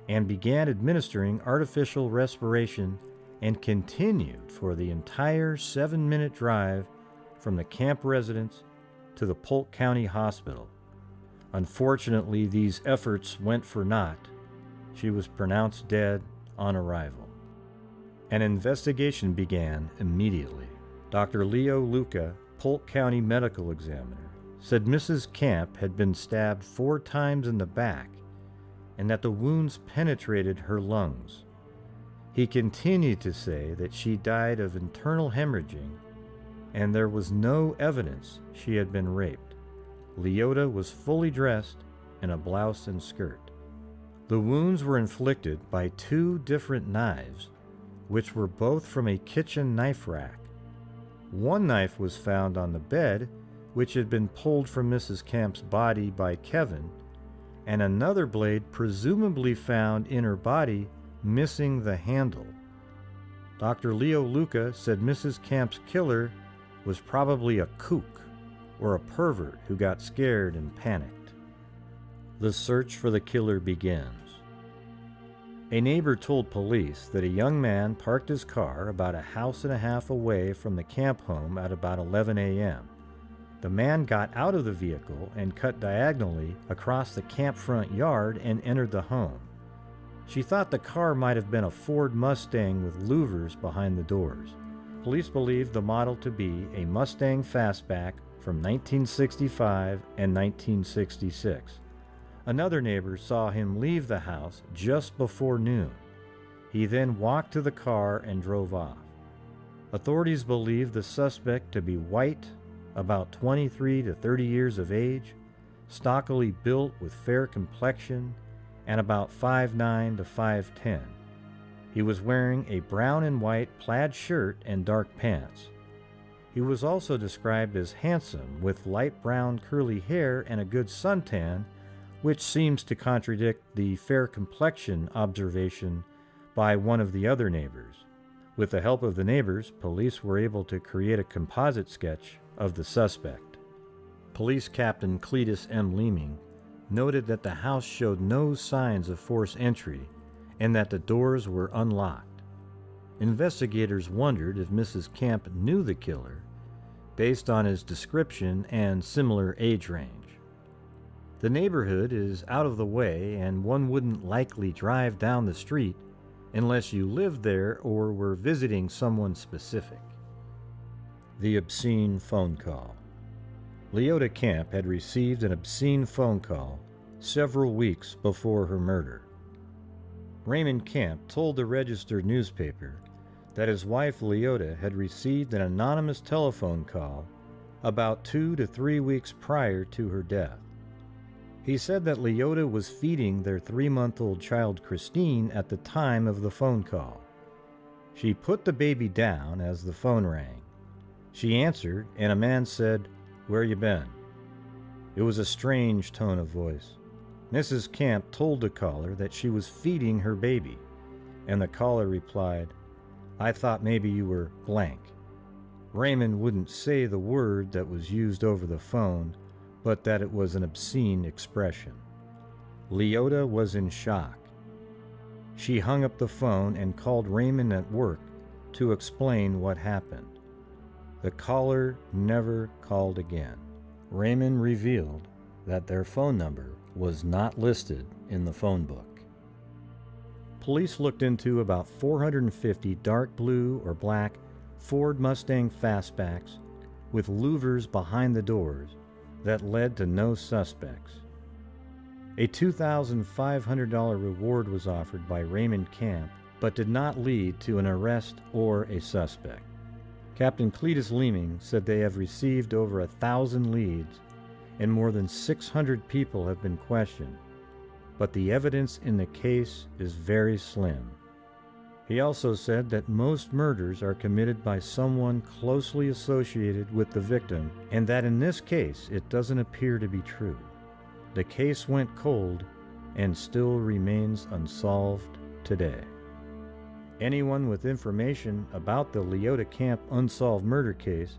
[SPEAKER 1] and began administering artificial respiration and continued for the entire 7-minute drive from the camp residence to the Polk County Hospital. Unfortunately, these efforts went for naught. She was pronounced dead on arrival. An investigation began immediately. Dr. Leo Luca, Polk County medical examiner, said Mrs. Camp had been stabbed 4 times in the back and that the wounds penetrated her lungs. He continued to say that she died of internal hemorrhaging and there was no evidence she had been raped. Leota was fully dressed in a blouse and skirt. The wounds were inflicted by 2 different knives, which were both from a kitchen knife rack. One knife was found on the bed, which had been pulled from Mrs. Camp's body by Kevin, and another blade presumably found in her body, missing the handle. Dr. Leo Luca said Mrs. Camp's killer was probably a kook or a pervert who got scared and panicked. The search for the killer begins. A neighbor told police that a young man parked his car about a house and a half away from the camp home at about 11 a.m. The man got out of the vehicle and cut diagonally across the camp front yard and entered the home. She thought the car might have been a Ford Mustang with louvers behind the doors. Police believed the model to be a Mustang Fastback from 1965 and 1966. Another neighbor saw him leave the house just before noon. He then walked to the car and drove off. Authorities believe the suspect to be white, about 23 to 30 years of age, stockily built with fair complexion, and about 5'9 to 5'10. He was wearing a brown and white plaid shirt and dark pants. He was also described as handsome with light brown curly hair and a good suntan, which seems to contradict the fair complexion observation by one of the other neighbors. With the help of the neighbors, police were able to create a composite sketch of the suspect. Police Captain Cletus M. Leeming noted that the house showed no signs of forced entry and that the doors were unlocked. Investigators wondered if Mrs. Camp knew the killer based on his description and similar age range. The neighborhood is out of the way and one wouldn't likely drive down the street unless you lived there or were visiting someone specific. The obscene phone call. Leota Camp had received an obscene phone call several weeks before her murder. Raymond Camp told the registered newspaper that his wife Leota had received an anonymous telephone call about 2 to 3 weeks prior to her death. He said that Leota was feeding their 3-month-old child Christine at the time of the phone call. She put the baby down as the phone rang. She answered, and a man said, "Where you been?" It was a strange tone of voice. Mrs. Camp told the caller that she was feeding her baby, and the caller replied, "I thought maybe you were blank." Raymond wouldn't say the word that was used over the phone, but that it was an obscene expression. Leota was in shock. She hung up the phone and called Raymond at work to explain what happened. The caller never called again. Raymond revealed that their phone number was not listed in the phone book. Police looked into about 450 dark blue or black Ford Mustang Fastbacks with louvers behind the doors that led to no suspects. A $2,500 reward was offered by Raymond Camp, but did not lead to an arrest or a suspect. Captain Cletus Leeming said they have received over 1,000 leads and more than 600 people have been questioned, but the evidence in the case is very slim. He also said that most murders are committed by someone closely associated with the victim, and that in this case it doesn't appear to be true. The case went cold and still remains unsolved today. Anyone with information about the Leota Camp unsolved murder case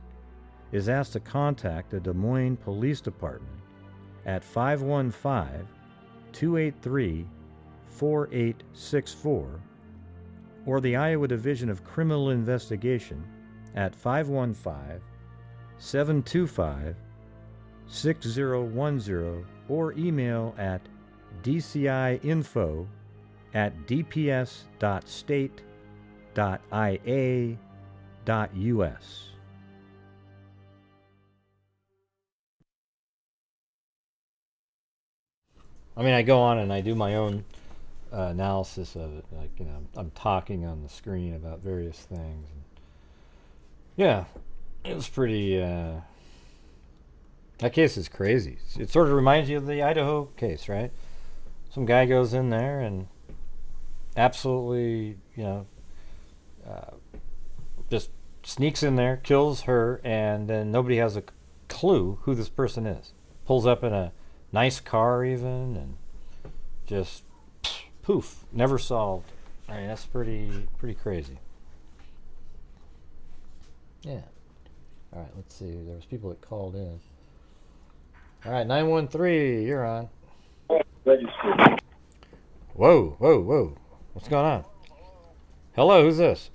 [SPEAKER 1] is asked to contact the Des Moines Police Department at 515-283-4864 or the Iowa Division of Criminal Investigation at 515-725-6010 or email at dci.info@dps.state.ia.us.
[SPEAKER 3] I mean, I go on and I do my own analysis of it. Like, you know, I'm talking on the screen about various things. And yeah, it was pretty. That case is crazy. It sort of reminds you of the Idaho case, right? Some guy goes in there and absolutely, you know, just sneaks in there, kills her, and then nobody has a clue who this person is. Pulls up in a nice car even, and just poof, never solved. I mean, that's pretty crazy. Yeah. All right, let's see. There was people that called in. All right, 913, you're on. Whoa, whoa, whoa. What's going on? Hello, who's this?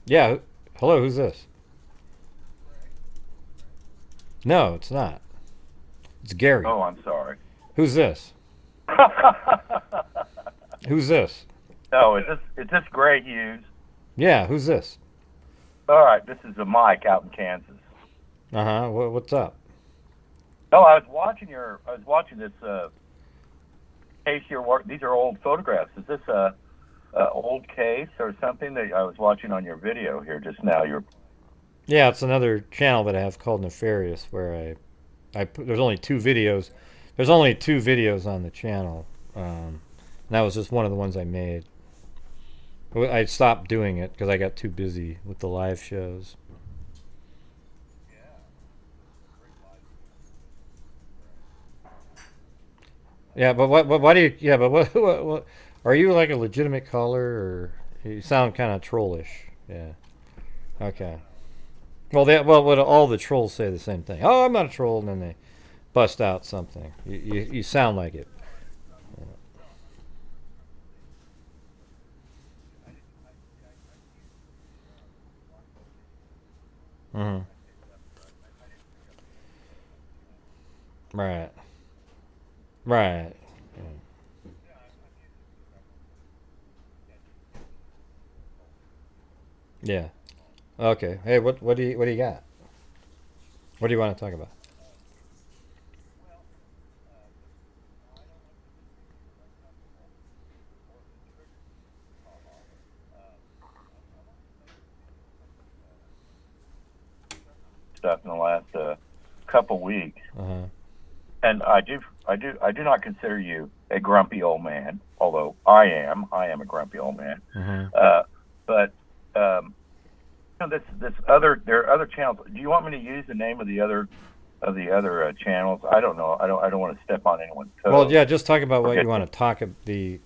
[SPEAKER 3] Yeah, hello, who's this? No, it's not. It's Gary.
[SPEAKER 11] Oh, I'm sorry.
[SPEAKER 3] Who's this? Who's this?
[SPEAKER 11] No, is this Grant Hughes?
[SPEAKER 3] Yeah, who's this?
[SPEAKER 11] All right, this is Mike out in Kansas.
[SPEAKER 3] Uh-huh. What's up?
[SPEAKER 11] Oh, I was watching this case here. These are old photographs. Is this a old case or something that I was watching on your video here just now?
[SPEAKER 3] Yeah, it's another channel that I have called Nefarious, where I put, there's only two videos. There's only two videos on the channel. And that was just one of the ones I made. I stopped doing it because I got too busy with the live shows. Yeah, but why do you? Yeah, but what? Are you like a legitimate caller, or you sound kind of trollish? Yeah. Okay. Well, all the trolls say the same thing. Oh, I'm not a troll, and then they bust out something. You sound like it. Mm-hmm. Right. Right. Yeah. Okay. Hey, what do you got? What do you want to talk about?
[SPEAKER 11] Stuff in the last couple weeks.
[SPEAKER 3] Uh-huh.
[SPEAKER 11] And I do not consider you a grumpy old man, although I am a grumpy old man.
[SPEAKER 3] Mm-hmm.
[SPEAKER 11] But you know, there are other channels. Do you want me to use the name of the other channels? I don't know. I don't want to step on anyone's toes.
[SPEAKER 3] Well, yeah, just talk about what you want to talk about.
[SPEAKER 11] This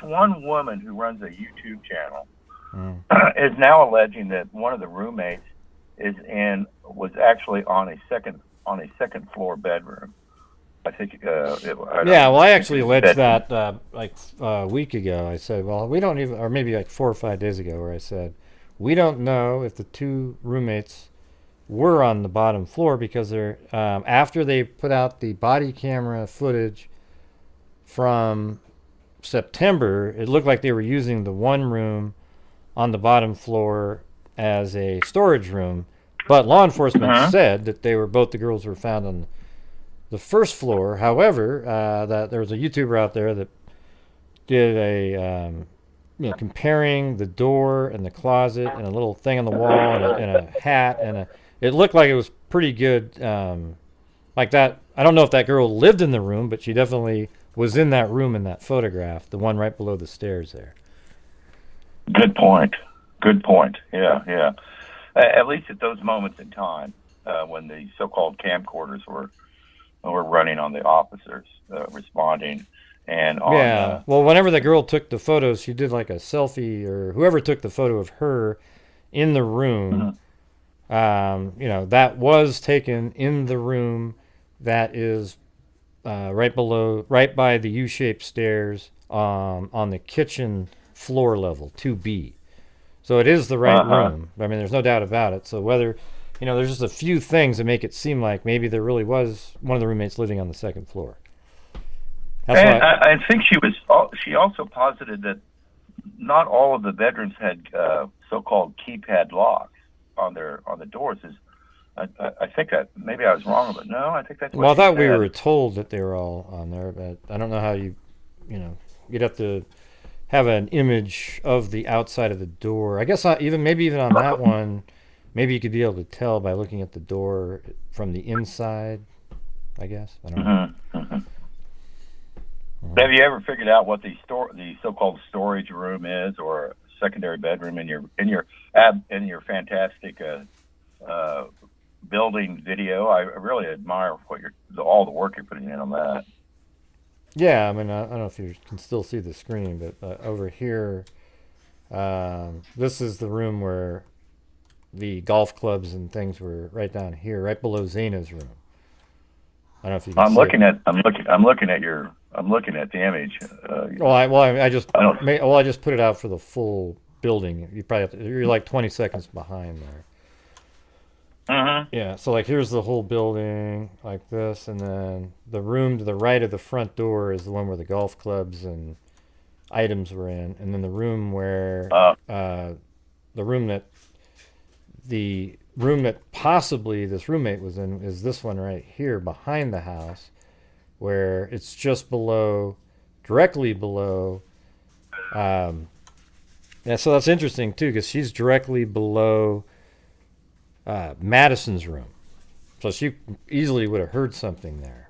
[SPEAKER 11] one woman who runs a YouTube channel is now alleging that one of the roommates was actually on a second floor bedroom. I think.
[SPEAKER 3] I actually alleged that like a week ago. I said, well, we don't even, or maybe like 4 or 5 days ago, where I said, we don't know if the two roommates were on the bottom floor because they're after they put out the body camera footage from September, it looked like they were using the one room on the bottom floor as a storage room, but law enforcement said that both the girls were found on the first floor. However, that there was a YouTuber out there that did comparing the door and the closet and a little thing on the wall and a hat it looked like it was pretty good. Like that, I don't know if that girl lived in the room, but she definitely was in that room in that photograph, the one right below the stairs there.
[SPEAKER 11] Good point. Yeah. At least at those moments in time, when the so-called camcorders were running on the officers responding, and on,
[SPEAKER 3] well, whenever the girl took the photos, she did like a selfie, or whoever took the photo of her in the room. That was taken in the room that is right by the U-shaped stairs on the kitchen floor level, 2B. So it is the right room. I mean, there's no doubt about it. So whether, there's just a few things that make it seem like maybe there really was one of the roommates living on the second floor.
[SPEAKER 11] I think she also posited that not all of the bedrooms had so-called keypad locks on the doors. I think that maybe I was wrong, but no, I think that's what
[SPEAKER 3] I thought
[SPEAKER 11] said.
[SPEAKER 3] We were told that they were all on there, but I don't know how you'd have to have an image of the outside of the door. I guess maybe even on that one, maybe you could be able to tell by looking at the door from the inside, I guess. I don't know.
[SPEAKER 11] Have you ever figured out what the so-called storage room is, or a secondary bedroom in your fantastic building video? I really admire all the work you're putting in on that.
[SPEAKER 3] Yeah, I mean, I don't know if you can still see the screen, but over here, this is the room where the golf clubs and things were right down here, right below Zena's room. I don't know if you can
[SPEAKER 11] I'm looking at the image.
[SPEAKER 3] I just put it out for the full building. You probably you're like 20 seconds behind there. Yeah, so like here's the whole building like this, and then the room to the right of the front door is the one where the golf clubs and items were in, and then the room where the room that possibly this roommate was in is this one right here behind the house, where it's just directly below. So that's interesting too, because she's directly below Madison's room, so she easily would have heard something there.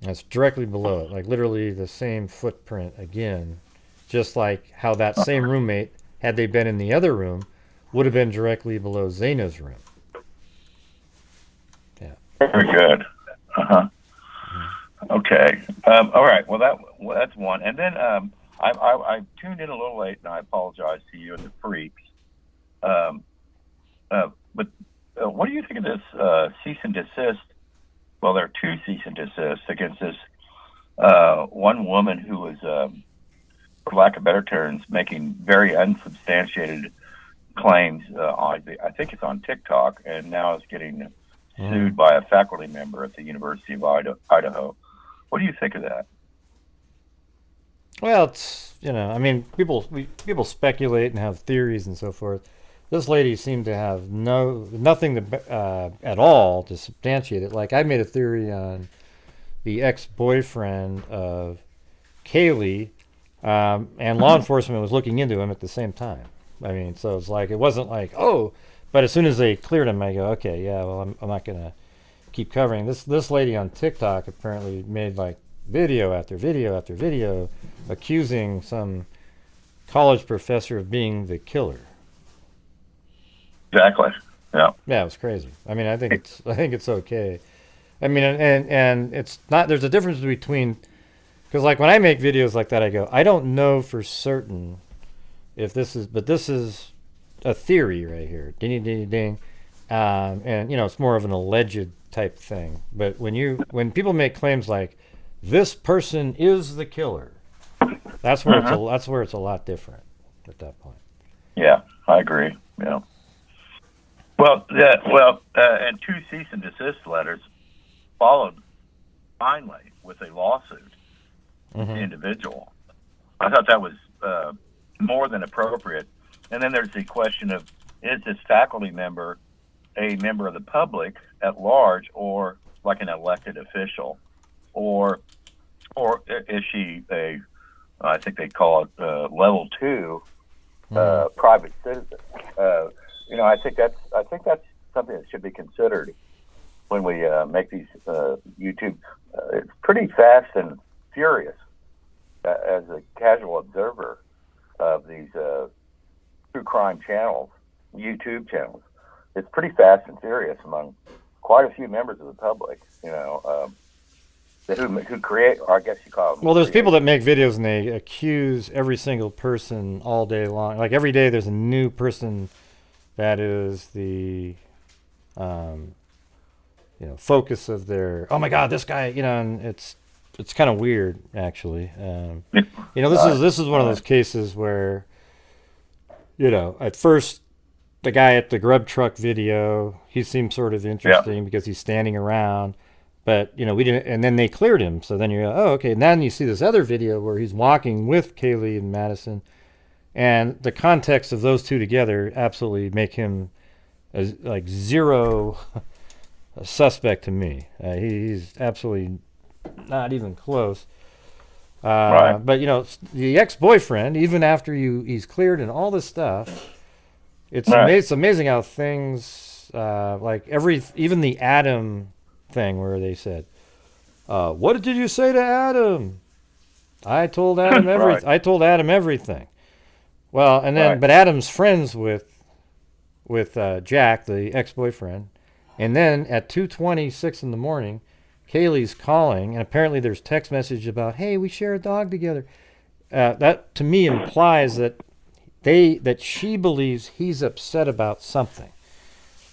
[SPEAKER 3] That's directly below it, like literally the same footprint again, just like how that same roommate, had they been in the other room, would have been directly below Zena's room. Yeah.
[SPEAKER 11] Very good. Okay. All right. Well, that's one. And then I tuned in a little late, and I apologize to you and the freaks. But what do you think of this cease and desist? Well, there are two cease and desists against this one woman who was, for lack of better terms, making very unsubstantiated claims. I think it's on TikTok, and now is getting sued by a faculty member at the University of Idaho. What do you think of that?
[SPEAKER 3] Well, it's I mean, people speculate and have theories and so forth. This lady seemed to have nothing at all to substantiate it. Like, I made a theory on the ex-boyfriend of Kaylee, and law enforcement was looking into him at the same time. I mean, so it's like, it wasn't like, but as soon as they cleared him, I go, okay, yeah, well, I'm not going to keep covering. This lady on TikTok apparently made like video after video after video accusing some college professor of being the killer.
[SPEAKER 11] Exactly. Yeah.
[SPEAKER 3] Yeah, it was crazy. I mean, I think it's okay. I mean, and it's not. There's a difference between, because like when I make videos like that, I go, I don't know for certain if this is a theory right here. Ding ding ding. And it's more of an alleged type thing. But when people make claims like this person is the killer, that's where it's a lot different at that point.
[SPEAKER 11] Yeah, I agree. Yeah. Well, and two cease and desist letters followed finally with a lawsuit of the individual. I thought that was more than appropriate. And then there's the question of, is this faculty member a member of the public at large, or like an elected official, or is she a I think they call it level 2 private citizen. I think that's something that should be considered when we make these YouTube. It's pretty fast and furious as a casual observer of these true crime channels, YouTube channels. It's pretty fast and furious among quite a few members of the public, who create, or I guess you call them.
[SPEAKER 3] Well, there's people that make videos and they accuse every single person all day long. Like every day there's a new person that is the focus of their, oh my God, this guy, and it's kind of weird actually. This is one of those cases where, at first the guy at the grub truck video, he seemed sort of interesting because he's standing around, but we didn't, and then they cleared him. So then you're, oh, okay. And then you see this other video where he's walking with Kaylee and Madison, and the context of those two together absolutely make him like zero a suspect to me. He's absolutely not even close.
[SPEAKER 11] Right.
[SPEAKER 3] But the ex-boyfriend, even after he's cleared and all this stuff, it's amazing how things even the Adam thing where they said, "What did you say to Adam?" I told Adam everything. I told Adam everything. Well, and then but Adam's friends with Jack, the ex-boyfriend, and then at 2:26 in the morning, Kaylee's calling, and apparently there's text message about, "Hey, we share a dog together." That to me implies that she believes he's upset about something.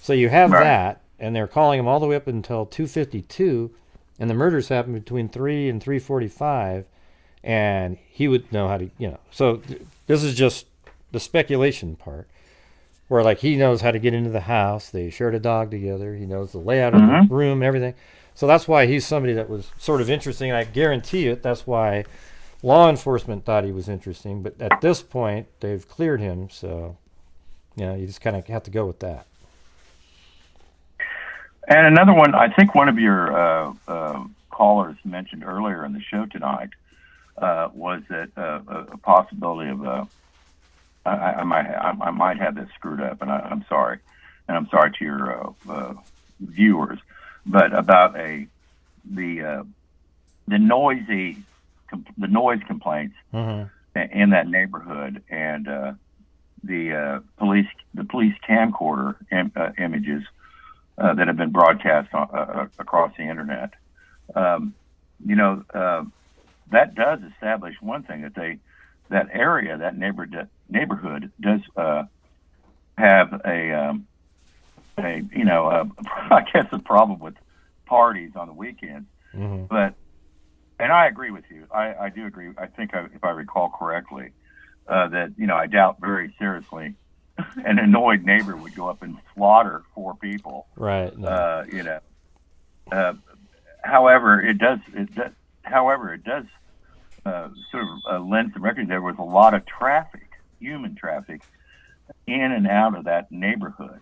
[SPEAKER 3] So you have that, and they're calling him all the way up until 2:52, and the murders happened between 3 and 3:45, and he would know how to, So this is just the speculation part, where like he knows how to get into the house. They shared a dog together. He knows the layout of the room, everything. So that's why he's somebody that was sort of interesting. And I guarantee it, that's why law enforcement thought he was interesting. But at this point, they've cleared him. So, you just kind of have to go with that.
[SPEAKER 11] And another one, I think one of your callers mentioned earlier in the show tonight was that a possibility of I might have this screwed up, and I'm sorry, to your viewers, but about the noise complaints in that neighborhood, and the police camcorder images that have been broadcast across the internet. That does establish one thing, that area, that neighborhood does have a I guess a problem with parties on the weekends. But, and I agree with you. I do agree. I think if I recall correctly, that I doubt very seriously an annoyed neighbor would go up and slaughter 4 people.
[SPEAKER 3] Right. No.
[SPEAKER 11] However, it does sort of lend some record. There was a lot of traffic, human traffic, in and out of that neighborhood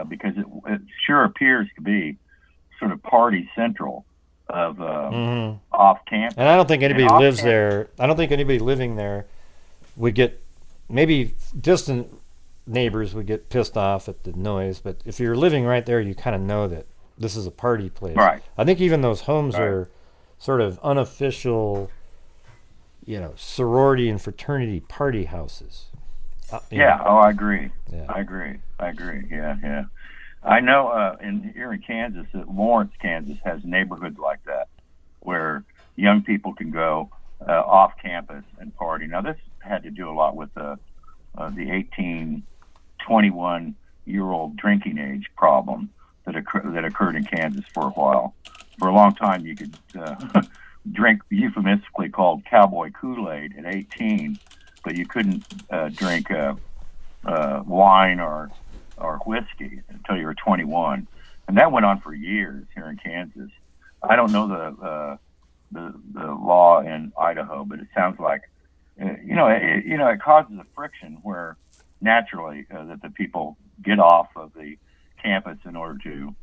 [SPEAKER 11] because it sure appears to be sort of party central of off campus.
[SPEAKER 3] And I don't think anybody lives there. I don't think anybody living there would get, maybe distant neighbors would get pissed off at the noise, but if you're living right there, you kind of know that this is a party place.
[SPEAKER 11] Right.
[SPEAKER 3] I think even those homes are sort of unofficial, sorority and fraternity party houses.
[SPEAKER 11] I agree.
[SPEAKER 3] Yeah.
[SPEAKER 11] I agree. Yeah. I know here in Kansas, Lawrence, Kansas has neighborhoods like that where young people can go off campus and party. Now, this had to do a lot with the 18, 21-year-old drinking age problem that occurred in Kansas for a while. For a long time, you could drink euphemistically called cowboy Kool-Aid at 18, but you couldn't drink wine or whiskey until you were 21, and that went on for years here in Kansas. I don't know the law in Idaho, but it sounds like it causes a friction where naturally that the people get off of the campus in order to,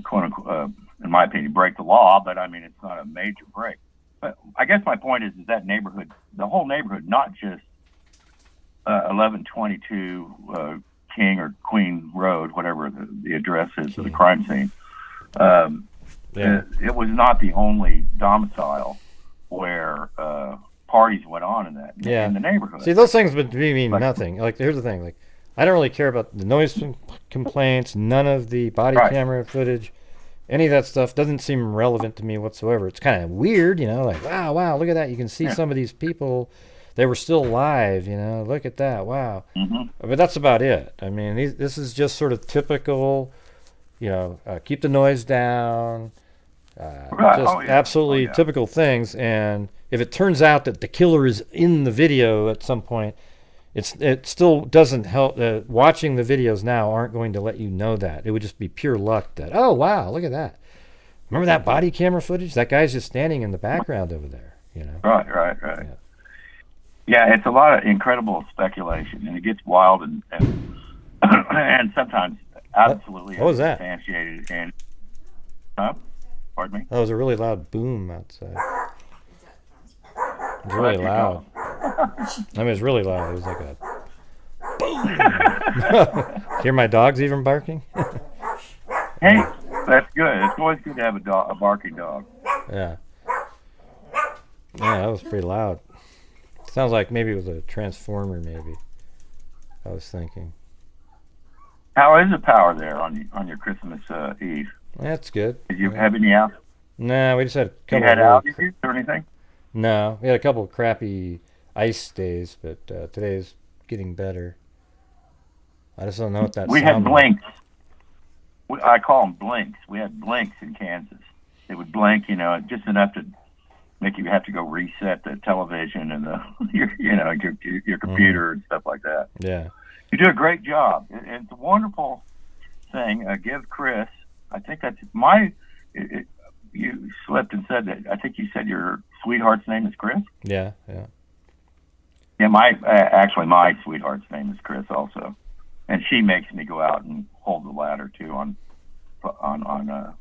[SPEAKER 11] quote unquote, in my opinion, break the law. But I mean, it's not a major break. I guess my point is that neighborhood, the whole neighborhood, not just 1122 King or Queen Road, whatever the address is of the crime scene. It was not the only domicile where parties went on in the neighborhood.
[SPEAKER 3] See, those things would mean nothing. Like, here's the thing. Like, I don't really care about the noise complaints, none of the body camera footage. Any of that stuff doesn't seem relevant to me whatsoever. It's kind of weird, you know, like, wow, look at that. You can see some of these people, they were still alive, you know, look at that, wow. But that's about it. I mean, this is just sort of typical, you know, keep the noise down, absolutely typical things. And if it turns out that the killer is in the video at some point, it still doesn't help. Watching the videos now aren't going to let you know that. It would just be pure luck that, oh, wow, look at that. Remember that body camera footage? That guy's just standing in the background over there, you know?
[SPEAKER 11] Right. Yeah, it's a lot of incredible speculation, and it gets wild and and sometimes absolutely
[SPEAKER 3] what was that?
[SPEAKER 11] Substantiated. And, pardon me?
[SPEAKER 3] That was a really loud boom outside. It was really loud. I mean, it's really loud. It was like a boom. Hear my dogs even barking?
[SPEAKER 11] Hey, that's good. It's always good to have a barking dog.
[SPEAKER 3] Yeah, that was pretty loud. Sounds like maybe it was a transformer, maybe. I was thinking.
[SPEAKER 11] How is the power there on your Christmas Eve?
[SPEAKER 3] That's good.
[SPEAKER 11] Did you have any out?
[SPEAKER 3] No, we just had a couple.
[SPEAKER 11] You had outages or anything?
[SPEAKER 3] No, we had a couple of crappy ice days, but today's getting better. I just don't know what that.
[SPEAKER 11] We had blinks. I call them blinks. We had blinks in Kansas. They would blink, you know, just enough to make you have to go reset the television and your computer and stuff like that.
[SPEAKER 3] Yeah.
[SPEAKER 11] You do a great job. It's a wonderful thing. Give Chris. I think that's you slipped and said that. I think you said your sweetheart's name is Chris.
[SPEAKER 3] Yeah.
[SPEAKER 11] Yeah, my sweetheart's name is Chris also, and she makes me go out and hold the ladder too on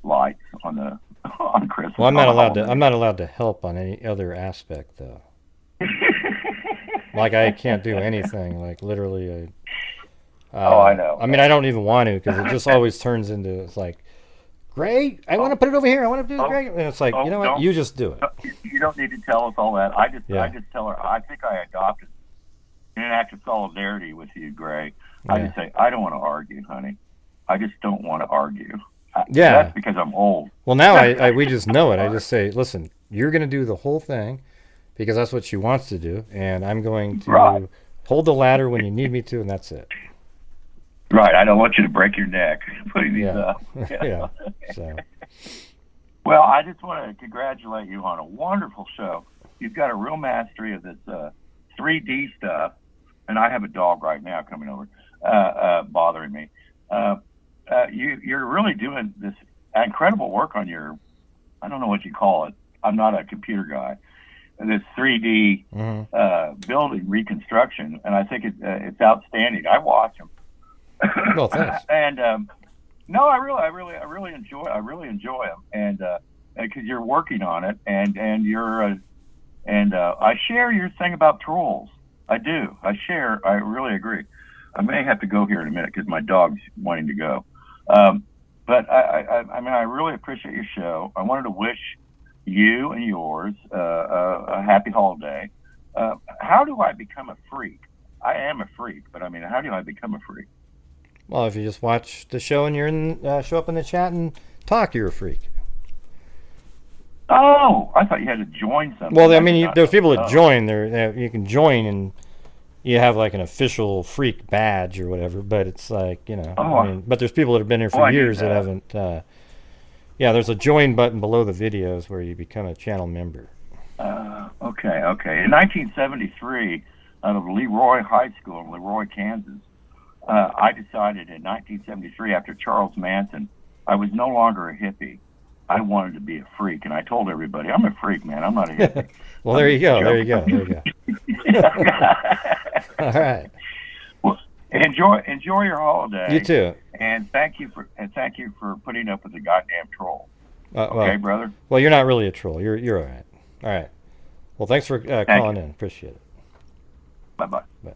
[SPEAKER 11] lights on Christmas.
[SPEAKER 3] Well, I'm not allowed to help on any other aspect though. Like I can't do anything. Like literally,
[SPEAKER 11] I know.
[SPEAKER 3] I mean, I don't even want to because it just always turns into it's like, great. I want to put it over here. I want to do it great. And it's like, you know what? You just do it.
[SPEAKER 11] You don't need to tell us all that. I just tell her. I think I adopted in an act of solidarity with you, Gray. I just say I don't want to argue, honey. I just don't want to argue. That's because I'm old.
[SPEAKER 3] Well, now we just know it. I just say, listen, you're going to do the whole thing because that's what she wants to do, and I'm going to hold the ladder when you need me to, and that's it.
[SPEAKER 11] Right. I don't want you to break your neck putting these up.
[SPEAKER 3] Yeah. So.
[SPEAKER 11] Well, I just want to congratulate you on a wonderful show. You've got a real mastery of this 3D stuff, and I have a dog right now coming over, bothering me. You're really doing this incredible work on your, I don't know what you call it. I'm not a computer guy. This 3D building reconstruction, and I think it's outstanding. I watch them.
[SPEAKER 3] Well, thanks.
[SPEAKER 11] And no, I really enjoy them, and because you're working on it, and I share your thing about trolls. I do. I really agree. I may have to go here in a minute because my dog's wanting to go. But I mean, I really appreciate your show. I wanted to wish you and yours a happy holiday. How do I become a freak? I am a freak, but I mean, how do I become a freak?
[SPEAKER 3] Well, if you just watch the show and you're show up in the chat and talk, you're a freak.
[SPEAKER 11] Oh, I thought you had to join something.
[SPEAKER 3] Well, I mean, there's people that join. You can join and you have like an official freak badge or whatever. But it's like, you know, I mean, but there's people that have been here for years that haven't. There's a join button below the videos where you become a channel member.
[SPEAKER 11] Okay. In 1973, out of Leroy High School in Leroy, Kansas, I decided in 1973, after Charles Manson, I was no longer a hippie. I wanted to be a freak, and I told everybody, I'm a freak, man. I'm not a hippie.
[SPEAKER 3] Well, there you go. All right.
[SPEAKER 11] Well, enjoy your holiday.
[SPEAKER 3] You too.
[SPEAKER 11] And thank you for putting up with the goddamn troll. Okay, brother.
[SPEAKER 3] Well, you're not really a troll. You're all right. All right. Well, thanks for calling in. Appreciate it.
[SPEAKER 11] Bye-bye.
[SPEAKER 3] Bye.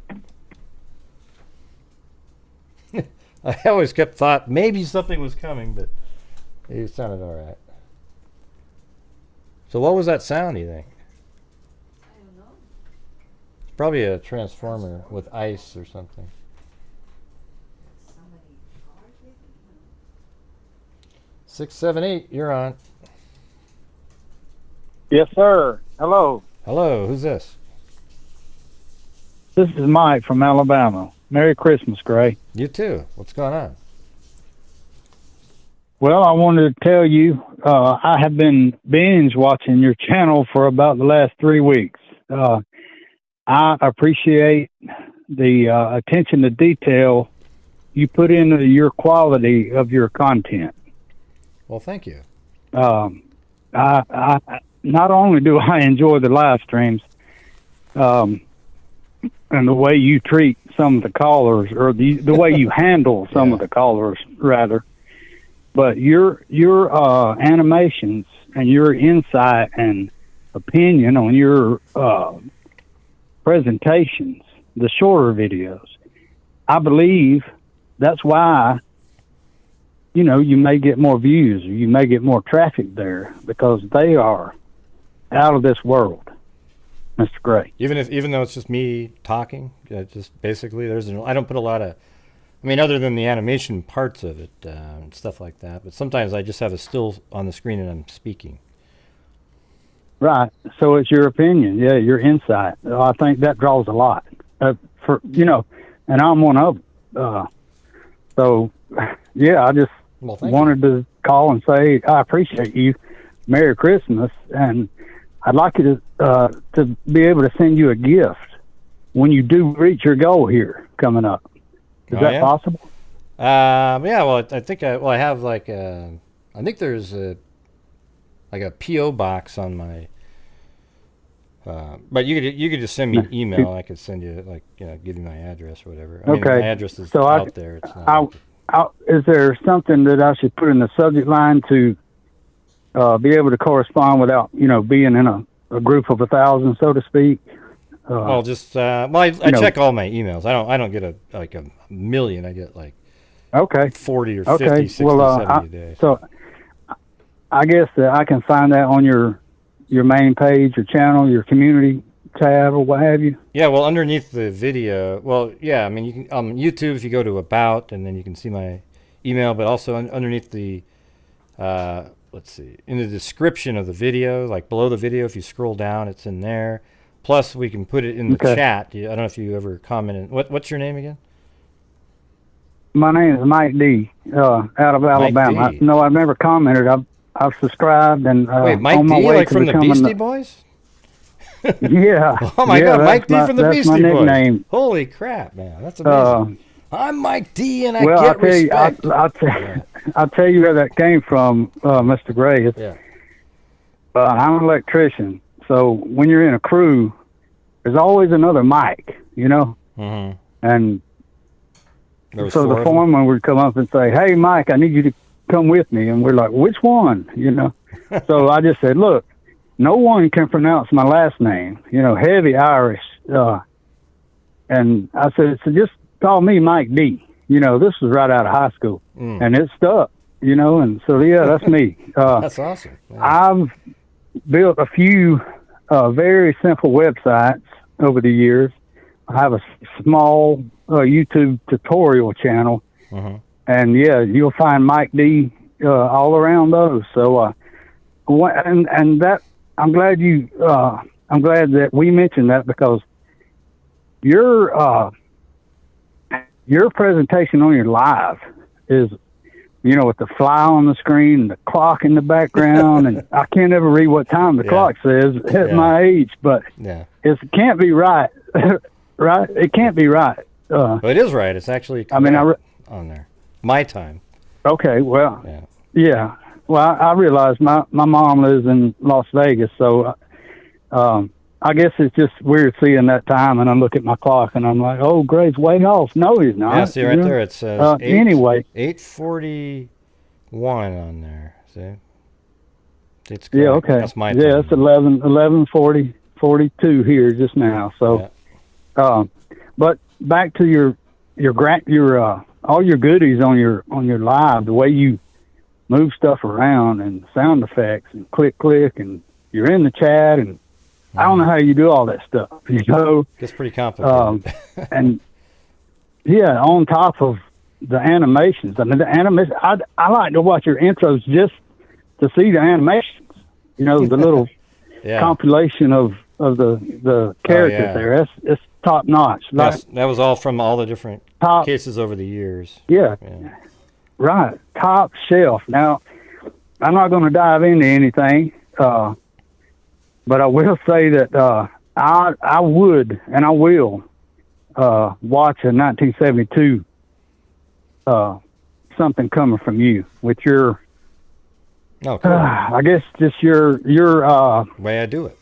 [SPEAKER 3] I always thought maybe something was coming, but it sounded all right. So what was that sound, you think?
[SPEAKER 9] I don't know.
[SPEAKER 3] It's probably a transformer with ice or something.
[SPEAKER 9] Somebody hard maybe?
[SPEAKER 3] 678, you're on.
[SPEAKER 12] Yes, sir. Hello.
[SPEAKER 3] Hello, who's this?
[SPEAKER 12] This is Mike from Alabama. Merry Christmas, Gray.
[SPEAKER 3] You too. What's going on?
[SPEAKER 12] Well, I wanted to tell you, I have been binge watching your channel for about the last 3 weeks. I appreciate the attention to detail you put into your quality of your content.
[SPEAKER 3] Well, thank you.
[SPEAKER 12] I not only do I enjoy the live streams, and the way you treat some of the callers, or the way you handle some of the callers, rather, but your animations and your insight and opinion on your presentations, the shorter videos, I believe that's why, you know, you may get more views, or you may get more traffic there, because they are out of this world, Mr. Gray.
[SPEAKER 3] Even though it's just me talking, just basically, I don't put a lot of, I mean, other than the animation parts of it and stuff like that. But sometimes I just have a still on the screen and I'm speaking.
[SPEAKER 12] Right. So it's your opinion, your insight. I think that draws a lot, for and I'm one of them. So, yeah, I just wanted to call and say I appreciate you. Merry Christmas, and I'd like you to be able to send you a gift when you do reach your goal here coming up. Is that possible?
[SPEAKER 3] Yeah. Well, I think I have I think there's a PO box on my. But you could just send me an email. I could send you give you my address or whatever. I mean, my address is out there. It's not.
[SPEAKER 12] Is there something that I should put in the subject line to be able to correspond without being in a group of 1,000, so to speak?
[SPEAKER 3] Well, just I check all my emails. I don't get a million. I get 40 or 50, 60, 70 a day.
[SPEAKER 12] So I guess that I can find that on your main page, your channel, your community tab, or what have you. Yeah,
[SPEAKER 3] well, underneath the video, I mean, you can YouTube, if you go to About, and then you can see my email, but also underneath the let's see, in the description of the video, below the video, if you scroll down, it's in there. Plus, we can put it in the chat. I don't know if you ever commented. What's your name again?
[SPEAKER 12] My name is Mike D. Out of Alabama. No, I've never commented. I've subscribed and
[SPEAKER 3] wait, Mike
[SPEAKER 12] on my
[SPEAKER 3] D,
[SPEAKER 12] way
[SPEAKER 3] from the Beastie Boys?
[SPEAKER 12] Yeah.
[SPEAKER 3] Oh my God, Mike D from the Beastie Boys.
[SPEAKER 12] Nickname.
[SPEAKER 3] Holy crap, man, that's amazing. I'm Mike D, and I get respect.
[SPEAKER 12] I'll tell you where that came from, Mr. Gray. I'm an electrician, so when you're in a crew, there's always another Mike,
[SPEAKER 3] Mm-hmm.
[SPEAKER 12] And so the foreman would come up and say, "Hey, Mike, I need you to come with me," and we're like, "Which one?" So I just said, "Look, no one can pronounce my last name, heavy Irish," and I said, "So just call me Mike D." This was right out of high school, and it stuck, and so, that's me.
[SPEAKER 3] That's awesome. Yeah.
[SPEAKER 12] I've built a few very simple websites over the years. I have a small YouTube tutorial channel, and, you'll find Mike D all around those. So, and that, I'm glad that we mentioned that, because your presentation on your live is, with the fly on the screen and the clock in the background, and I can't ever read what time the clock says at my age, but it can't be right, right? It can't be right.
[SPEAKER 3] But it is right. It's actually on there. My time.
[SPEAKER 12] Okay, well, yeah. Well, I realize my mom lives in Las Vegas, so I guess it's just weird seeing that time, and I look at my clock, and I'm like, "Oh, Gray's way off." No, he's not.
[SPEAKER 3] Yeah, see right there, it says
[SPEAKER 12] anyway
[SPEAKER 3] 8:41 on there. See, It's
[SPEAKER 12] Yeah,
[SPEAKER 3] correct.
[SPEAKER 12] okay.
[SPEAKER 3] That's my
[SPEAKER 12] yeah,
[SPEAKER 3] time.
[SPEAKER 12] it's 11:42 here just now. So, but back to your all your goodies on your live, the way you move stuff around and sound effects and click and you're in the chat and I don't know how you do all that stuff.
[SPEAKER 3] It's pretty complicated.
[SPEAKER 12] And yeah, on top of the animations. I mean, the animation. I like to watch your intros just to see the animations. The little compilation of the characters there. It's top notch.
[SPEAKER 3] That was all from all the different cases over the years.
[SPEAKER 12] Yeah. Right. Top shelf. Now, I'm not going to dive into anything, but I will say that I would and I will watch a 1972 something coming from you with your.
[SPEAKER 3] Oh, cool.
[SPEAKER 12] I guess just your
[SPEAKER 3] way I do it,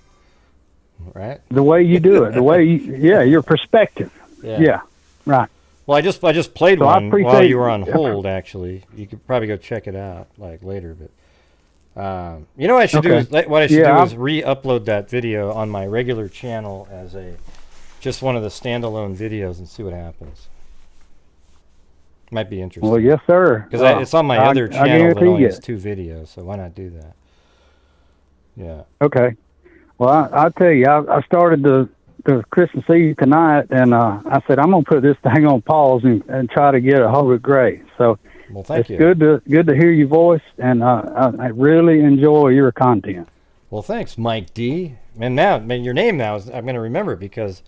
[SPEAKER 3] right?
[SPEAKER 12] The way you do it, the way your perspective. Yeah, right.
[SPEAKER 3] Well, I just played
[SPEAKER 12] So
[SPEAKER 3] one while you were on hold. Actually, you could probably go check it out later. But what I should do is re-upload that video on my regular channel as just one of the standalone videos and see what happens. Might be interesting.
[SPEAKER 12] Well, yes, sir.
[SPEAKER 3] Because it's on my other channel that only has 2 videos, so why not do that? Yeah.
[SPEAKER 12] Okay. Well, I'll tell you, I started the Christmas Eve tonight, and I said I'm gonna put this thing on pause and try to get a hold of Gray. So
[SPEAKER 3] thank you.
[SPEAKER 12] Good to hear your voice, and I really enjoy your content.
[SPEAKER 3] Well, thanks, Mike D. And now, your name now I'm going to remember it because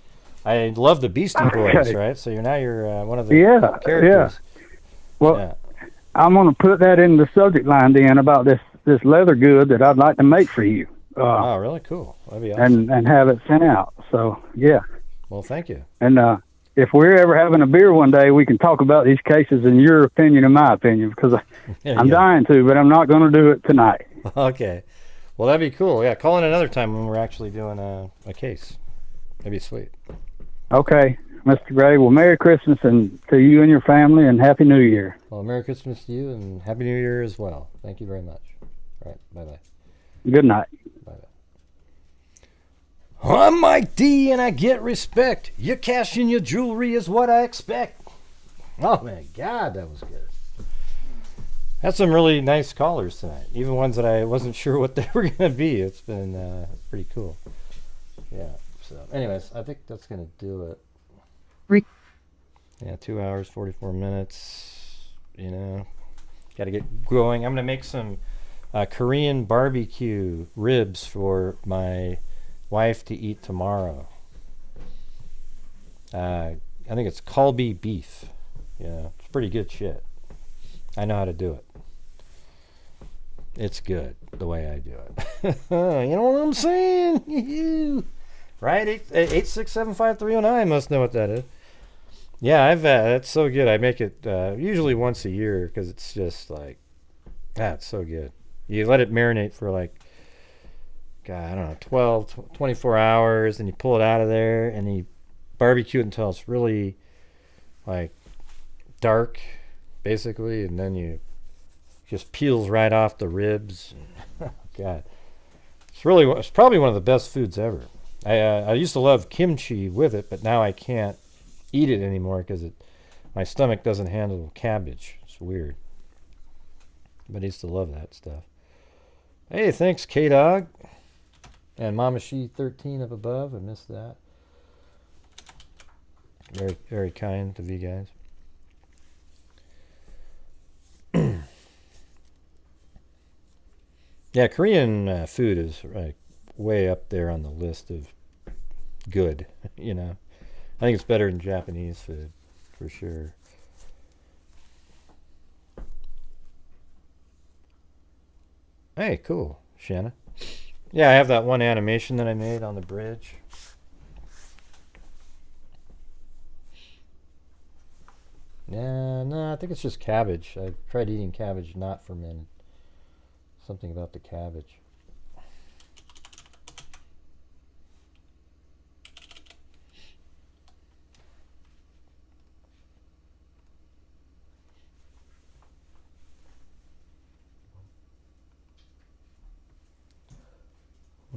[SPEAKER 3] I love the Beastie Boys, right? So you're one of the characters.
[SPEAKER 12] Yeah. Well, I'm going to put that in the subject line then about this leather good that I'd like to make for you.
[SPEAKER 3] Oh, really? Cool. That'd be awesome.
[SPEAKER 12] And have it sent out. So, yeah.
[SPEAKER 3] Well, thank you.
[SPEAKER 12] And if we're ever having a beer one day, we can talk about these cases in your opinion and my opinion, because I'm dying to, but I'm not going to do it tonight.
[SPEAKER 3] Okay. Well, that'd be cool. Yeah, call in another time when we're actually doing a case. That'd be sweet.
[SPEAKER 12] Okay, Mr. Gray. Well, Merry Christmas and to you and your family, and Happy New Year.
[SPEAKER 3] Well, Merry Christmas to you, and Happy New Year as well. Thank you very much. All right, bye-bye.
[SPEAKER 12] Good night.
[SPEAKER 3] Bye-bye. I'm Mike D, and I get respect. You cash in your jewelry is what I expect. Oh, my God, that was good. Had some really nice callers tonight, even ones that I wasn't sure what they were going to be. It's been pretty cool. Yeah. So, anyways, I think that's going to do it. Yeah, 2 hours, 44 minutes. Got to get going. I'm going to make some Korean barbecue ribs for my wife to eat tomorrow. I think it's Kalbi beef. Yeah, it's pretty good shit. I know how to do it. It's good the way I do it. You know what I'm saying? Right? 8675309 must know what that is. Yeah, that's so good. I make it usually once a year because it's just like, it's so good. You let it marinate for I don't know, 24 hours, and you pull it out of there, and you barbecue it until it's really dark, basically, and then you just peels right off the ribs. God, it's probably one of the best foods ever. I used to love kimchi with it, but now I can't eat it anymore because my stomach doesn't handle cabbage. It's weird. But I used to love that stuff. Hey, thanks, K-Dog. And Mama She 13 up above. I missed that. Very, very kind of you guys. Yeah, Korean food is way up there on the list of good, I think it's better than Japanese food, for sure. Hey, cool, Shanna. Yeah, I have that one animation that I made on the bridge. No, I think it's just cabbage. I tried eating cabbage not fermented. Something about the cabbage.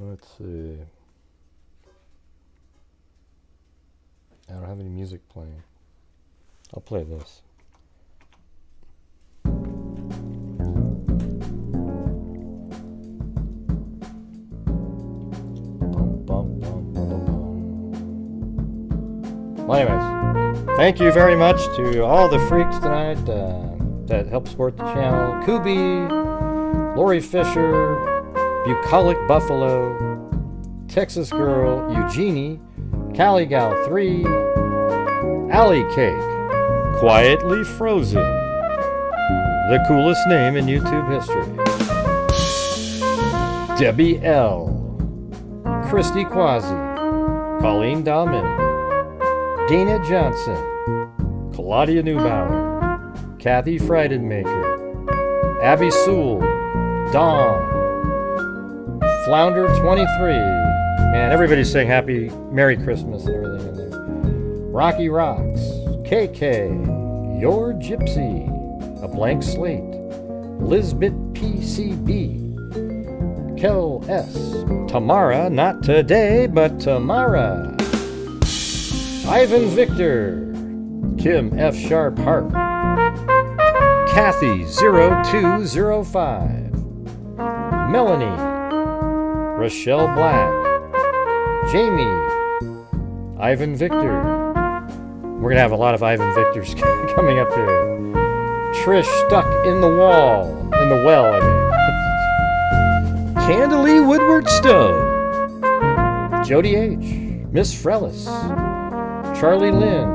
[SPEAKER 3] Let's see. I don't have any music playing. I'll play this. Well, anyways, thank you very much to all the freaks tonight that helped support the channel. Kubi, Lori Fisher, Bucolic Buffalo, Texas Girl, Eugenie, Cali Gal 3, Alley Cake, Quietly Frozen, the coolest name in YouTube history, Debbie L, Christy Quasi, Colleen Dahlman, Dana Johnson, Claudia Neubauer, Kathy Freidenmaker, Abby Sewell, Dawn, Flounder 23. Man, everybody's saying Merry Christmas and everything in there. Rocky Rocks, KK, Your Gypsy, A Blank Slate, Lisbeth PCB, Kel S, Tamara, not today, but tomorrow. Ivan Victor, Kim F. Sharp Harp, Kathy 0205, Melanie, Rochelle Black, Jamie, Ivan Victor. We're going to have a lot of Ivan Victors coming up here. Trish Stuck in the Well, I mean. Candalee Woodward Stone, Jody H., Miss Frellis, Charlie Lynn,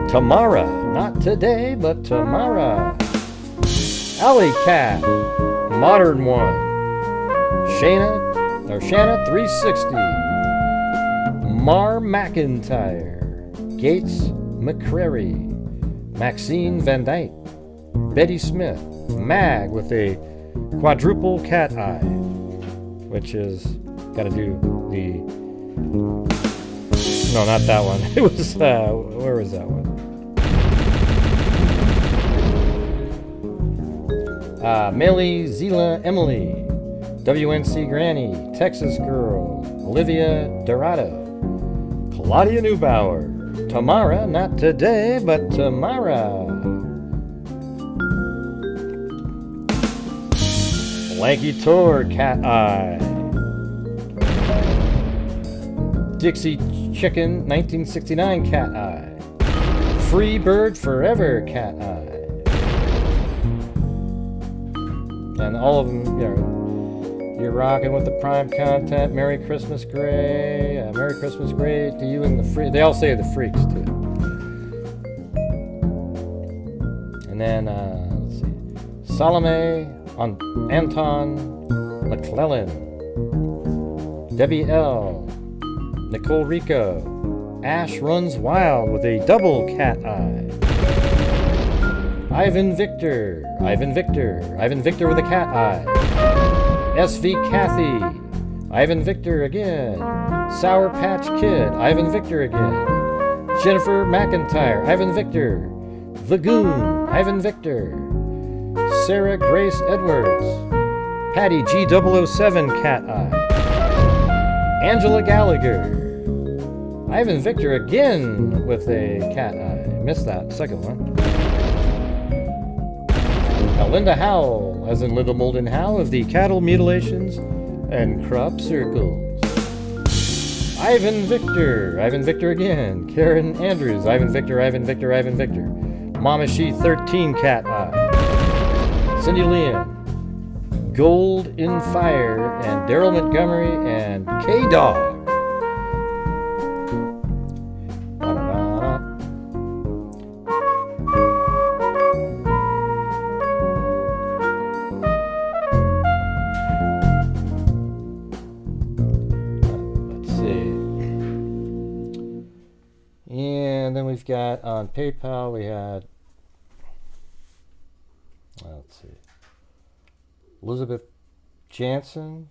[SPEAKER 3] Tamara, not today, but tomorrow. Alley Cat, Modern One, Shanna 360, Mar McIntyre, Gates McCrary, Maxine Van Dyke, Betty Smith, Mag with a quadruple cat eye, which is got to do the. No, not that one. It was, where was that one? Millie, Zila, Emily, WNC Granny, Texas Girl, Olivia Dorado, Claudia Neubauer, Tamara, not today, but tomorrow. Lanky Tor, Cat Eye, Dixie Chicken 1969 Cat Eye, Free Bird Forever Cat Eye, and all of them, you know, you're rocking with the Prime content. Merry Christmas, Gray. Merry Christmas, Gray to you and the freak. They all say the freaks too. And then let's see, Salome, Anton, McClellan, Debbie L, Nicole Rico, Ash Runs Wild with a double cat eye, Ivan Victor with a cat eye, SV Kathy, Ivan Victor again, Sour Patch Kid, Ivan Victor again, Jennifer McIntyre, Ivan Victor, The Goon, Ivan Victor, Sarah Grace Edwards, Patty G007 cat eye, Angela Gallagher, Ivan Victor again with a cat eye. Missed that second one. Now Linda Howell, as in Linda Molden Howell of the Cattle Mutilations and Crop Circles. Ivan Victor again. Karen Andrews, Ivan Victor. Mama She 13 cat eye. Cindy Leon, Gold in Fire, and Daryl Montgomery, and K-Dog. Let's see. And then we've got on PayPal, we had, let's see, Elizabeth Jansen,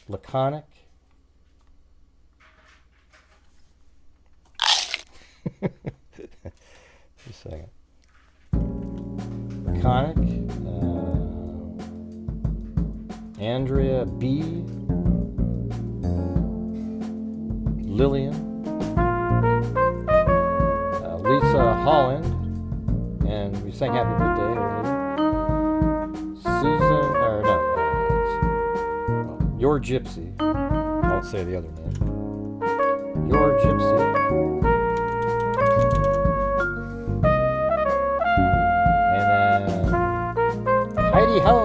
[SPEAKER 3] Laconic, just a second, Laconic, Lillian, Lisa Holland, and we sang happy birthday earlier. Susan, or no, Your Gypsy. I won't say the other name. Your Gypsy. And then Heidi Ho.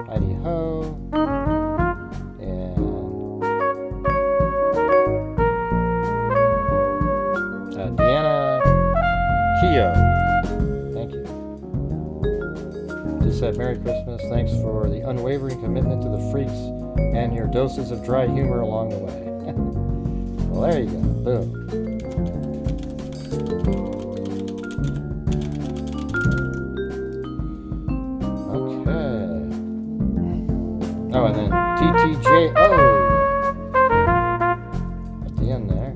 [SPEAKER 3] Heidi Ho. And Deanna Kiyo. Thank you. Just said Merry Christmas. Thanks for the unwavering commitment to the freaks and your doses of dry humor along the way. Well, there you go. Boom. Okay. Oh, and then TTJO at the end there.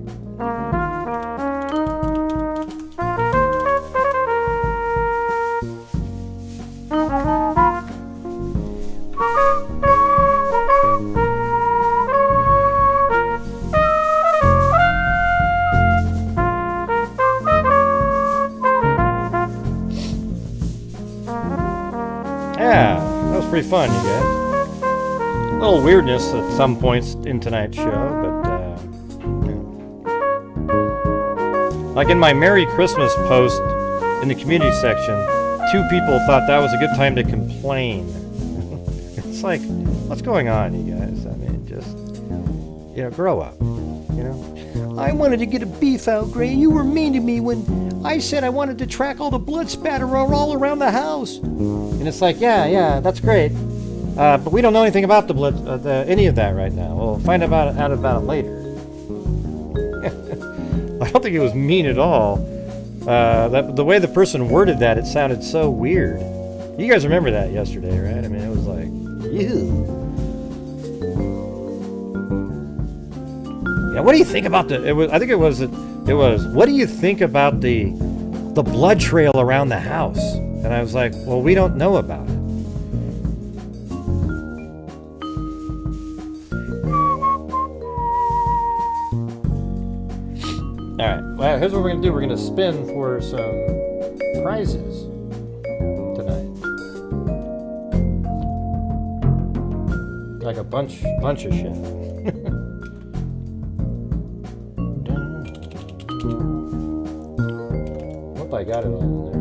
[SPEAKER 3] Yeah, that was pretty fun, you guys. A little weirdness at some points in tonight's show, but like in my Merry Christmas post in the community section, 2 people thought that was a good time to complain. It's like, what's going on, you guys? I mean, just, grow up,
[SPEAKER 13] I wanted to get a beef out, Gray. You were mean to me when I said I wanted to track all the blood spatter all around the house.
[SPEAKER 3] And it's like, yeah, that's great. But we don't know anything about the blood, any of that right now. We'll find out about it later. I don't think it was mean at all. The way the person worded that, it sounded so weird. You guys remember that yesterday, right? I mean, it was like, ew. Yeah, what do you think about what do you think about the blood trail around the house? And I was like, well, we don't know about it. Alright, well, here's what we're going to do. We're going to spin for some prizes tonight. Like a bunch of shit. Hope I got it all in there.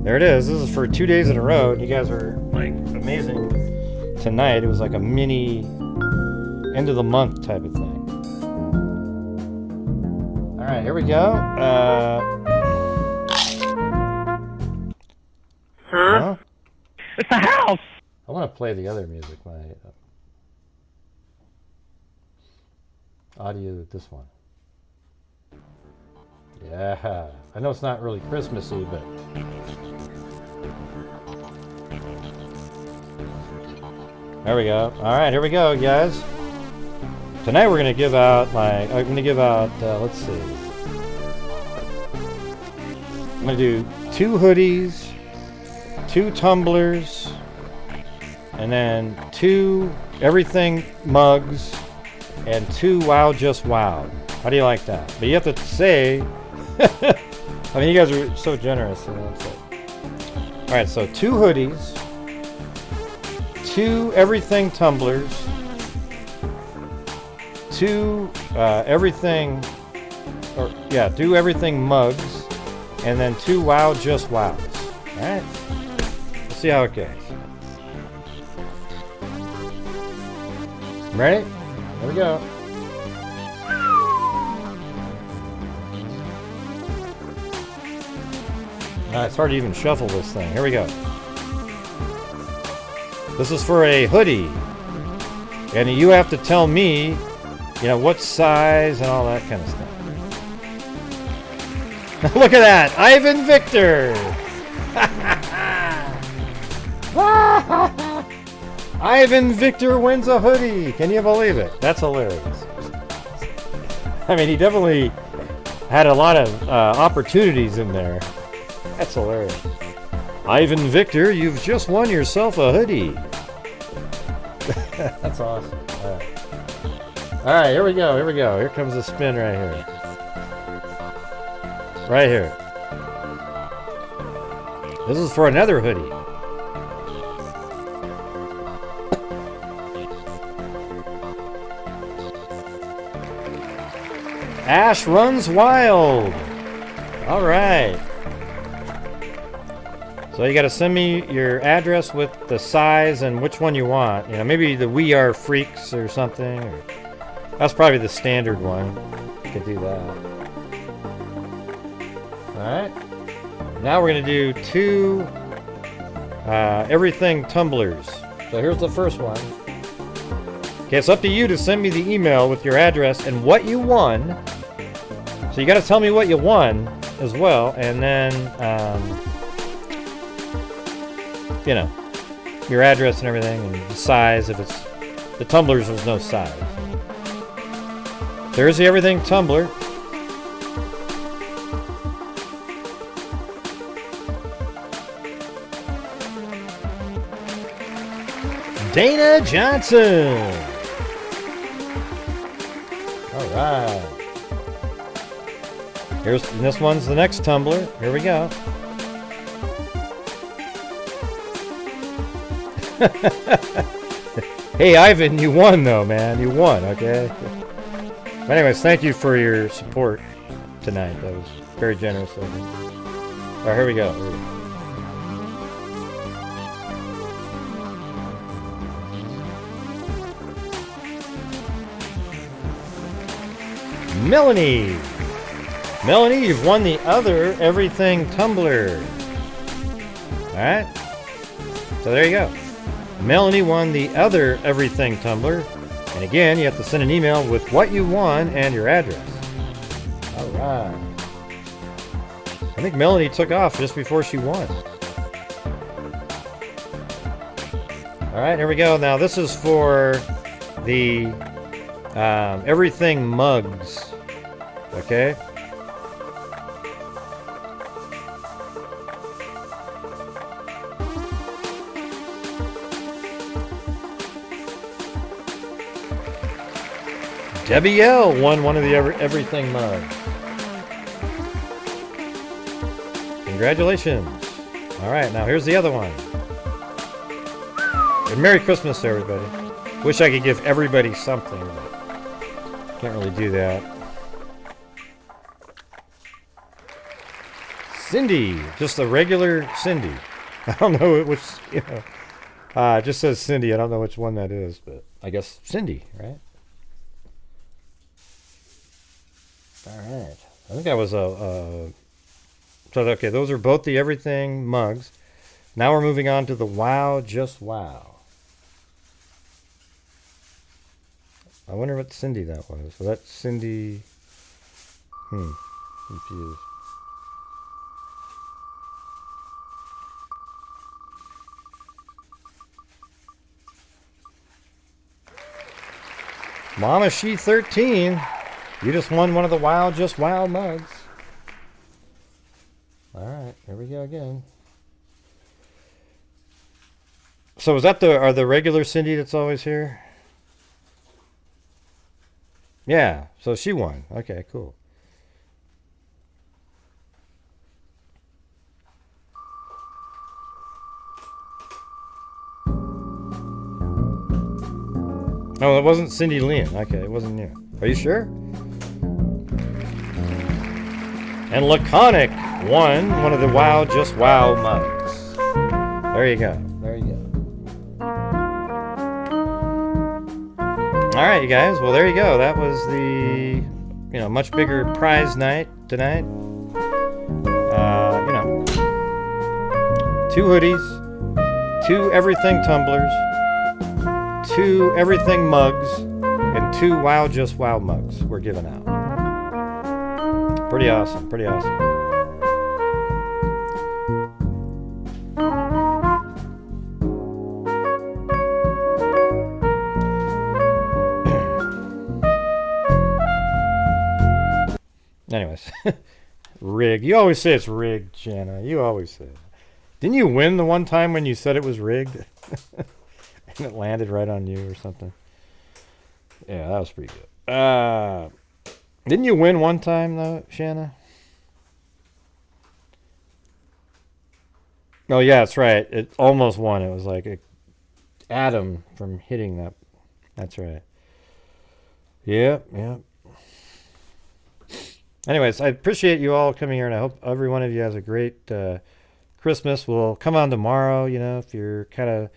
[SPEAKER 3] There it is. This is for 2 days in a row. And you guys are like amazing tonight. It was like a mini end of the month type of thing. All right, here we go. Huh?
[SPEAKER 14] It's the house.
[SPEAKER 3] I want to play the other music. My audio. This one. Yeah. I know it's not really Christmassy, but. There we go. All right, here we go, guys. Tonight we're gonna give out let's see. I'm gonna do 2 hoodies, 2 tumblers, and then 2 everything mugs, and 2 Wow Just Wow. How do you like that? But you have to say, I mean, you guys are so generous. All right, so 2 hoodies, 2 everything tumblers, 2 everything mugs, and then 2 Wow Just Wows. All right, let's see see how it goes. Ready? Here we go. It's hard to even shuffle this thing. Here we go. This is for a hoodie. And you have to tell me, you know, what size and all that kind of stuff. Look at that! Ivan Victor! Ivan Victor wins a hoodie! Can you believe it? That's hilarious. I mean, he definitely had a lot of opportunities in there. That's hilarious. Ivan Victor, you've just won yourself a hoodie. That's awesome. All right, here we go. Here we go. Here comes the spin right here. Right here. This is for another hoodie. Ash Runs Wild. All right. So you got to send me your address with the size and which one you want. You know, maybe the We Are Freaks or something. Or, that's probably the standard one. You could do that. Alright. Now we're going to do 2 everything tumblers. So here's the first one. Okay, it's up to you to send me the email with your address and what you won. So you got to tell me what you won as well. And then, you know, your address and everything and the size. If it's the tumblers, there's no size. There's the everything tumbler. Dana Johnson. All right. This one's the next tumbler. Here we go. Hey, Ivan, you won though, man. You won, okay? But anyways, thank you for your support tonight. That was very generous of you. All right, here we go. Here we go. Melanie. Melanie, you've won the other everything tumbler. All right. So there you go. Melanie won the other everything tumbler. And again, you have to send an email with what you won and your address. All right. I think Melanie took off just before she won. All right, here we go. Now this is for the everything mugs. Okay. Debbie L won one of the everything mugs. Congratulations. All right, now here's the other one. And Merry Christmas to everybody. Wish I could give everybody something, but can't really do that. Cindy, just a regular Cindy. I don't know which, you know. It just says Cindy. I don't know which one that is, but I guess Cindy, right? All right. I think that was so okay, those are both the everything mugs. Now we're moving on to the Wow Just Wow. I wonder what Cindy that was. So that's Cindy. Confused. Mama She 13. You just won one of the Wow Just Wow mugs. Alright, here we go again. So is that are the regular Cindy that's always here? Yeah, so she won. Okay, cool. Oh, it wasn't Cindy Lynn. Okay, it wasn't you. Are you sure? And Laconic won one of the Wow Just Wow mugs. There you go. There you go. All right, you guys. Well, there you go. That was the, much bigger prize night tonight. 2 hoodies, 2 everything tumblers, 2 everything mugs, and 2 Wow Just Wow mugs we're giving out. Pretty awesome. Pretty awesome. Anyways, rigged. You always say it's rigged, Shanna. You always say it. Didn't you win the one time when you said it was rigged? And it landed right on you or something? Yeah, that was pretty good. Didn't you win one time, though, Shanna? Oh, yeah, that's right. It almost won. It was like an atom from hitting that. That's right. Yep, yep. Anyways, I appreciate you all coming here, and I hope every one of you has a great Christmas. We'll come on tomorrow, if you're kind of,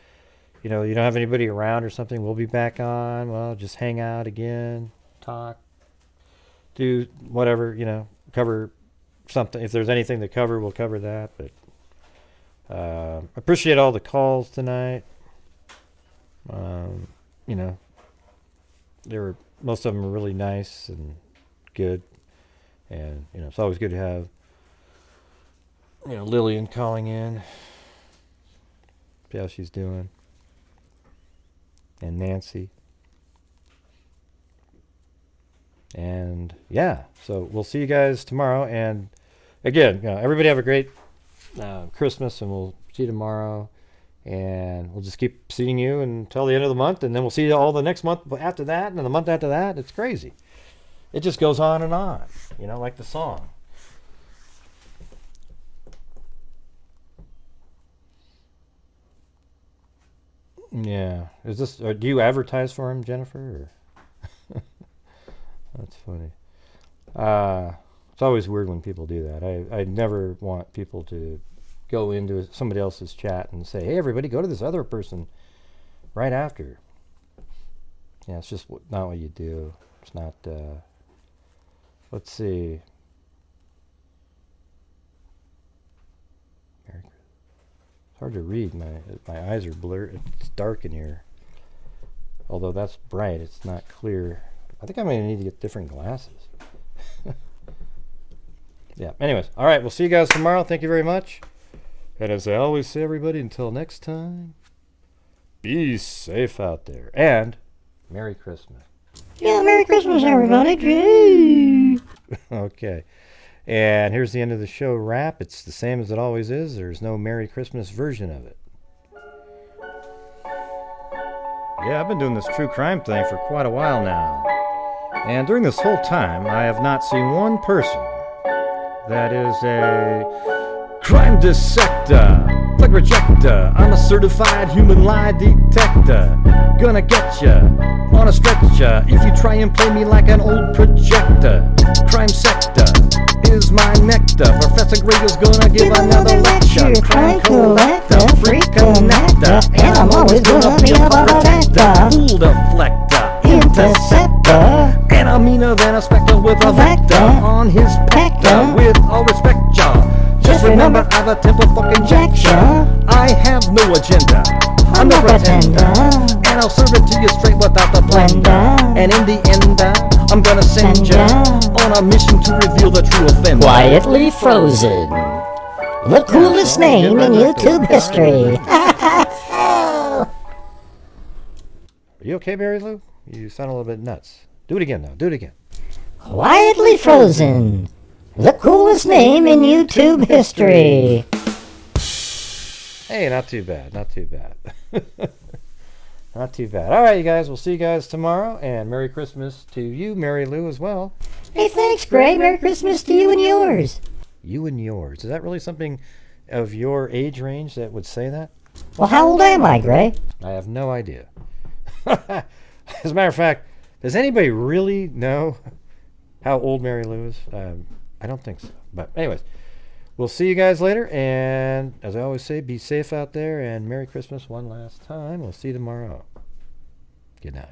[SPEAKER 3] you don't have anybody around or something, we'll be back on. Well, just hang out again, talk, do whatever, cover something. If there's anything to cover, we'll cover that. But appreciate all the calls tonight. Most of them are really nice and good. And, it's always good to have, Lillian calling in. See how she's doing. And Nancy. And, yeah. So, we'll see you guys tomorrow. And, again, everybody have a great Christmas. And we'll see you tomorrow. And we'll just keep seeing you until the end of the month. And then we'll see you all the next month after that. And the month after that. It's crazy. It just goes on and on, like the song. Yeah. Is this? Do you advertise for him, Jennifer? Or? That's funny. It's always weird when people do that. I never want people to go into somebody else's chat and say, "Hey, everybody, go to this other person right after." Yeah, it's just not what you do. It's not. Let's see. It's hard to read. My eyes are blurred. It's dark in here. Although that's bright, it's not clear. I think I'm going to need to get different glasses. Yeah. Anyways, all right. We'll see you guys tomorrow. Thank you very much. And as I always say, everybody, until next time, be safe out there. And Merry Christmas.
[SPEAKER 4] Yeah, Merry Christmas, everybody.
[SPEAKER 3] Okay. And here's the end of the show wrap. It's the same as it always is. There's no Merry Christmas version of it. Yeah, I've been doing this true crime thing for quite a while now. And during this whole time, I have not seen one person that is a crime dissector, flag rejector. I'm a certified human lie detector. Gonna get ya on a stretcher if you try and play me like an old projector. Crime sector is my nectar. Professor Greg is gonna give another lecture. Crime collector, freak connector, and I'm always gonna be a protector. Fool deflector, interceptor, and I'm meaner than a spectre with a vector on his pector. With all respect, y'all, just remember I've a temple fucking jack ya. I have no agenda, I'm no pretender, and I'll serve it to you straight without the blender. And in the end, I'm gonna send ya on a mission to reveal the true offender.
[SPEAKER 4] Quietly Frozen. The coolest name in YouTube history.
[SPEAKER 3] Are you okay, Mary Lou? You sound a little bit nuts. Do it again, though. Do it again.
[SPEAKER 4] Quietly Frozen. The coolest name in YouTube history.
[SPEAKER 3] Hey, not too bad. Not too bad. Not too bad. All right, you guys. We'll see you guys tomorrow. And Merry Christmas to you, Mary Lou, as well.
[SPEAKER 4] Hey, thanks, Greg. Merry Christmas to you and yours.
[SPEAKER 3] You and yours. Is that really something of your age range that would say that?
[SPEAKER 4] Well, how old am I, Greg?
[SPEAKER 3] I have no idea. As a matter of fact, does anybody really know how old Mary Lou is? I don't think so. But anyways, we'll see you guys later. And as I always say, be safe out there and Merry Christmas one last time. We'll see you tomorrow. Good night.